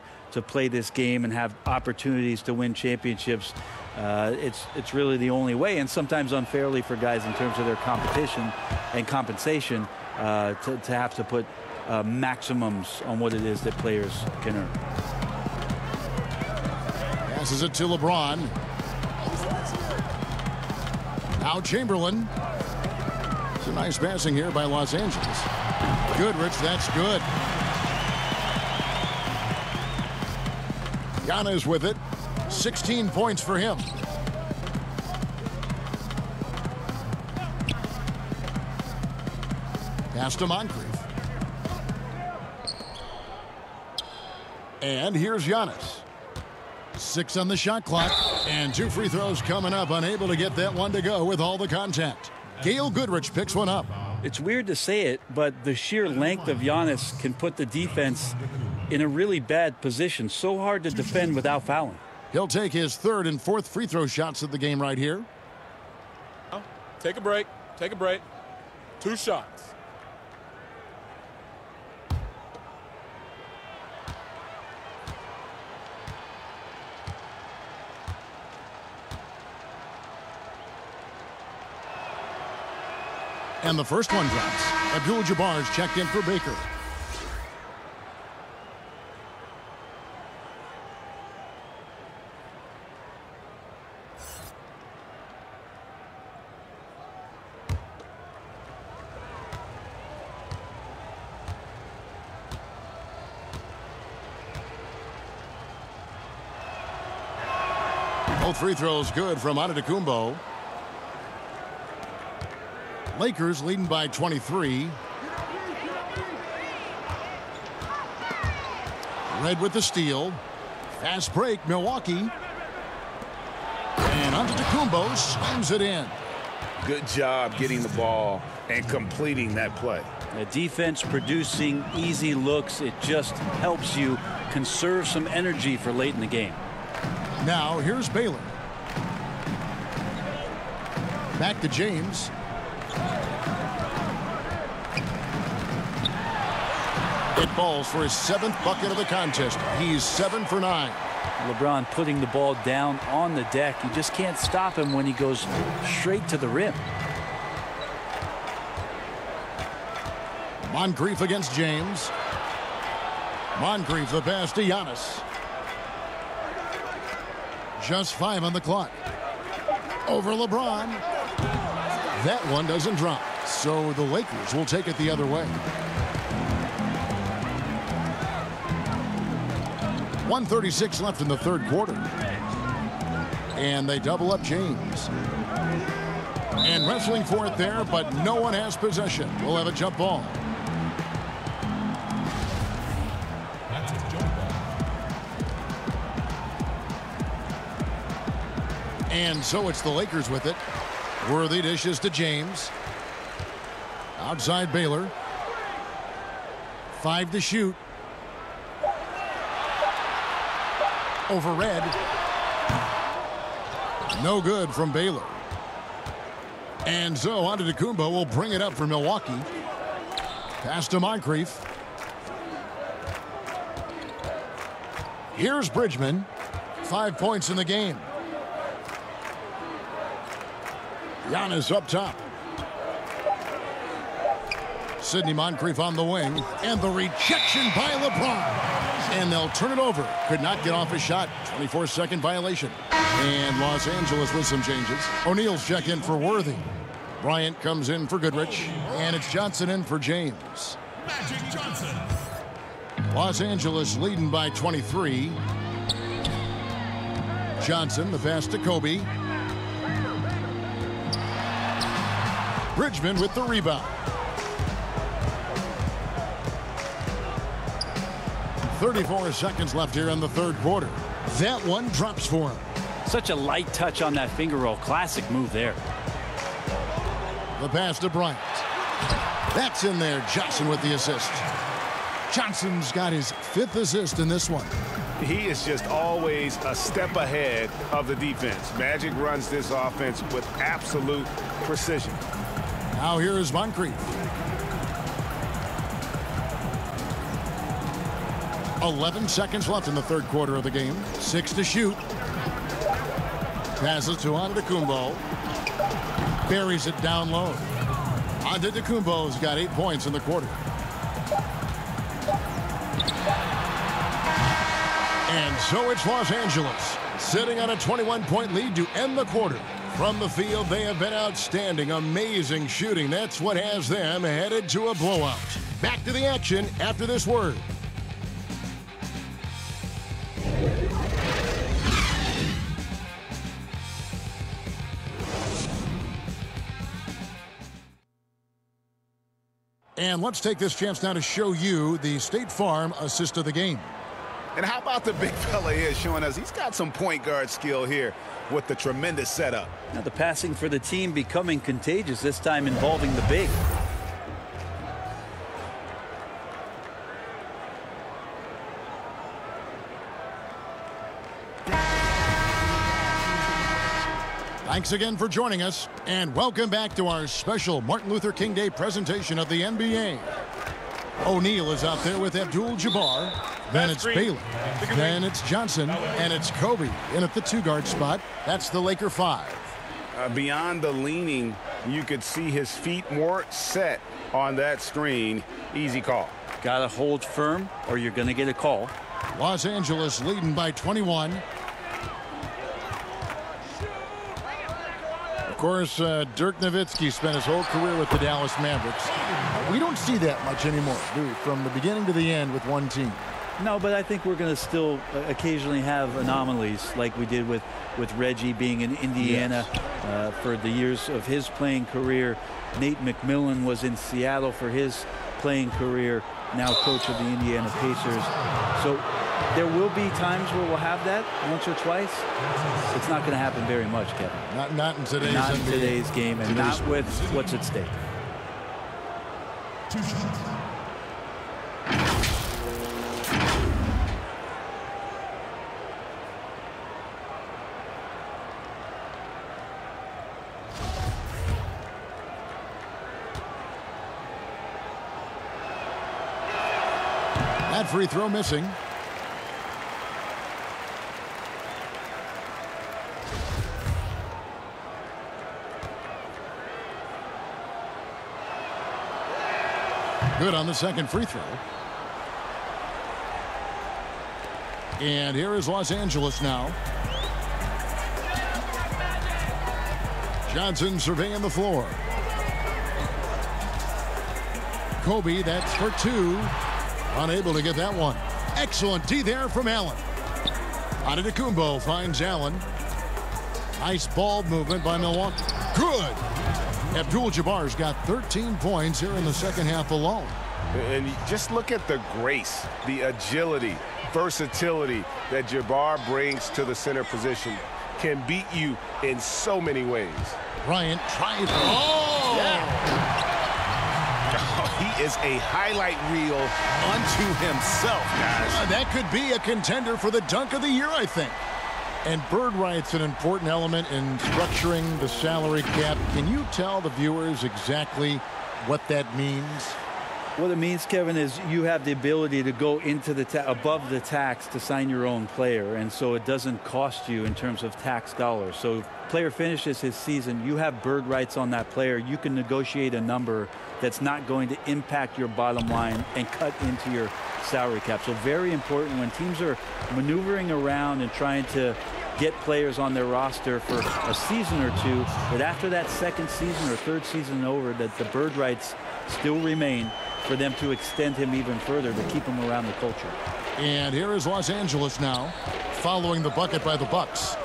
play this game and have opportunities to win championships, it's really the only way, and sometimes unfairly for guys in terms of their competition and compensation to have to put maximums on what it is that players can earn. Passes it to LeBron. Now Chamberlain. It's a nice passing here by Los Angeles. Goodrich, that's good. Giannis with it. 16 points for him. Pass to Moncrief. And here's Giannis. 6 on the shot clock. And 2 free throws coming up. Unable to get that one to go with all the contact. Gail Goodrich picks one up. It's weird to say it, but the sheer length of Giannis can put the defense in a really bad position. So hard to defend without fouling. He'll take his 3rd and 4th free throw shots of the game right here. Take a break. Take a break. 2 shots. And the first one drops. Abdul-Jabbar's checked in for Baker. Both free throws good from Antetokounmpo. Lakers leading by 23. Red with the steal. Fast break, Milwaukee. And Antetokounmpo slams it in. Good job getting the ball and completing that play. The defense producing easy looks. It just helps you conserve some energy for late in the game. Now here's Baylor. Back to James. It falls for his 7th bucket of the contest. He's 7 for 9. LeBron putting the ball down on the deck. You just can't stop him when he goes straight to the rim. Moncrief against James. Moncrief the pass to Giannis. Just 5 on the clock. Over LeBron. That one doesn't drop. So the Lakers will take it the other way. 1:36 left in the third quarter. And they double up James. And wrestling for it there, but no one has possession. We'll have a jump ball. That's a jump ball. And so it's the Lakers with it. Worthy dishes to James. Outside Baylor. 5 to shoot. Over Red. No good from Baylor. And so Antetokounmpo will bring it up for Milwaukee. Pass to Moncrief. Here's Bridgman. 5 points in the game. Giannis up top. Sidney Moncrief on the wing. And the rejection by LeBron. And they'll turn it over. Could not get off his shot. 24-second violation. And Los Angeles with some changes. O'Neal's check in for Worthy. Bryant comes in for Goodrich. And it's Johnson in for James. Magic Johnson. Los Angeles leading by 23. Johnson, the pass to Kobe. Bridgman with the rebound. 34 seconds left here in the third quarter. That one drops for him. Such a light touch on that finger roll. Classic move there. The pass to Bryant. That's in there. Johnson with the assist. Johnson's got his 5th assist in this one. He is just always a step ahead of the defense. Magic runs this offense with absolute precision. Now here is Moncrief. 11 seconds left in the third quarter of the game. 6 to shoot. Passes to Antetokounmpo. Buries it down low. Antetokounmpo's got 8 points in the quarter. And so it's Los Angeles sitting on a 21-point lead to end the quarter. From the field, they have been outstanding. Amazing shooting. That's what has them headed to a blowout. Back to the action after this word. And let's take this chance now to show you the State Farm assist of the game. And how about the big fella here showing us he's got some point guard skill here with the tremendous setup. Now the passing for the team becoming contagious, this time involving the big. Thanks again for joining us, and welcome back to our special Martin Luther King Day presentation of the NBA. O'Neal is out there with Abdul-Jabbar. Then it's Baylor. Then it's Johnson, and it's Kobe in at the 2-guard spot. That's the Laker 5. Beyond the leaning, you could see his feet more set on that screen. Easy call. Gotta hold firm, or you're gonna get a call. Los Angeles leading by 21. Of course, Dirk Nowitzki spent his whole career with the Dallas Mavericks. We don't see that much anymore, do we? From the beginning to the end with one team. No, but I think we're going to still occasionally have anomalies like we did with Reggie being in Indiana for the years of his playing career. Nate McMillan was in Seattle for his playing career, now coach of the Indiana Pacers. So there will be times where we'll have that once or twice. It's not going to happen very much, Kevin. Not in today's game, and not with what's at stake. 2 shots. That free throw missing. Good on the second free throw. And here is Los Angeles now. Johnson surveying the floor. Kobe, that's for 2. Unable to get that one. Excellent D there from Allen. Antetokounmpo finds Allen. Nice ball movement by Milwaukee. Good. Abdul-Jabbar's got 13 points here in the second half alone. And just look at the grace, the agility, versatility that Jabbar brings to the center position. Can beat you in so many ways. Bryant tries. Oh! Yeah. He is a highlight reel unto himself, guys. That could be a contender for the dunk of the year, I think. And bird right's an important element in structuring the salary cap. Can you tell the viewers exactly what that means? What it means, Kevin, is you have the ability to go into the above the tax to sign your own player, and so it doesn't cost you in terms of tax dollars. So player finishes his season, you have bird rights on that player. You can negotiate a number that's not going to impact your bottom line and cut into your salary cap. So very important when teams are maneuvering around and trying to get players on their roster for a season or two, but after that second season or third season over, that the bird rights still remain for them to extend him even further to keep him around the culture. And here is Los Angeles now, following the bucket by the Bucks.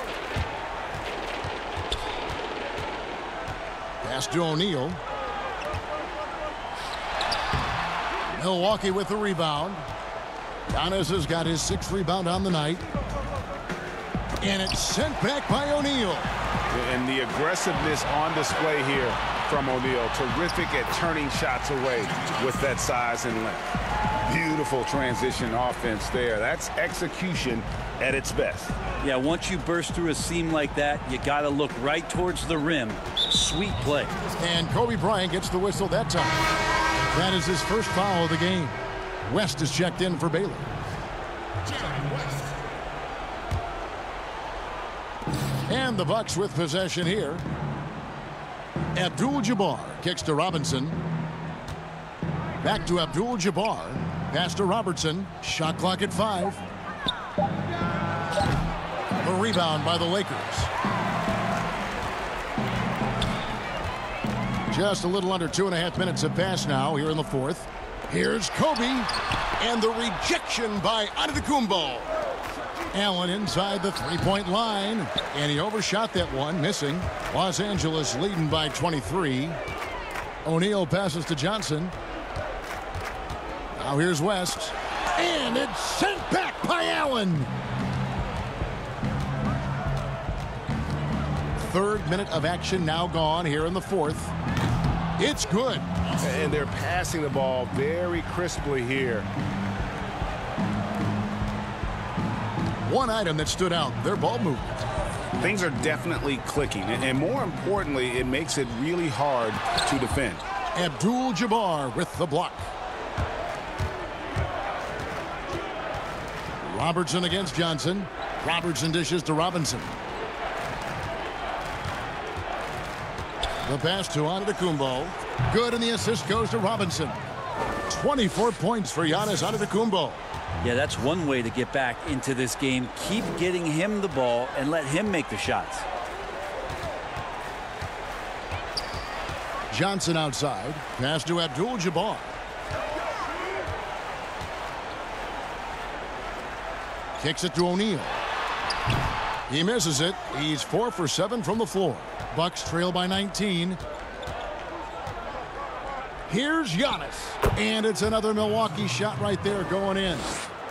Pass to O'Neal. Milwaukee with the rebound. Giannis has got his 6th rebound on the night. And it's sent back by O'Neal. And the aggressiveness on display here from O'Neal. Terrific at turning shots away with that size and length. Beautiful transition offense there. That's execution at its best. Yeah, once you burst through a seam like that, you got to look right towards the rim. Sweet play. And Kobe Bryant gets the whistle that time. That is his first foul of the game. West is checked in for Baylor. And the Bucks with possession here. Abdul-Jabbar kicks to Robinson. Back to Abdul-Jabbar. Pass to Robertson. Shot clock at 5. The rebound by the Lakers. Just a little under 2.5 minutes have passed now here in the 4th. Here's Kobe. And the rejection by Antetokounmpo. Allen inside the 3-point line. And he overshot that one, missing. Los Angeles leading by 23. O'Neal passes to Johnson. Now here's West. And it's sent back by Allen. 3rd minute of action now gone here in the 4th. It's good. And they're passing the ball very crisply here. One item that stood out, their ball movement. Things are definitely clicking. And more importantly, it makes it really hard to defend. Abdul-Jabbar with the block. Robertson against Johnson. Robertson dishes to Robinson. The pass to Antetokounmpo. Good, and the assist goes to Robinson. 24 points for Giannis Antetokounmpo. Yeah, that's one way to get back into this game. Keep getting him the ball and let him make the shots. Johnson outside. Pass to Abdul-Jabbar. Kicks it to O'Neal. He misses it. He's 4 for 7 from the floor. Bucks trail by 19. Here's Giannis. And it's another Milwaukee shot right there going in.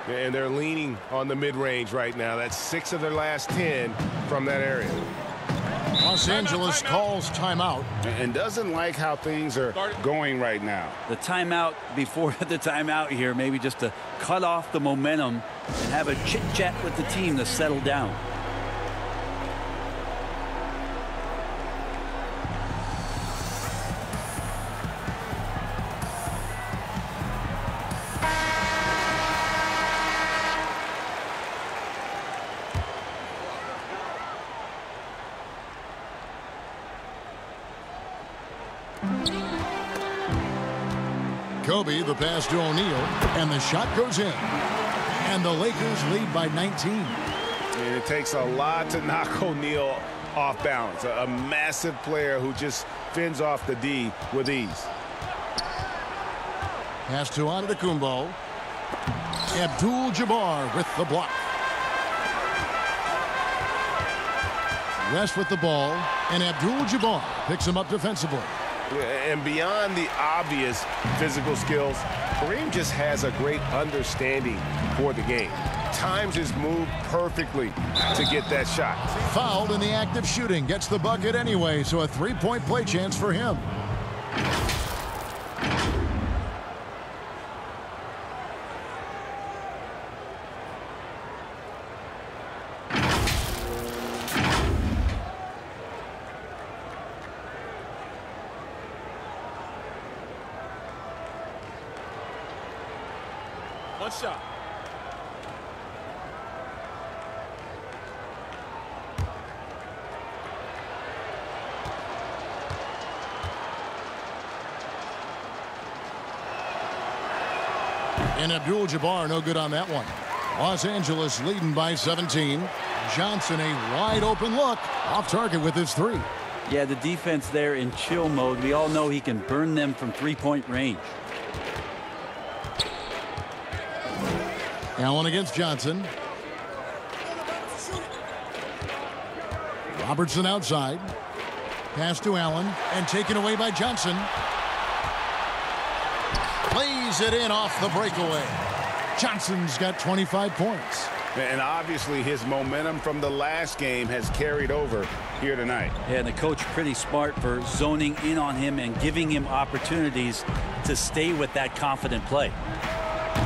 And they're leaning on the mid-range right now. That's 6 of their last 10 from that area. Los Angeles calls timeout. And doesn't like how things are going right now. The timeout before the timeout here, maybe just to cut off the momentum and have a chit-chat with the team to settle down. Kobe, the pass to O'Neal, and the shot goes in. And the Lakers lead by 19. And it takes a lot to knock O'Neal off balance. A massive player who just fends off the D with ease. Pass to Antetokounmpo. Abdul-Jabbar with the block. West with the ball, and Abdul-Jabbar picks him up defensively. And beyond the obvious physical skills, Kareem just has a great understanding for the game. Times his move perfectly to get that shot. Fouled in the act of shooting. Gets the bucket anyway, so a three-point play chance for him. One shot. And Abdul-Jabbar no good on that one. Los Angeles leading by 17. Johnson a wide open look. Off target with his three. Yeah, the defense there in chill mode. We all know he can burn them from three-point range. Allen against Johnson. Robertson outside. Pass to Allen and taken away by Johnson. Plays it in off the breakaway. Johnson's got 25 points. And obviously his momentum from the last game has carried over here tonight. Yeah, and the coach pretty smart for zoning in on him and giving him opportunities to stay with that confident play.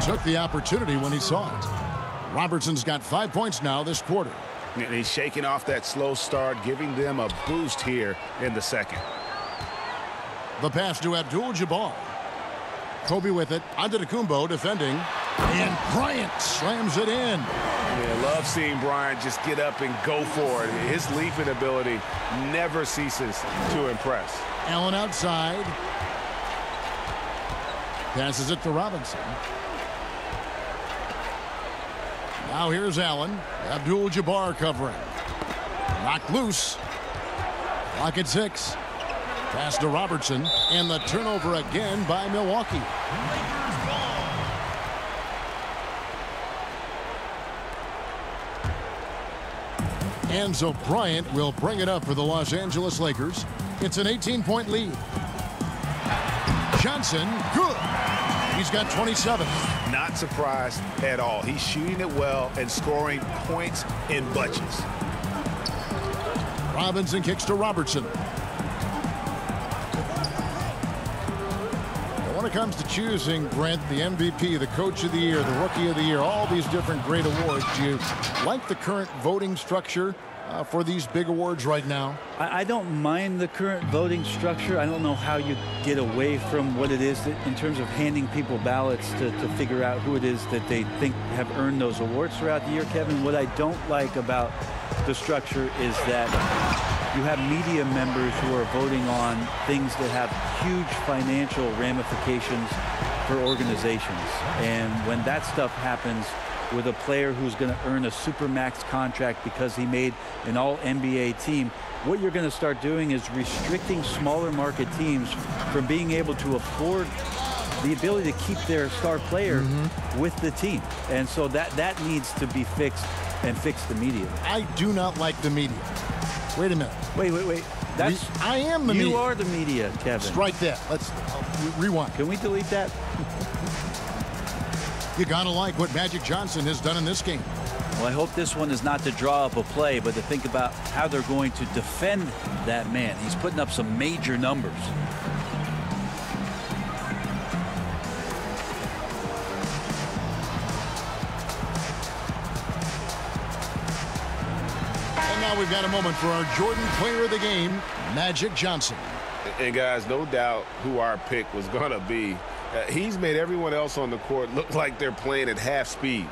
Took the opportunity when he saw it. Robertson's got 5 points now this quarter. And he's shaking off that slow start, giving them a boost here in the second. The pass to Abdul-Jabbar. Kobe with it. Antetokounmpo defending. And Bryant slams it in. Yeah, love seeing Bryant just get up and go for it. His leaping ability never ceases to impress. Allen outside. Passes it to Robinson. Now here's Allen. Abdul-Jabbar covering. Knocked loose. Clock at 6. Pass to Robertson. And the turnover again by Milwaukee. And so Bryant will bring it up for the Los Angeles Lakers. It's an 18-point lead. Johnson, good. He's got 27. Not surprised at all. He's shooting it well and scoring points in bunches. Robinson kicks to Robertson. When it comes to choosing, Brent, the MVP, the Coach of the Year, the Rookie of the Year, all these different great awards, do you like the current voting structure for these big awards right now? I don't mind the current voting structure. I don't know how you get away from what it is that, in terms of handing people ballots to figure out who it is that they think have earned those awards throughout the year, Kevin. What I don't like about the structure is that you have media members who are voting on things that have huge financial ramifications for organizations. And when that stuff happens with a player who's going to earn a supermax contract because he made an all-NBA team, what you're going to start doing is restricting smaller market teams from being able to afford the ability to keep their star player with the team. And so that needs to be fixed and fixed immediately. I do not like the media. Wait a minute. Wait. I am the media. You are the media, Kevin. Strike that. Let's rewind. Can we delete that? You gotta like what Magic Johnson has done in this game. Well, I hope this one is not to draw up a play, but to think about how they're going to defend that man. He's putting up some major numbers. Now we've got a moment for our Jordan Player of the Game, Magic Johnson. And guys, no doubt who our pick was going to be. He's made everyone else on the court look like they're playing at half speed.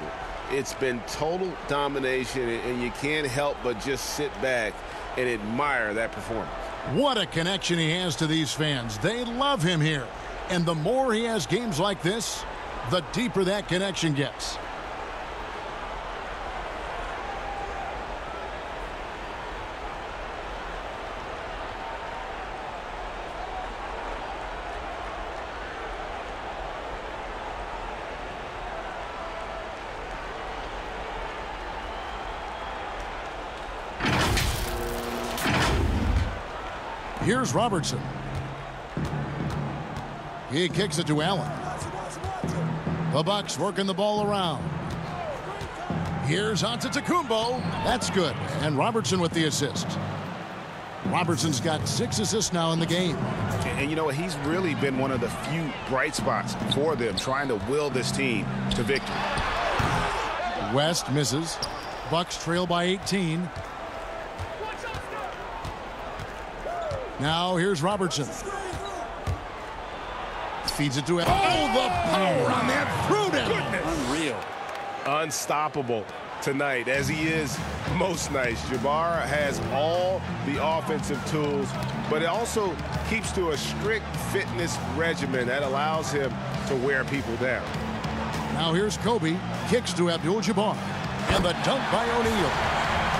It's been total domination, and you can't help but just sit back and admire that performance. What a connection he has to these fans. They love him here. And the more he has games like this, the deeper that connection gets. Here's Robertson. He kicks it to Allen. The Bucks working the ball around. Here's Antetokounmpo. That's good. And Robertson with the assist. Robertson's got 6 assists now in the game. And you know what? He's really been one of the few bright spots for them, trying to will this team to victory. West misses. Bucks trail by 18. Now here's Robertson. Feeds it to him. Oh, the power on that throwdown. Unreal. Unstoppable tonight, as he is most nights. Jabbar has all the offensive tools, but it also keeps to a strict fitness regimen that allows him to wear people down. Now here's Kobe. Kicks to Abdul-Jabbar. And the dunk by O'Neal.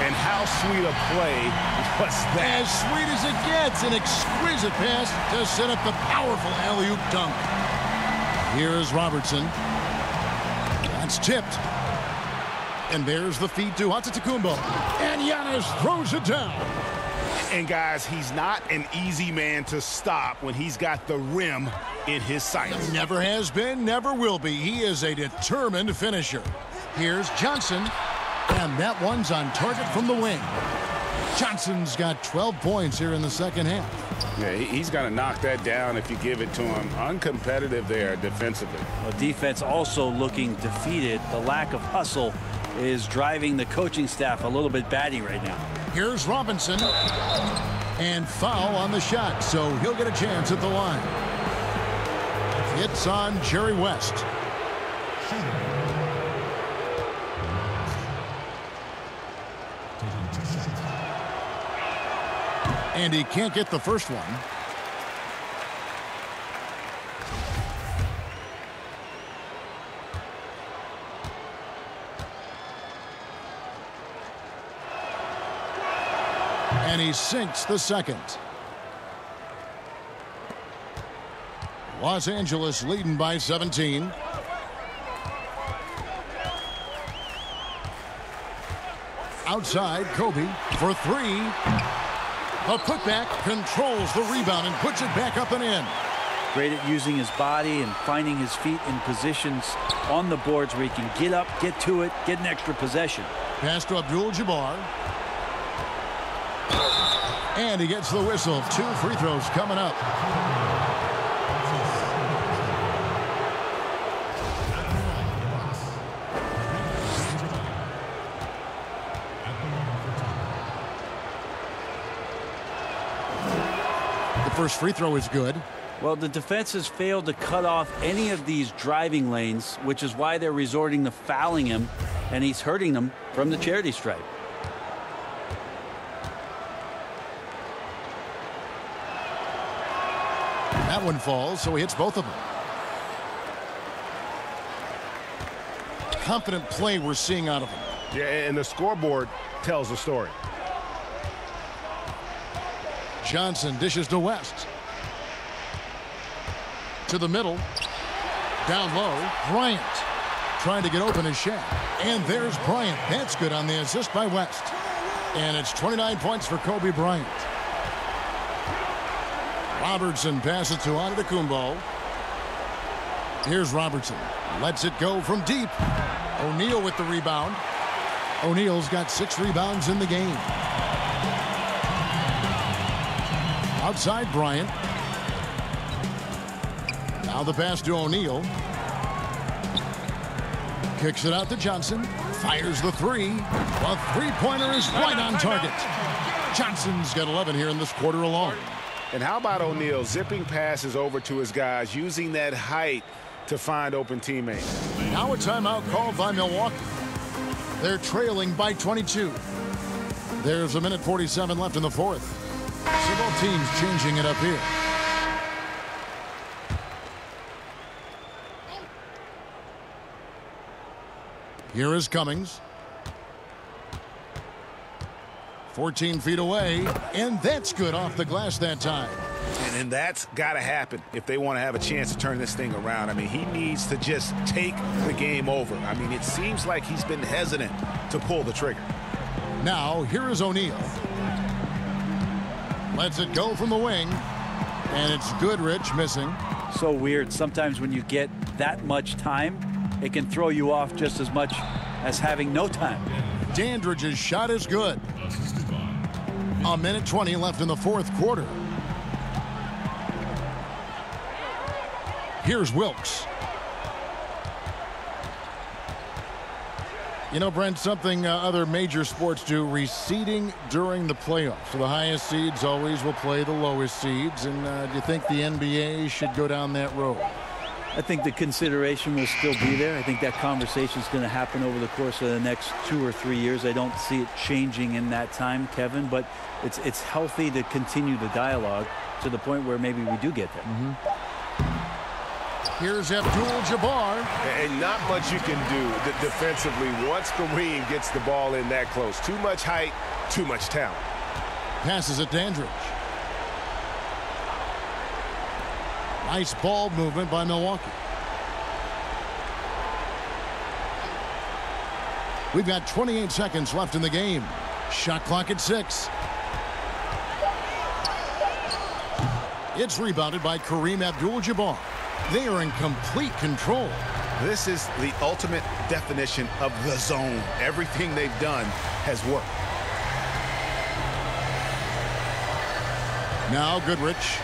And how sweet a play was that? As sweet as it gets. An exquisite pass to set up the powerful alley-oop dunk. Here's Robertson. That's tipped. And there's the feed to Antetokounmpo. And Giannis throws it down. And guys, he's not an easy man to stop when he's got the rim in his sights. Never has been, never will be. He is a determined finisher. Here's Johnson. And that one's on target from the wing. Johnson's got 12 points here in the second half. Yeah, he's got to knock that down if you give it to him. Uncompetitive there defensively. Well, defense also looking defeated. The lack of hustle is driving the coaching staff a little bit batty right now. Here's Robinson. And foul on the shot, so he'll get a chance at the line. It's on Jerry West. And he can't get the first one. And he sinks the second. Los Angeles leading by 17. Outside, Kobe for 3. A putback, controls the rebound and puts it back up and in. Great at using his body and finding his feet in positions on the boards where he can get up, get to it, get an extra possession. Pass to Abdul-Jabbar. And he gets the whistle. 2 free throws coming up. First free throw is good. Well, the defense has failed to cut off any of these driving lanes, which is why they're resorting to fouling him, and he's hurting them from the charity stripe. That one falls, so he hits both of them. Confident play we're seeing out of him. Yeah, and the scoreboard tells the story. Johnson dishes to West. To the middle. Down low. Bryant trying to get open his shot. And there's Bryant. That's good on the assist by West. And it's 29 points for Kobe Bryant. Robertson passes to Antetokounmpo. Here's Robertson. Lets it go from deep. O'Neal with the rebound. O'Neal's got 6 rebounds in the game. Outside Bryant. Now the pass to O'Neal. Kicks it out to Johnson. Fires the 3. A three-pointer is right on target. Johnson's got 11 here in this quarter alone. And how about O'Neal zipping passes over to his guys, using that height to find open teammates. Now a timeout called by Milwaukee. They're trailing by 22. There's 1:47 left in the fourth. So both teams changing it up here. Here is Cummings. 14 feet away, and that's good off the glass that time. And that's got to happen if they want to have a chance to turn this thing around. I mean, he needs to just take the game over. I mean, it seems like he's been hesitant to pull the trigger. Now, here is O'Neal. Lets it go from the wing. And it's Goodrich missing. So weird. Sometimes when you get that much time, it can throw you off just as much as having no time. Dandridge's shot is good. A minute 20 left in the fourth quarter. Here's Wilkes. You know, Brent, something other major sports do, reseeding during the playoffs. So the highest seeds always will play the lowest seeds. And do you think the NBA should go down that road? I think the consideration will still be there. I think that conversation is going to happen over the course of the next 2 or 3 years. I don't see it changing in that time, Kevin, but it's healthy to continue the dialogue to the point where maybe we do get there. Here's Abdul-Jabbar. And not much you can do defensively once Kareem gets the ball in that close. Too much height, too much talent. Passes it Dandridge. Nice ball movement by Milwaukee. We've got 28 seconds left in the game. Shot clock at 6. It's rebounded by Kareem Abdul-Jabbar. They are in complete control. This is the ultimate definition of the zone. Everything they've done has worked. Now Goodrich.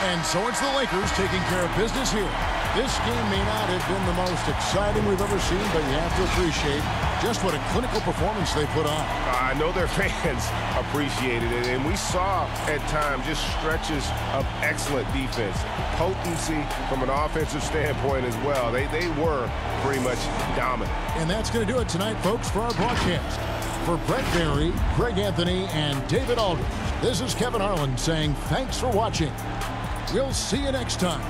And so it's the Lakers taking care of business here. This game may not have been the most exciting we've ever seen, but you have to appreciate just what a clinical performance they put on. I know their fans appreciated it, and we saw at times just stretches of excellent defense. Potency from an offensive standpoint as well. They were pretty much dominant. And that's going to do it tonight, folks, for our broadcast. For Brett Barry, Greg Anthony, and David Aldridge, this is Kevin Harlan saying thanks for watching. We'll see you next time.